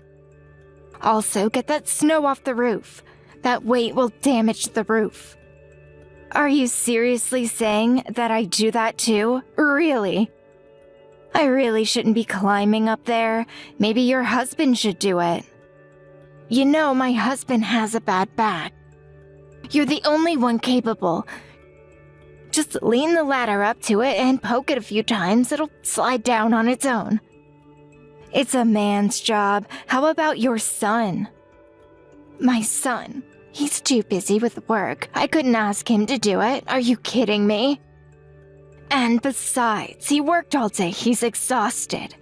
Also, get that snow off the roof. That weight will damage the roof. Are you seriously saying that I do that too? Really? I really shouldn't be climbing up there. Maybe your husband should do it. You know, my husband has a bad back. You're the only one capable. Just lean the ladder up to it and poke it a few times. It'll slide down on its own. It's a man's job. How about your son? My son. He's too busy with work. I couldn't ask him to do it. Are you kidding me? And besides, he worked all day. He's exhausted.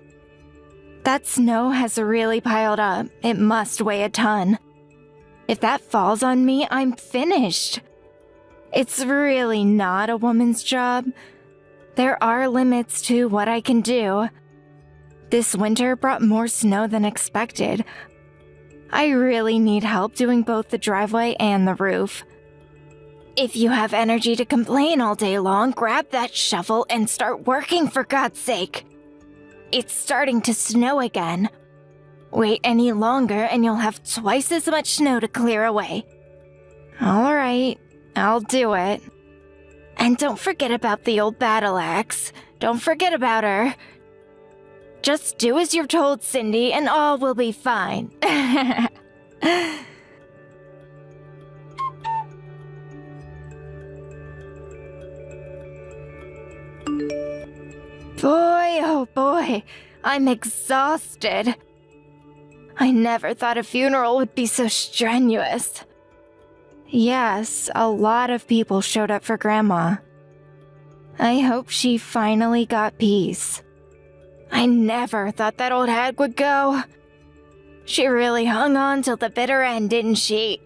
That snow has really piled up. It must weigh a ton. If that falls on me, I'm finished. It's really not a woman's job. There are limits to what I can do. This winter brought more snow than expected. I really need help doing both the driveway and the roof. If you have energy to complain all day long, grab that shovel and start working, for God's sake. It's starting to snow again. Wait any longer and you'll have twice as much snow to clear away. All right, I'll do it. And don't forget about the old battle axe. Don't forget about her. Just do as you're told, Cindy, and all will be fine. Boy, oh boy, I'm exhausted. I never thought a funeral would be so strenuous. Yes, a lot of people showed up for Grandma. I hope she finally got peace. I never thought that old hag would go. She really hung on till the bitter end, didn't she?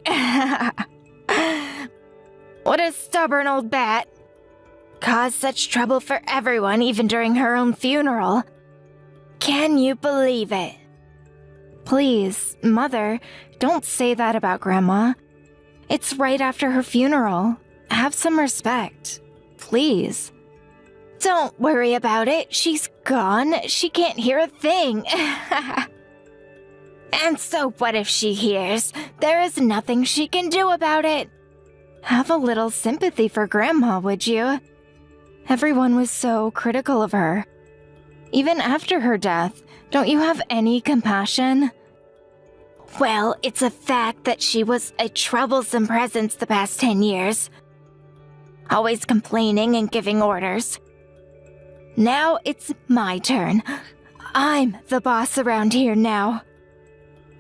What a stubborn old bat. Caused such trouble for everyone, even during her own funeral. Can you believe it? Please, Mother, don't say that about Grandma. It's right after her funeral. Have some respect. Please. Don't worry about it. She's gone. She can't hear a thing. And so what if she hears? There is nothing she can do about it. Have a little sympathy for Grandma, would you? Everyone was so critical of her. Even after her death, don't you have any compassion? Well, it's a fact that she was a troublesome presence the past 10 years. Always complaining and giving orders. Now it's my turn. I'm the boss around here now.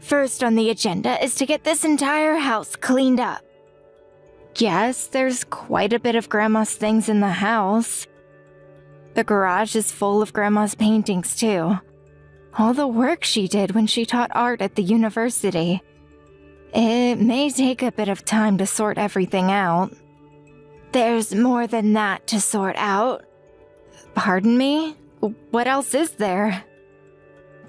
First on the agenda is to get this entire house cleaned up. Yes, there's quite a bit of Grandma's things in the house. The garage is full of Grandma's paintings, too. All the work she did when she taught art at the university. It may take a bit of time to sort everything out. There's more than that to sort out. Pardon me? What else is there?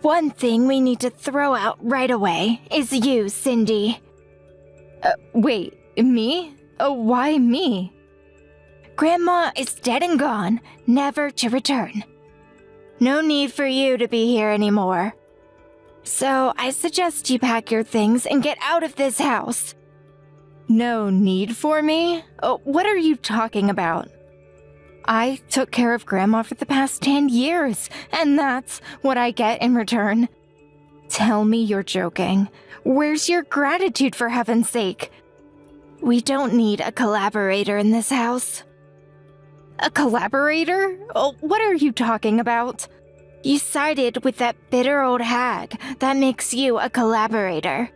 One thing we need to throw out right away is you, Cindy. Wait, me? Why me? Grandma is dead and gone, never to return. No need for you to be here anymore. So I suggest you pack your things and get out of this house. No need for me? Oh, what are you talking about? I took care of Grandma for the past 10 years, and that's what I get in return. Tell me you're joking. Where's your gratitude, for heaven's sake? We don't need a collaborator in this house. A collaborator? Oh, what are you talking about? You sided with that bitter old hag. That makes you a collaborator.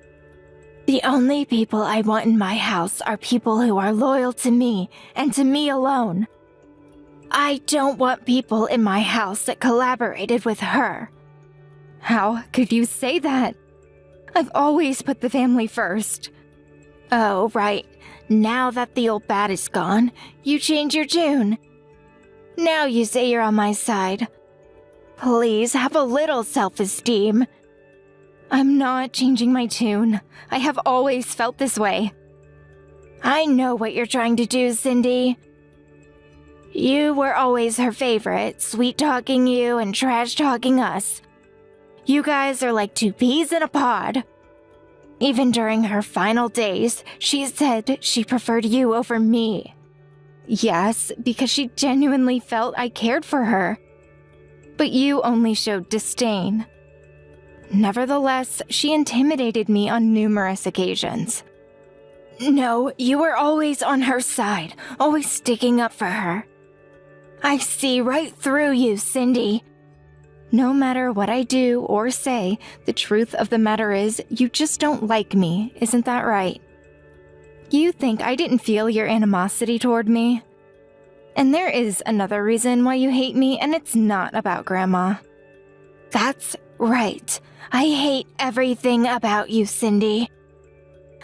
The only people I want in my house are people who are loyal to me and to me alone. I don't want people in my house that collaborated with her. How could you say that? I've always put the family first. Oh, right. Now that the old bat is gone, you change your tune. Now you say you're on my side. Please have a little self-esteem. I'm not changing my tune. I have always felt this way. I know what you're trying to do, Cindy. You were always her favorite, sweet-talking you and trash-talking us. You guys are like two peas in a pod. Even during her final days, she said she preferred you over me. Yes, because she genuinely felt I cared for her. But you only showed disdain. Nevertheless, she intimidated me on numerous occasions. No, you were always on her side, always sticking up for her. I see right through you, Cindy. No matter what I do or say, the truth of the matter is you just don't like me, isn't that right? You think I didn't feel your animosity toward me? And there is another reason why you hate me, and it's not about Grandma. That's right. I hate everything about you, Cindy.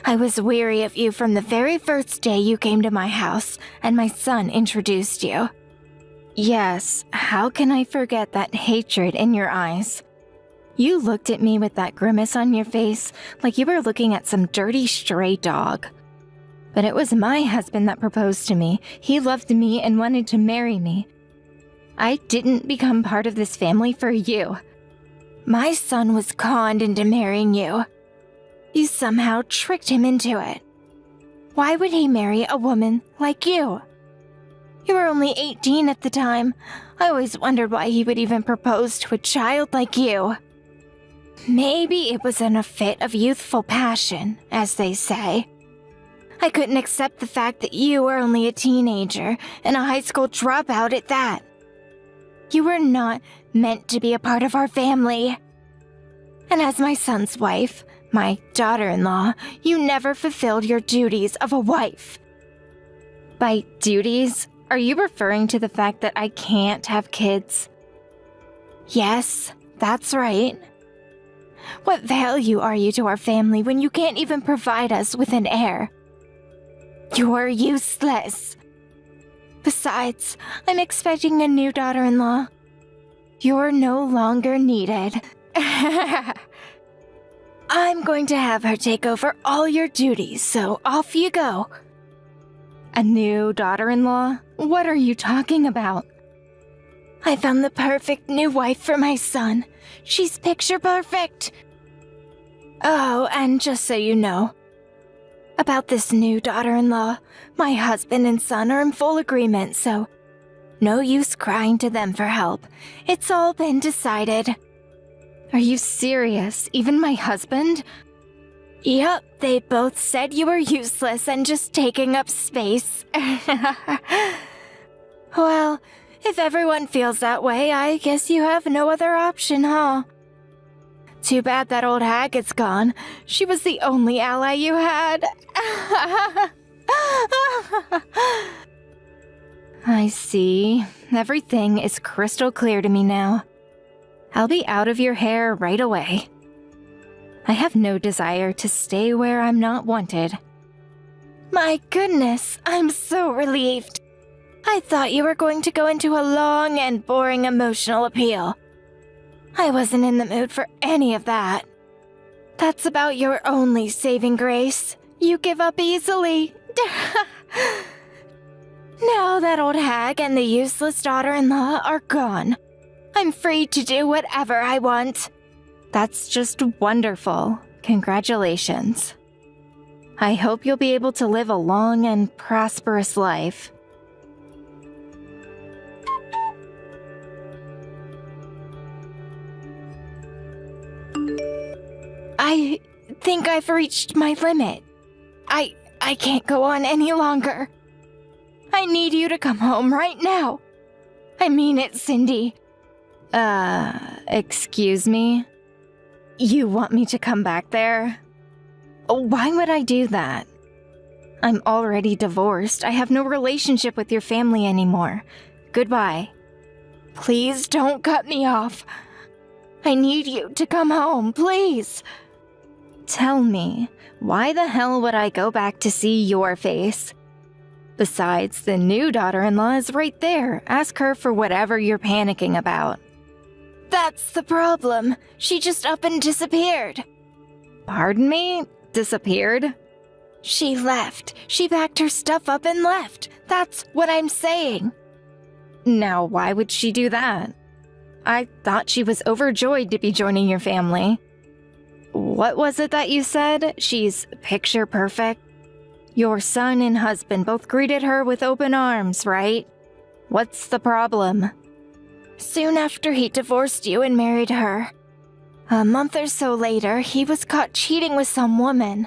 I was weary of you from the very first day you came to my house and my son introduced you. Yes, how can I forget that hatred in your eyes? You looked at me with that grimace on your face like you were looking at some dirty stray dog. But it was my husband that proposed to me. He loved me and wanted to marry me. I didn't become part of this family for you. My son was conned into marrying you. You somehow tricked him into it. Why would he marry a woman like you? You were only 18 at the time. I always wondered why he would even propose to a child like you. Maybe it was in a fit of youthful passion, as they say. I couldn't accept the fact that you were only a teenager and a high school dropout at that. You were not meant to be a part of our family. And as my son's wife, my daughter-in-law, you never fulfilled your duties of a wife. By duties, are you referring to the fact that I can't have kids? Yes, that's right. What value are you to our family when you can't even provide us with an heir? You're useless. Besides, I'm expecting a new daughter-in-law. You're no longer needed. I'm going to have her take over all your duties, so off you go. A new daughter-in-law? What are you talking about? I found the perfect new wife for my son. She's picture perfect. Oh, and just so you know, about this new daughter-in-law, my husband and son are in full agreement, so no use crying to them for help. It's all been decided. Are you serious? Even my husband? Yep, they both said you were useless and just taking up space. Well, if everyone feels that way, I guess you have no other option, huh? Too bad that old hag is gone. She was the only ally you had. I see. Everything is crystal clear to me now. I'll be out of your hair right away. I have no desire to stay where I'm not wanted. My goodness, I'm so relieved. I thought you were going to go into a long and boring emotional appeal. I wasn't in the mood for any of that. That's about your only saving grace. You give up easily. Now that old hag and the useless daughter-in-law are gone, I'm free to do whatever I want. That's just wonderful. Congratulations. I hope you'll be able to live a long and prosperous life. I think I've reached my limit. I can't go on any longer. I need you to come home right now. I mean it, Cindy. Excuse me? You want me to come back there? Why would I do that? I'm already divorced. I have no relationship with your family anymore. Goodbye. Please don't cut me off. I need you to come home, please. Tell me, why the hell would I go back to see your face? Besides, the new daughter-in-law is right there. Ask her for whatever you're panicking about. That's the problem. She just up and disappeared. Pardon me? Disappeared? She left. She packed her stuff up and left. That's what I'm saying. Now, why would she do that? I thought she was overjoyed to be joining your family. What was it that you said? She's picture perfect? Your son and husband both greeted her with open arms, right? What's the problem? Soon after he divorced you and married her. A month or so later, he was caught cheating with some woman.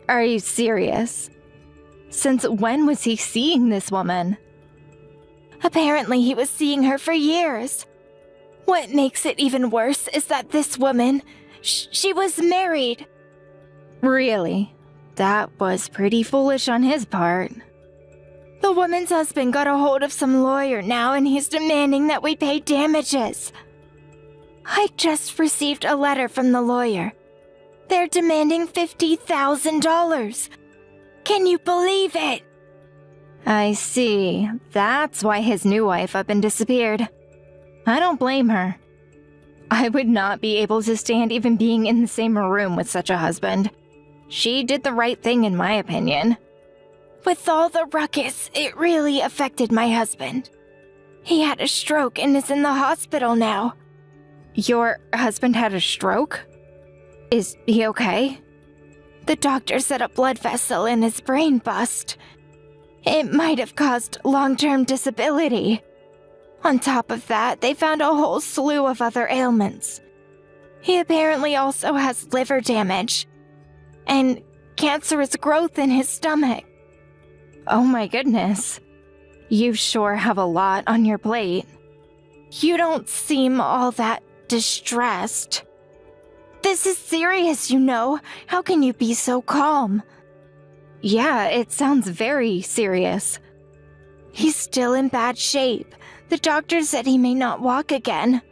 Are you serious? Since when was he seeing this woman? Apparently he was seeing her for years. What makes it even worse is that this woman, she was married. Really? That was pretty foolish on his part. The woman's husband got a hold of some lawyer now and he's demanding that we pay damages. I just received a letter from the lawyer. They're demanding $50,000. Can you believe it? I see. That's why his new wife up and disappeared. I don't blame her. I would not be able to stand even being in the same room with such a husband. She did the right thing in my opinion. With all the ruckus, it really affected my husband. He had a stroke and is in the hospital now. Your husband had a stroke? Is he okay? The doctor said a blood vessel in his brain bust. It might have caused long-term disability. On top of that, they found a whole slew of other ailments. He apparently also has liver damage and cancerous growth in his stomach. Oh my goodness. You sure have a lot on your plate. You don't seem all that distressed. This is serious, you know. How can you be so calm? Yeah, it sounds very serious. He's still in bad shape. The doctor said he may not walk again.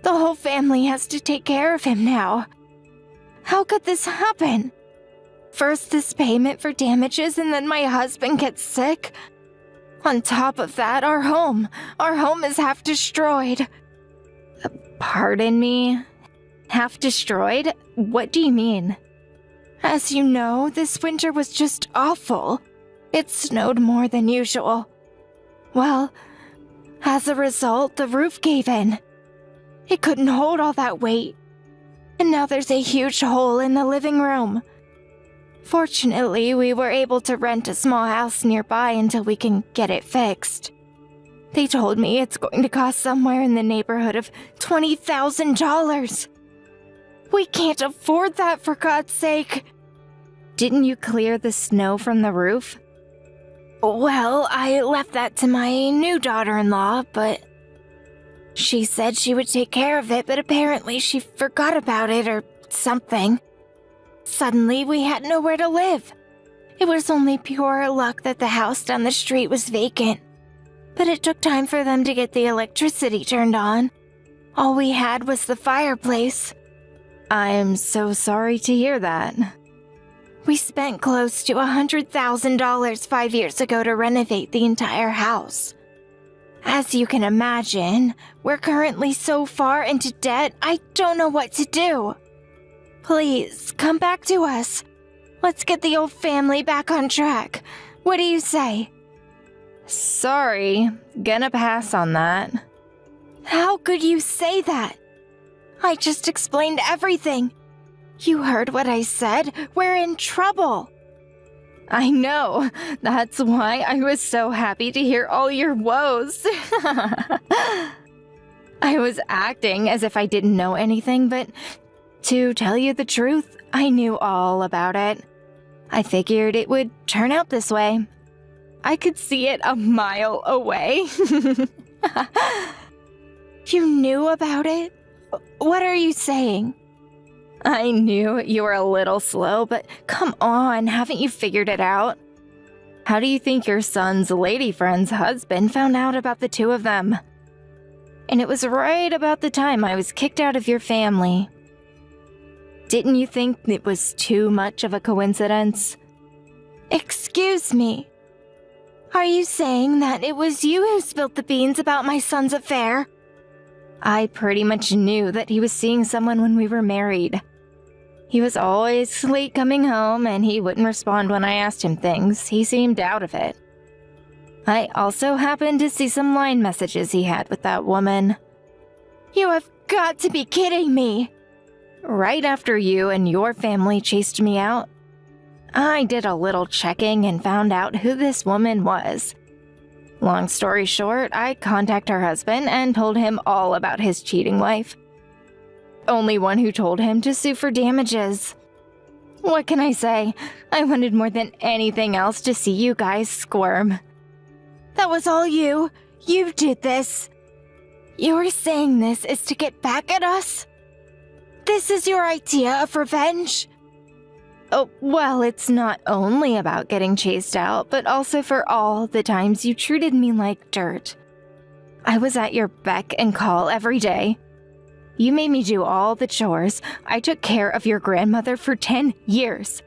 The whole family has to take care of him now. How could this happen? First this payment for damages and then my husband gets sick. On top of that, our home is half destroyed. Pardon me? Half destroyed? What do you mean? As you know, this winter was just awful. It snowed more than usual. Well, as a result, the roof gave in. It couldn't hold all that weight. And now there's a huge hole in the living room. Fortunately, we were able to rent a small house nearby until we can get it fixed. They told me it's going to cost somewhere in the neighborhood of $20,000. We can't afford that, for God's sake. Didn't you clear the snow from the roof? Well, I left that to my new daughter-in-law, but she said she would take care of it, but apparently she forgot about it or something. Suddenly, we had nowhere to live. It was only pure luck that the house down the street was vacant. But it took time for them to get the electricity turned on. All we had was the fireplace. I'm so sorry to hear that. We spent close to $100,000 5 years ago to renovate the entire house. As you can imagine, we're currently so far into debt, I don't know what to do. Please, come back to us. Let's get the old family back on track. What do you say? Sorry, gonna pass on that. How could you say that? I just explained everything. You heard what I said. We're in trouble. I know. That's why I was so happy to hear all your woes. I was acting as if I didn't know anything, but to tell you the truth, I knew all about it. I figured it would turn out this way. I could see it a mile away. You knew about it? What are you saying? I knew you were a little slow, but come on, haven't you figured it out? How do you think your son's lady friend's husband found out about the two of them? And it was right about the time I was kicked out of your family. Didn't you think it was too much of a coincidence? Excuse me. Are you saying that it was you who spilled the beans about my son's affair? I pretty much knew that he was seeing someone when we were married. He was always late coming home, and he wouldn't respond when I asked him things. He seemed out of it. I also happened to see some line messages he had with that woman. You have got to be kidding me! Right after you and your family chased me out, I did a little checking and found out who this woman was. Long story short, I contacted her husband and told him all about his cheating wife. Only one who told him to sue for damages. What can I say? I wanted more than anything else to see you guys squirm. That was all you. You did this. You're saying this is to get back at us? This is your idea of revenge? Oh, well, it's not only about getting chased out, but also for all the times you treated me like dirt. I was at your beck and call every day. You made me do all the chores. I took care of your grandmother for 10 years.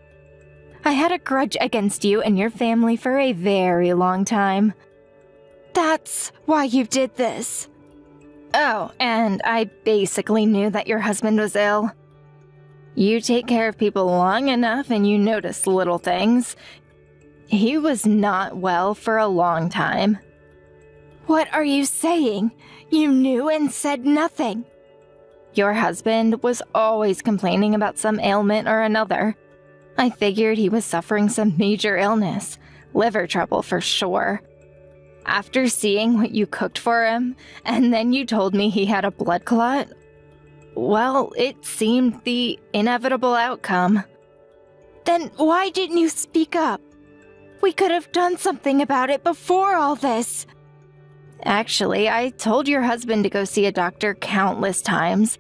I had a grudge against you and your family for a very long time. That's why you did this. Oh, and I basically knew that your husband was ill. You take care of people long enough and you notice little things. He was not well for a long time. What are you saying? You knew and said nothing. Your husband was always complaining about some ailment or another. I figured he was suffering some major illness, liver trouble for sure. After seeing what you cooked for him, and then you told me he had a blood clot, well, it seemed the inevitable outcome. Then why didn't you speak up? We could have done something about it before all this. Actually, I told your husband to go see a doctor countless times.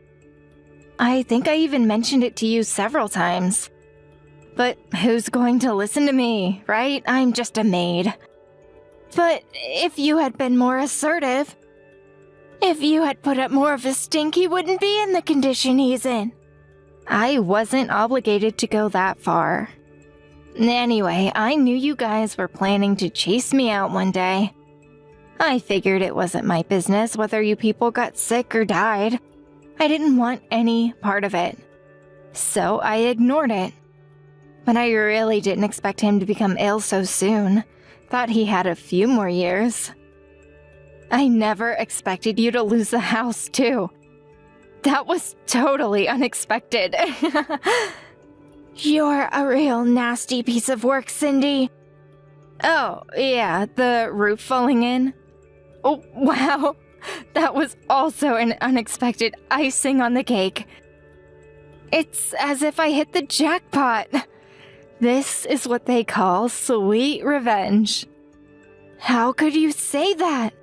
I think I even mentioned it to you several times. But who's going to listen to me, right? I'm just a maid. But if you had been more assertive, if you had put up more of a stink, he wouldn't be in the condition he's in. I wasn't obligated to go that far. Anyway, I knew you guys were planning to chase me out one day. I figured it wasn't my business whether you people got sick or died. I didn't want any part of it. So I ignored it. But I really didn't expect him to become ill so soon. Thought he had a few more years. I never expected you to lose the house, too. That was totally unexpected. You're a real nasty piece of work, Cindy. Oh, yeah, the roof falling in. Oh, wow. That was also an unexpected icing on the cake. It's as if I hit the jackpot. This is what they call sweet revenge. How could you say that?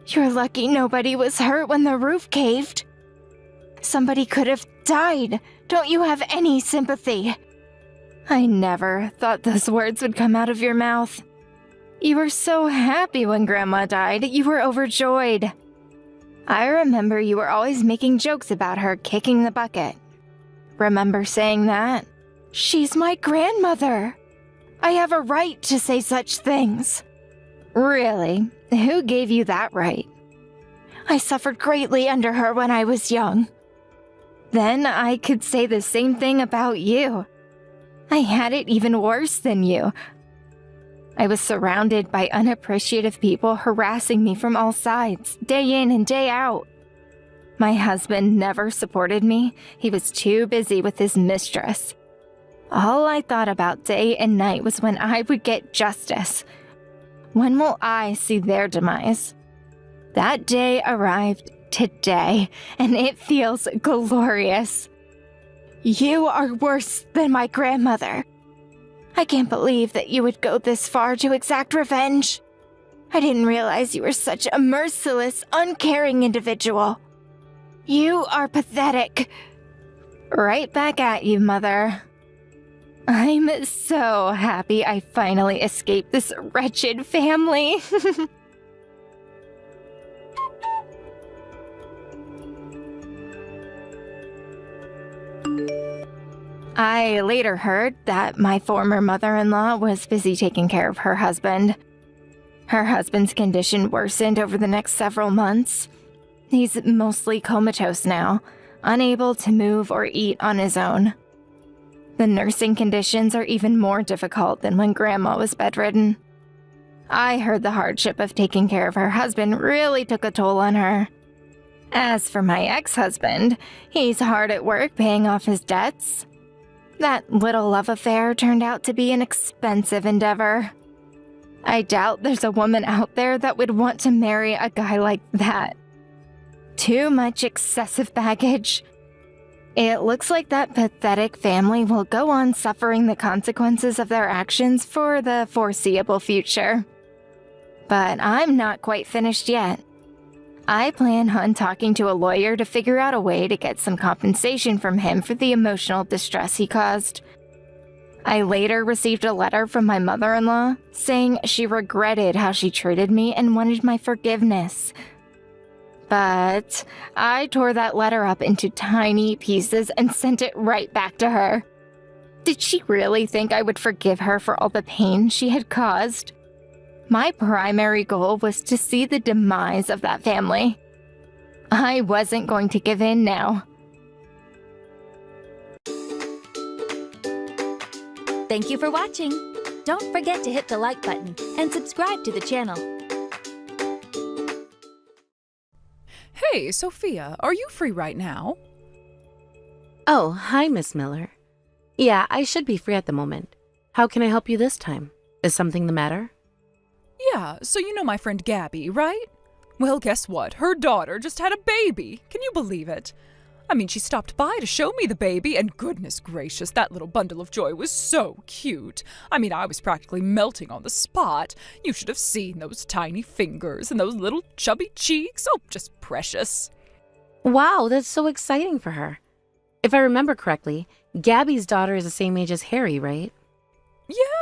You're lucky nobody was hurt when the roof caved. Somebody could have died. Don't you have any sympathy? I never thought those words would come out of your mouth. You were so happy when Grandma died, you were overjoyed. I remember you were always making jokes about her kicking the bucket. Remember saying that? She's my grandmother. I have a right to say such things. Really? Who gave you that right? I suffered greatly under her when I was young. Then I could say the same thing about you. I had it even worse than you. I was surrounded by unappreciative people harassing me from all sides, day in and day out. My husband never supported me. He was too busy with his mistress. All I thought about day and night was when I would get justice. When will I see their demise? That day arrived today, and it feels glorious. You are worse than my grandmother. I can't believe that you would go this far to exact revenge. I didn't realize you were such a merciless, uncaring individual. You are pathetic. Right back at you, Mother. I'm so happy I finally escaped this wretched family. I later heard that my former mother-in-law was busy taking care of her husband. Her husband's condition worsened over the next several months. He's mostly comatose now, unable to move or eat on his own. The nursing conditions are even more difficult than when Grandma was bedridden. I heard the hardship of taking care of her husband really took a toll on her. As for my ex-husband, he's hard at work paying off his debts. That little love affair turned out to be an expensive endeavor. I doubt there's a woman out there that would want to marry a guy like that. Too much excessive baggage. It looks like that pathetic family will go on suffering the consequences of their actions for the foreseeable future. But I'm not quite finished yet. I plan on talking to a lawyer to figure out a way to get some compensation from him for the emotional distress he caused. I later received a letter from my mother-in-law saying she regretted how she treated me and wanted my forgiveness. But I tore that letter up into tiny pieces and sent it right back to her. Did she really think I would forgive her for all the pain she had caused? My primary goal was to see the demise of that family. I wasn't going to give in now. Thank you for watching. Don't forget to hit the like button and subscribe to the channel. Hey, Sophia, are you free right now? Oh, hi, Miss Miller. Yeah, I should be free at the moment. How can I help you this time? Is something the matter? Yeah, so you know my friend Gabby, right? Well, guess what? Her daughter just had a baby. Can you believe it? I mean, she stopped by to show me the baby, and goodness gracious, that little bundle of joy was so cute. I mean, I was practically melting on the spot. You should have seen those tiny fingers and those little chubby cheeks. Oh, just precious. Wow, that's so exciting for her. If I remember correctly, Gabby's daughter is the same age as Harry, right?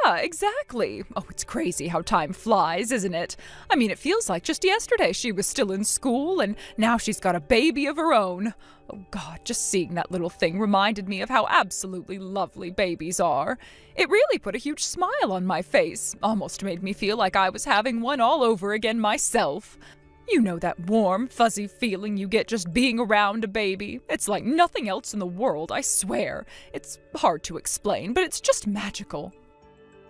Yeah, exactly. Oh, it's crazy how time flies, isn't it? I mean, it feels like just yesterday she was still in school, and now she's got a baby of her own. Oh, God, just seeing that little thing reminded me of how absolutely lovely babies are. It really put a huge smile on my face, almost made me feel like I was having one all over again myself. You know that warm, fuzzy feeling you get just being around a baby? It's like nothing else in the world, I swear. It's hard to explain, but it's just magical.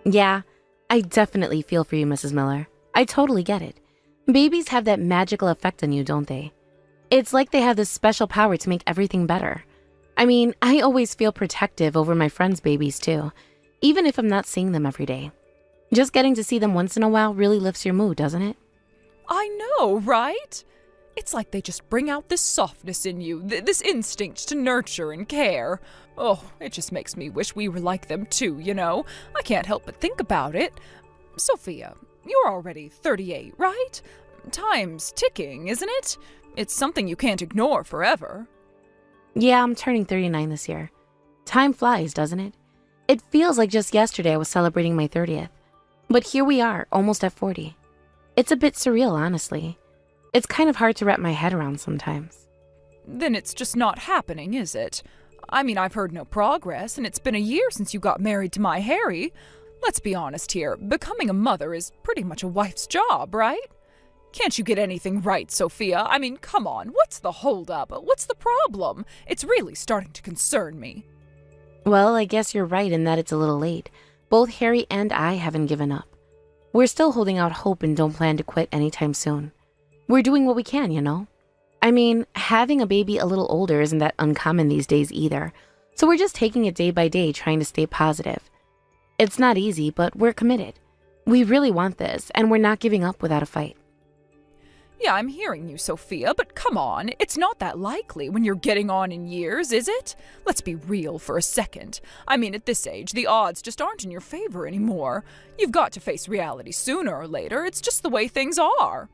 Yeah, I definitely feel for you, Mrs. Miller. I totally get it. Babies have that magical effect on you, don't they? It's like they have this special power to make everything better. I mean, I always feel protective over my friends' babies too, even if I'm not seeing them every day. Just getting to see them once in a while really lifts your mood, doesn't it? I know, right? It's like they just bring out this softness in you, this instinct to nurture and care. Oh, it just makes me wish we were like them too, you know? I can't help but think about it. Sophia, you're already 38, right? Time's ticking, isn't it? It's something you can't ignore forever. Yeah, I'm turning 39 this year. Time flies, doesn't it? It feels like just yesterday I was celebrating my 30th. But here we are, almost at 40. It's a bit surreal, honestly. It's kind of hard to wrap my head around sometimes. Then it's just not happening, is it? I mean, I've heard no progress, and it's been a year since you got married to my Harry. Let's be honest here, becoming a mother is pretty much a wife's job, right? Can't you get anything right, Sophia? I mean, come on, what's the holdup? What's the problem? It's really starting to concern me. Well, I guess you're right in that it's a little late. Both Harry and I haven't given up. We're still holding out hope and don't plan to quit anytime soon. We're doing what we can, you know? I mean, having a baby a little older isn't that uncommon these days either. So we're just taking it day by day, trying to stay positive. It's not easy, but we're committed. We really want this, and we're not giving up without a fight. Yeah, I'm hearing you, Sophia, but come on, it's not that likely when you're getting on in years, is it? Let's be real for a second. I mean, at this age, the odds just aren't in your favor anymore. You've got to face reality sooner or later. It's just the way things are.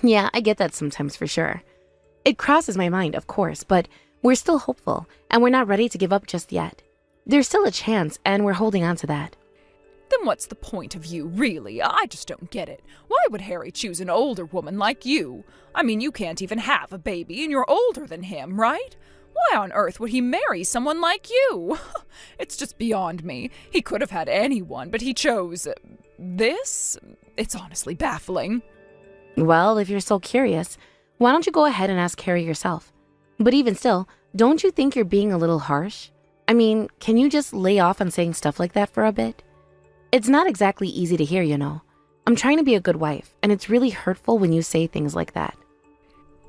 Yeah, I get that sometimes for sure. It crosses my mind, of course, but we're still hopeful, and we're not ready to give up just yet. There's still a chance, and we're holding on to that. Then what's the point of you, really? I just don't get it. Why would Harry choose an older woman like you? I mean, you can't even have a baby, and you're older than him, right? Why on earth would he marry someone like you? It's just beyond me. He could have had anyone, but he chose this? It's honestly baffling. Well, if you're so curious, why don't you go ahead and ask Harry yourself? But even still, don't you think you're being a little harsh? I mean, can you just lay off on saying stuff like that for a bit? It's not exactly easy to hear, you know. I'm trying to be a good wife, and it's really hurtful when you say things like that.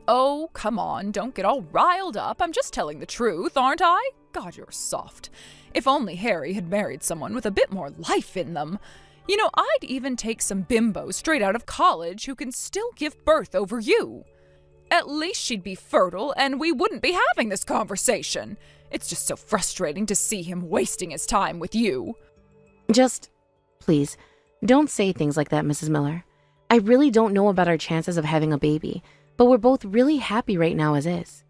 Oh, come on, don't get all riled up. I'm just telling the truth, aren't I? God, you're soft. If only Harry had married someone with a bit more life in them. You know, I'd even take some bimbo straight out of college who can still give birth over you. At least she'd be fertile, and we wouldn't be having this conversation. It's just so frustrating to see him wasting his time with you. Please, don't say things like that, Mrs. Miller. I really don't know about our chances of having a baby, but we're both really happy right now as is.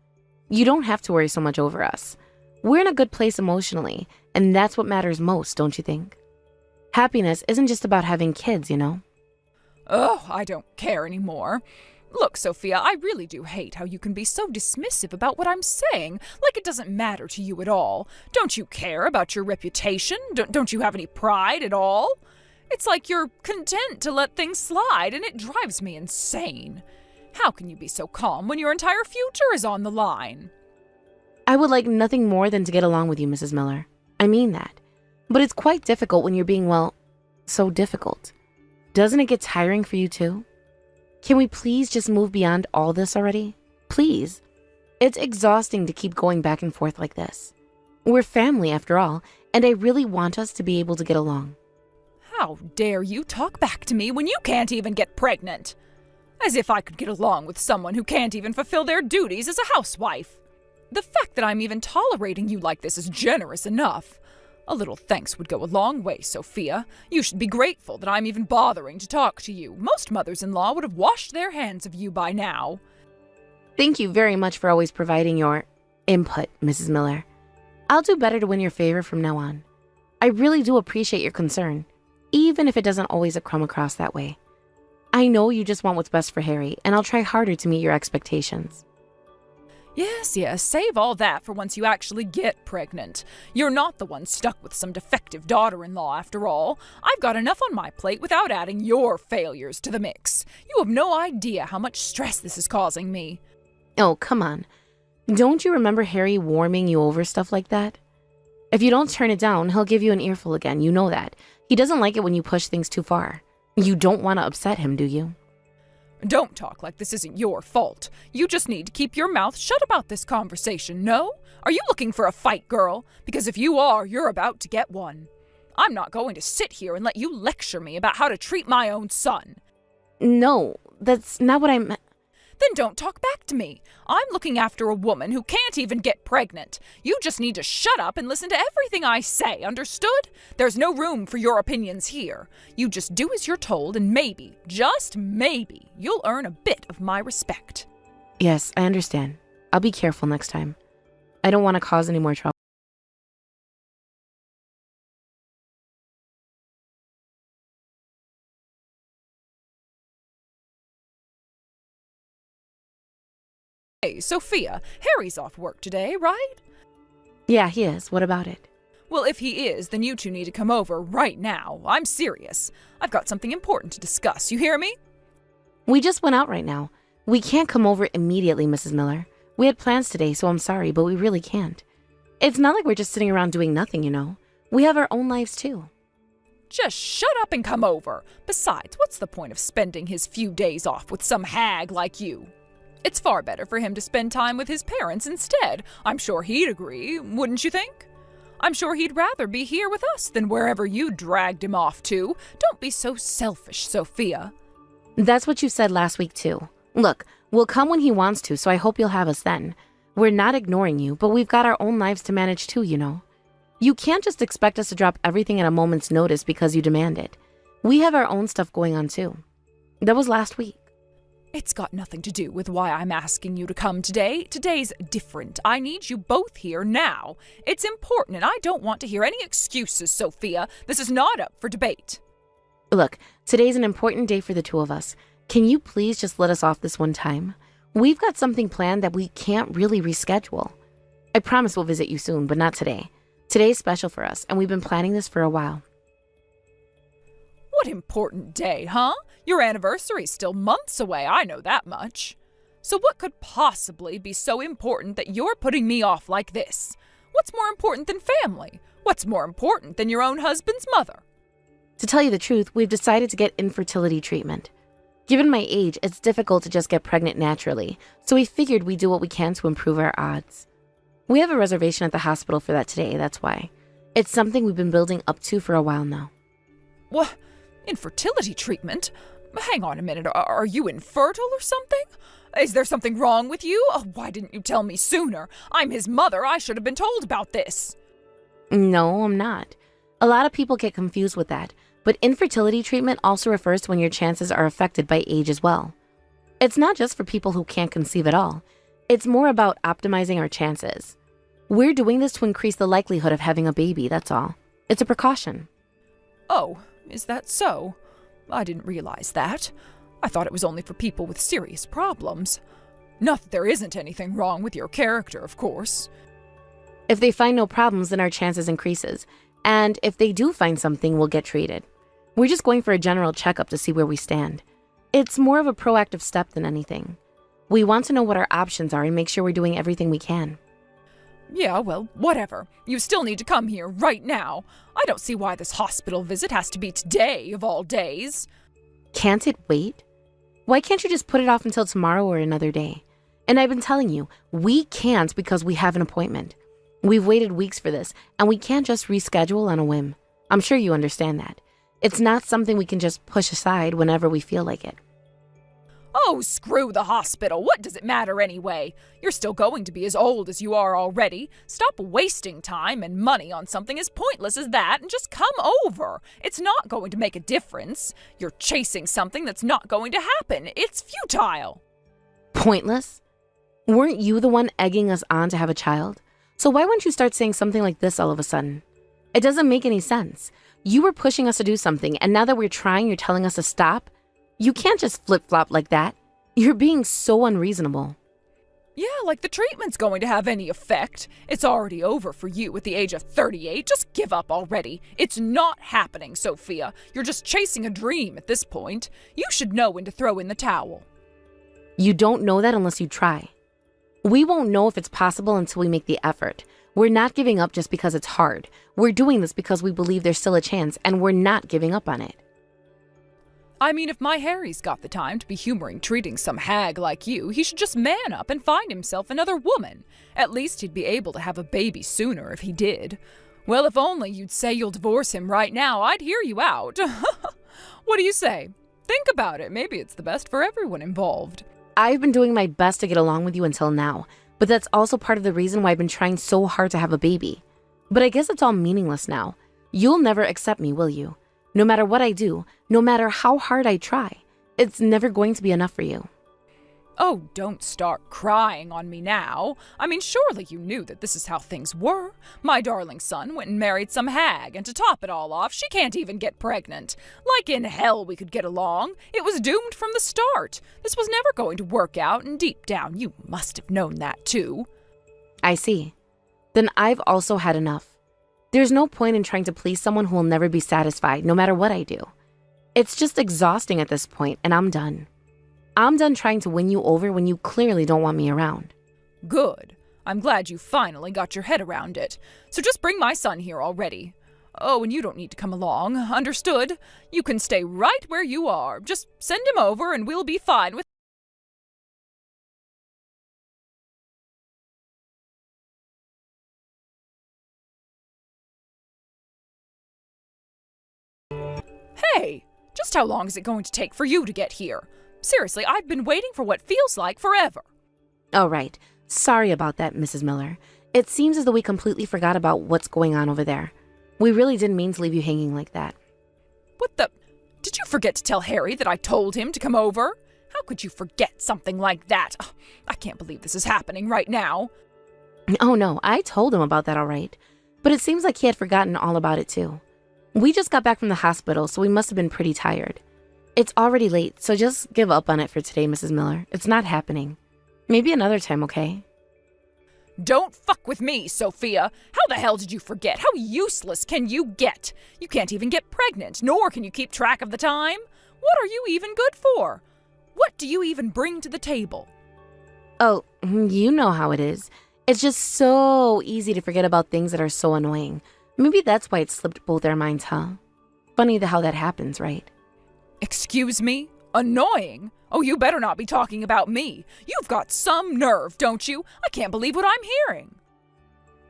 You don't have to worry so much over us. We're in a good place emotionally, and that's what matters most, don't you think? Happiness isn't just about having kids, you know? Oh, I don't care anymore. Look, Sophia, I really do hate how you can be so dismissive about what I'm saying, like it doesn't matter to you at all. Don't you care about your reputation? Don't you have any pride at all? It's like you're content to let things slide, and it drives me insane. How can you be so calm when your entire future is on the line? I would like nothing more than to get along with you, Mrs. Miller. I mean that. But it's quite difficult when you're being, well, so difficult. Doesn't it get tiring for you too? Can we please just move beyond all this already? Please. It's exhausting to keep going back and forth like this. We're family after all, and I really want us to be able to get along. How dare you talk back to me when you can't even get pregnant? As if I could get along with someone who can't even fulfill their duties as a housewife. The fact that I'm even tolerating you like this is generous enough. A little thanks would go a long way, Sophia. You should be grateful that I'm even bothering to talk to you. Most mothers-in-law would have washed their hands of you by now. Thank you very much for always providing your input, Mrs. Miller. I'll do better to win your favor from now on. I really do appreciate your concern, even if it doesn't always come across that way. I know you just want what's best for Harry, and I'll try harder to meet your expectations. Yes, save all that for once you actually get pregnant. You're not the one stuck with some defective daughter-in-law after all. I've got enough on my plate without adding your failures to the mix. You have no idea how much stress this is causing me. Oh, come on. Don't you remember Harry warming you over stuff like that? If you don't turn it down, he'll give you an earful again, you know that. He doesn't like it when you push things too far. You don't want to upset him, do you? Don't talk like this isn't your fault. You just need to keep your mouth shut about this conversation, no? Are you looking for a fight, girl? Because if you are, you're about to get one. I'm not going to sit here and let you lecture me about how to treat my own son. No, that's not what I meant. Then don't talk back to me. I'm looking after a woman who can't even get pregnant. You just need to shut up and listen to everything I say, understood? There's no room for your opinions here. You just do as you're told and maybe, just maybe, you'll earn a bit of my respect. Yes, I understand. I'll be careful next time. I don't want to cause any more trouble. Hey, Sophia, Harry's off work today, right? Yeah, he is. What about it? Well, if he is, then you two need to come over right now. I'm serious. I've got something important to discuss. You hear me? We just went out right now. We can't come over immediately, Mrs. Miller. We had plans today, so I'm sorry, but we really can't. It's not like we're just sitting around doing nothing, you know. We have our own lives, too. Just shut up and come over. Besides, what's the point of spending his few days off with some hag like you? It's far better for him to spend time with his parents instead. I'm sure he'd agree, wouldn't you think? I'm sure he'd rather be here with us than wherever you dragged him off to. Don't be so selfish, Sophia. That's what you said last week, too. Look, we'll come when he wants to, so I hope you'll have us then. We're not ignoring you, but we've got our own lives to manage too, you know. You can't just expect us to drop everything at a moment's notice because you demand it. We have our own stuff going on too. That was last week. It's got nothing to do with why I'm asking you to come today. Today's different. I need you both here now. It's important, and I don't want to hear any excuses, Sophia. This is not up for debate. Look, today's an important day for the two of us. Can you please just let us off this one time? We've got something planned that we can't really reschedule. I promise we'll visit you soon, but not today. Today's special for us, and we've been planning this for a while. What important day, huh? Your anniversary's still months away, I know that much. So what could possibly be so important that you're putting me off like this? What's more important than family? What's more important than your own husband's mother? To tell you the truth, we've decided to get infertility treatment. Given my age, it's difficult to just get pregnant naturally, so we figured we'd do what we can to improve our odds. We have a reservation at the hospital for that today, that's why. It's something we've been building up to for a while now. What? Infertility treatment? Hang on a minute, are you infertile or something? Is there something wrong with you? Oh, why didn't you tell me sooner? I'm his mother, I should have been told about this. No, I'm not. A lot of people get confused with that, but infertility treatment also refers to when your chances are affected by age as well. It's not just for people who can't conceive at all. It's more about optimizing our chances. We're doing this to increase the likelihood of having a baby, that's all. It's a precaution. Oh, is that so? I didn't realize that. I thought it was only for people with serious problems. Not that there isn't anything wrong with your character, of course. If they find no problems, then our chances increases. And if they do find something, we'll get treated. We're just going for a general checkup to see where we stand. It's more of a proactive step than anything. We want to know what our options are and make sure we're doing everything we can. Yeah, well, whatever. You still need to come here right now. I don't see why this hospital visit has to be today of all days. Can't it wait? Why can't you just put it off until tomorrow or another day? And I've been telling you, we can't because we have an appointment. We've waited weeks for this, and we can't just reschedule on a whim. I'm sure you understand that. It's not something we can just push aside whenever we feel like it. Oh, screw the hospital. What does it matter anyway? You're still going to be as old as you are already. Stop wasting time and money on something as pointless as that and just come over. It's not going to make a difference. You're chasing something that's not going to happen. It's futile. Pointless? Weren't you the one egging us on to have a child? So why wouldn't you start saying something like this all of a sudden? It doesn't make any sense. You were pushing us to do something, and now that we're trying, you're telling us to stop? You can't just flip-flop like that. You're being so unreasonable. Yeah, like the treatment's going to have any effect. It's already over for you at the age of 38. Just give up already. It's not happening, Sophia. You're just chasing a dream at this point. You should know when to throw in the towel. You don't know that unless you try. We won't know if it's possible until we make the effort. We're not giving up just because it's hard. We're doing this because we believe there's still a chance, and we're not giving up on it. I mean, if my Harry's got the time to be humoring treating some hag like you, he should just man up and find himself another woman. At least he'd be able to have a baby sooner if he did. Well, if only you'd say you'll divorce him right now, I'd hear you out. What do you say? Think about it. Maybe it's the best for everyone involved. I've been doing my best to get along with you until now, but that's also part of the reason why I've been trying so hard to have a baby. But I guess it's all meaningless now. You'll never accept me, will you? No matter what I do, no matter how hard I try, it's never going to be enough for you. Oh, don't start crying on me now. I mean, surely you knew that this is how things were. My darling son went and married some hag, and to top it all off, she can't even get pregnant. Like in hell we could get along. It was doomed from the start. This was never going to work out, and deep down you must have known that too. I see. Then I've also had enough. There's no point in trying to please someone who will never be satisfied, no matter what I do. It's just exhausting at this point, and I'm done. I'm done trying to win you over when you clearly don't want me around. Good. I'm glad you finally got your head around it. So just bring my son here already. Oh, and you don't need to come along, understood? You can stay right where you are. Just send him over and we'll be fine with Just how long is it going to take for you to get here? Seriously, I've been waiting for what feels like forever. Oh, right. Sorry about that, Mrs. Miller. It seems as though we completely forgot about what's going on over there. We really didn't mean to leave you hanging like that. What the? Did you forget to tell Harry that I told him to come over? How could you forget something like that? Ugh, I can't believe this is happening right now. Oh no, I told him about that all right. But it seems like he had forgotten all about it too. We just got back from the hospital, so we must have been pretty tired. It's already late, so just give up on it for today, Mrs. Miller. It's not happening. Maybe another time, okay? Don't fuck with me, Sophia. How the hell did you forget? How useless can you get? You can't even get pregnant, nor can you keep track of the time. What are you even good for? What do you even bring to the table? Oh, you know how it is. It's just so easy to forget about things that are so annoying. Maybe that's why it slipped both our minds, huh? Funny how that happens, right? Excuse me? Annoying? Oh, you better not be talking about me. You've got some nerve, don't you? I can't believe what I'm hearing.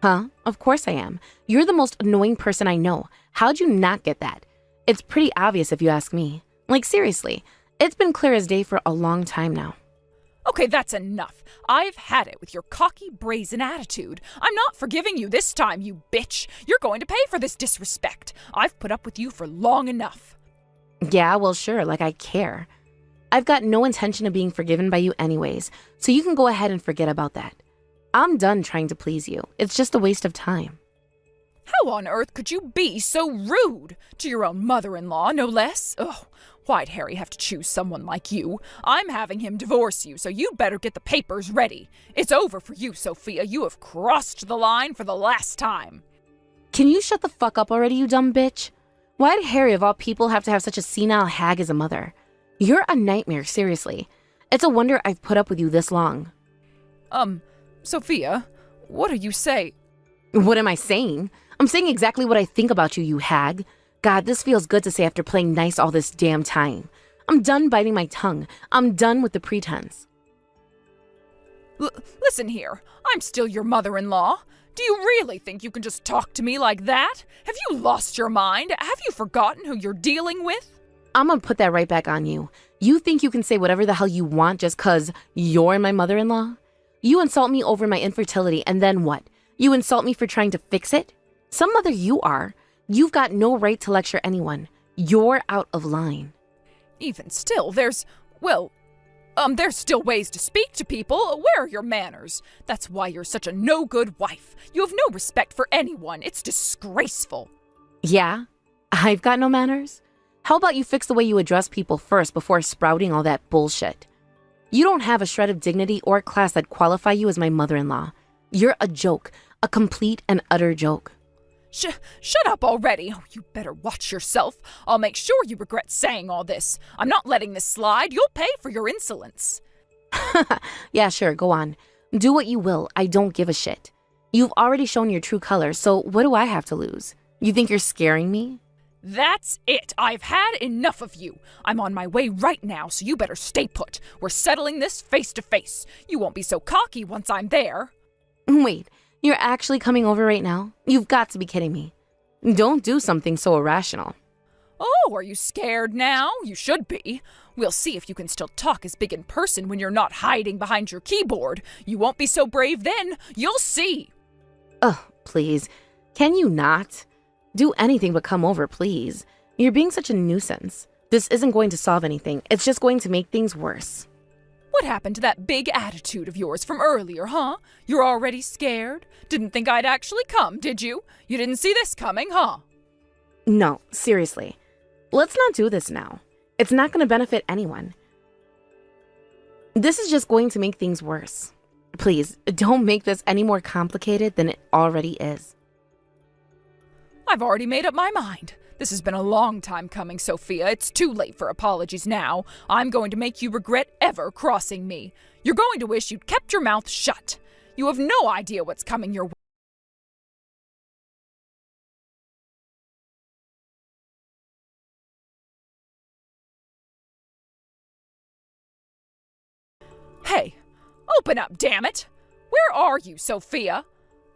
Huh? Of course I am. You're the most annoying person I know. How'd you not get that? It's pretty obvious if you ask me. Like, seriously, it's been clear as day for a long time now. Okay, that's enough. I've had it with your cocky, brazen attitude. I'm not forgiving you this time, you bitch. You're going to pay for this disrespect. I've put up with you for long enough. Yeah, well, sure, like I care. I've got no intention of being forgiven by you anyways, so you can go ahead and forget about that. I'm done trying to please you. It's just a waste of time. How on earth could you be so rude? To your own mother-in-law, no less? Ugh, why'd Harry have to choose someone like you? I'm having him divorce you, so you better get the papers ready. It's over for you, Sophia. You have crossed the line for the last time. Can you shut the fuck up already, you dumb bitch? Why'd Harry, of all people, have to have such a senile hag as a mother? You're a nightmare, seriously. It's a wonder I've put up with you this long. Sophia, what do you say? What am I saying? I'm saying exactly what I think about you, you hag. God, this feels good to say after playing nice all this damn time. I'm done biting my tongue. I'm done with the pretense. Listen here, I'm still your mother-in-law. Do you really think you can just talk to me like that? Have you lost your mind? Have you forgotten who you're dealing with? I'm gonna put that right back on you. You think you can say whatever the hell you want just 'cause you're my mother-in-law? You insult me over my infertility, and then what? You insult me for trying to fix it? Some mother you are. You've got no right to lecture anyone. You're out of line. Even still, there's still ways to speak to people. Where are your manners? That's why you're such a no-good wife. You have no respect for anyone. It's disgraceful. Yeah? I've got no manners? How about you fix the way you address people first before sprouting all that bullshit? You don't have a shred of dignity or class that qualify you as my mother-in-law. You're a joke, a complete and utter joke. Shut up already. Oh, you better watch yourself. I'll make sure you regret saying all this. I'm not letting this slide. You'll pay for your insolence. Yeah, sure, go on. Do what you will. I don't give a shit. You've already shown your true colors, so what do I have to lose? You think you're scaring me? That's it. I've had enough of you. I'm on my way right now, so you better stay put. We're settling this face to face. You won't be so cocky once I'm there. Wait, you're actually coming over right now? You've got to be kidding me. Don't do something so irrational. Oh, are you scared now? You should be. We'll see if you can still talk as big in person when you're not hiding behind your keyboard. You won't be so brave then. You'll see. Ugh, please. Can you not? Do anything but come over, please. You're being such a nuisance. This isn't going to solve anything. It's just going to make things worse. What happened to that big attitude of yours from earlier, huh? You're already scared? Didn't think I'd actually come, did you? You didn't see this coming, huh? No, seriously. Let's not do this now. It's not going to benefit anyone. This is just going to make things worse. Please, don't make this any more complicated than it already is. I've already made up my mind. This has been a long time coming, Sophia. It's too late for apologies now. I'm going to make you regret ever crossing me. You're going to wish you'd kept your mouth shut. You have no idea what's coming your way. Hey, open up, damn it! Where are you, Sophia?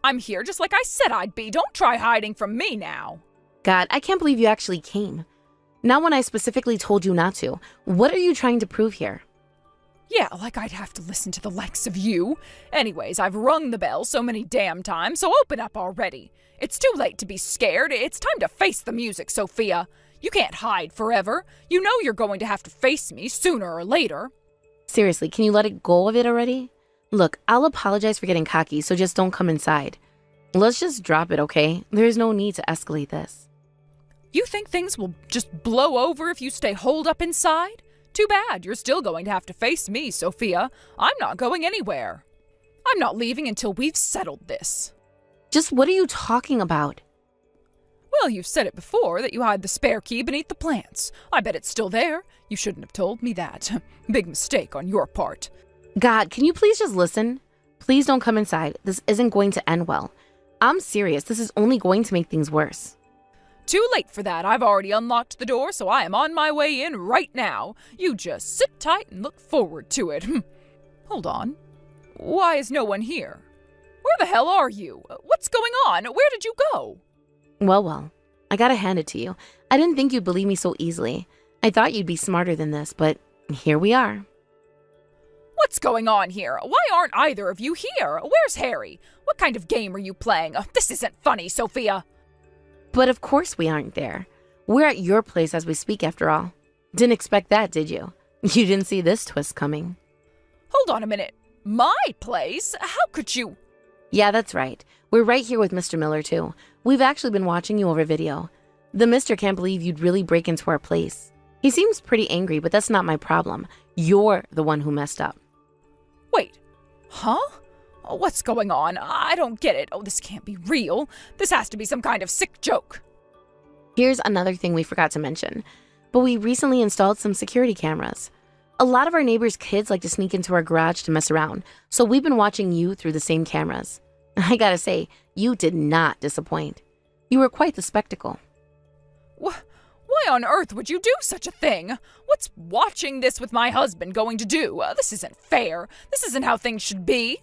I'm here just like I said I'd be. Don't try hiding from me now. God, I can't believe you actually came. Not when I specifically told you not to. What are you trying to prove here? Yeah, like I'd have to listen to the likes of you. Anyways, I've rung the bell so many damn times, so open up already. It's too late to be scared. It's time to face the music, Sophia. You can't hide forever. You know you're going to have to face me sooner or later. Seriously, can you let it go of it already? Look, I'll apologize for getting cocky, so just don't come inside. Let's just drop it, okay? There's no need to escalate this. You think things will just blow over if you stay holed up inside? Too bad. You're still going to have to face me, Sophia. I'm not going anywhere. I'm not leaving until we've settled this. Just what are you talking about? Well, you've said it before, that you hide the spare key beneath the plants. I bet it's still there. You shouldn't have told me that. Big mistake on your part. God, can you please just listen? Please don't come inside. This isn't going to end well. I'm serious. This is only going to make things worse. Too late for that. I've already unlocked the door, so I am on my way in right now. You just sit tight and look forward to it. Hold on. Why is no one here? Where the hell are you? What's going on? Where did you go? Well, I gotta hand it to you. I didn't think you'd believe me so easily. I thought you'd be smarter than this, but here we are. What's going on here? Why aren't either of you here? Where's Harry? What kind of game are you playing? This isn't funny, Sophia. But of course we aren't there. We're at your place as we speak, after all. Didn't expect that, did you? You didn't see this twist coming. Hold on a minute. My place? How could you? Yeah, that's right. We're right here with Mr. Miller, too. We've actually been watching you over video. The mister can't believe you'd really break into our place. He seems pretty angry, but that's not my problem. You're the one who messed up. Wait. Huh? What's going on? I don't get it. This can't be real. This has to be some kind of sick joke. Here's another thing we forgot to mention. But we recently installed some security cameras. A lot of our neighbors' kids like to sneak into our garage to mess around, so we've been watching you through the same cameras. I gotta say, you did not disappoint. You were quite the spectacle. Why on earth would you do such a thing? What's watching this with my husband going to do? This isn't fair. This isn't how things should be.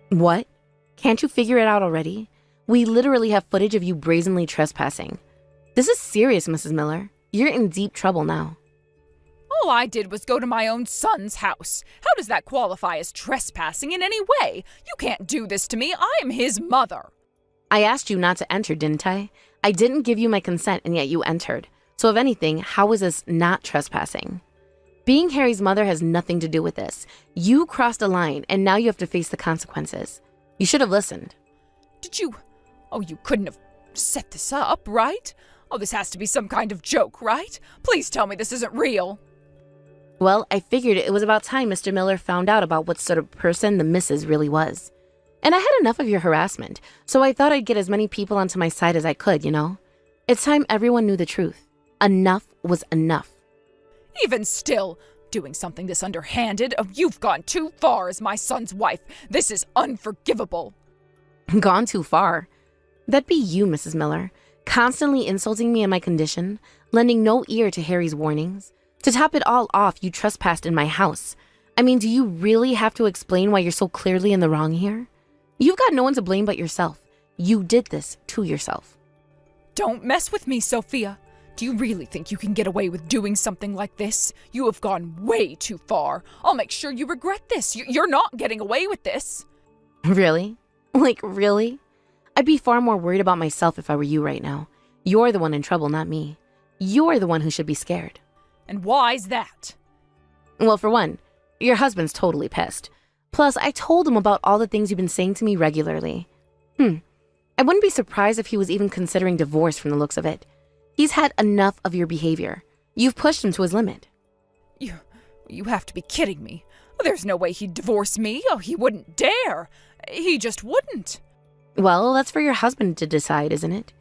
What? Can't you figure it out already? We literally have footage of you brazenly trespassing. This is serious, Mrs. Miller. You're in deep trouble now. All I did was go to my own son's house. How does that qualify as trespassing in any way? You can't do this to me. I am his mother. I asked you not to enter, didn't I? I didn't give you my consent, and yet you entered. So if anything, how is this not trespassing? Being Harry's mother has nothing to do with this. You crossed a line, and now you have to face the consequences. You should have listened. Did you? Oh, you couldn't have set this up, right? Oh, this has to be some kind of joke, right? Please tell me this isn't real. Well, I figured it was about time Mr. Miller found out about what sort of person the missus really was. And I had enough of your harassment, so I thought I'd get as many people onto my side as I could, you know? It's time everyone knew the truth. Enough was enough. Even still, doing something this underhanded, you've gone too far as my son's wife. This is unforgivable. Gone too far? That'd be you, Mrs. Miller, constantly insulting me in my condition, lending no ear to Harry's warnings. To top it all off, you trespassed in my house. I mean, do you really have to explain why you're so clearly in the wrong here? You've got no one to blame but yourself. You did this to yourself. Don't mess with me, Sophia. Do you really think you can get away with doing something like this? You have gone way too far. I'll make sure you regret this. You're not getting away with this. Really? Like, really? I'd be far more worried about myself if I were you right now. You're the one in trouble, not me. You're the one who should be scared. And why's that? Well, for one, your husband's totally pissed. Plus, I told him about all the things you've been saying to me regularly. I wouldn't be surprised if he was even considering divorce from the looks of it. He's had enough of your behavior. You've pushed him to his limit. You have to be kidding me. There's no way he'd divorce me. Oh, he wouldn't dare. He just wouldn't. Well, that's for your husband to decide, isn't it?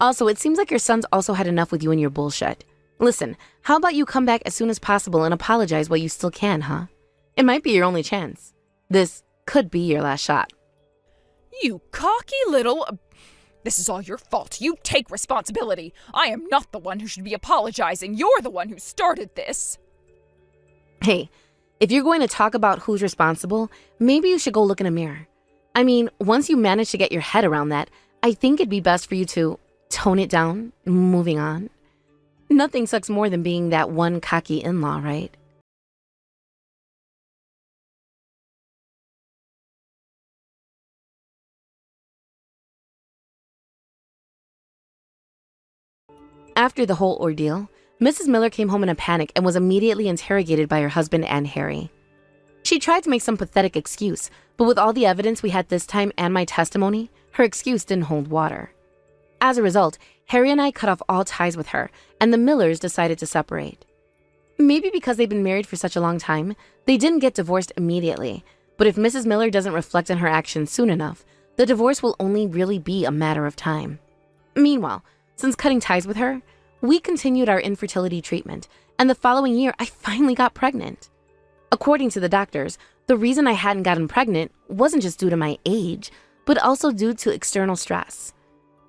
Also, it seems like your son's also had enough with you and your bullshit. Listen, how about you come back as soon as possible and apologize while you still can, huh? It might be your only chance. This could be your last shot. You cocky little... This is all your fault. You take responsibility. I am not the one who should be apologizing. You're the one who started this. Hey, if you're going to talk about who's responsible, maybe you should go look in a mirror. I mean, once you manage to get your head around that, I think it'd be best for you to tone it down, moving on. Nothing sucks more than being that one cocky in-law, right? After the whole ordeal, Mrs. Miller came home in a panic and was immediately interrogated by her husband and Harry. She tried to make some pathetic excuse, but with all the evidence we had this time and my testimony, her excuse didn't hold water. As a result, Harry and I cut off all ties with her, and the Millers decided to separate. Maybe because they've been married for such a long time, they didn't get divorced immediately, but if Mrs. Miller doesn't reflect on her actions soon enough, the divorce will only really be a matter of time. Meanwhile, since cutting ties with her, we continued our infertility treatment, and the following year I finally got pregnant. According to the doctors, the reason I hadn't gotten pregnant wasn't just due to my age, but also due to external stress.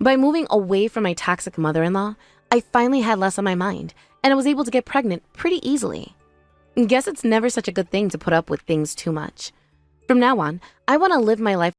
By moving away from my toxic mother-in-law, I finally had less on my mind, and I was able to get pregnant pretty easily. Guess it's never such a good thing to put up with things too much. From now on, I want to live my life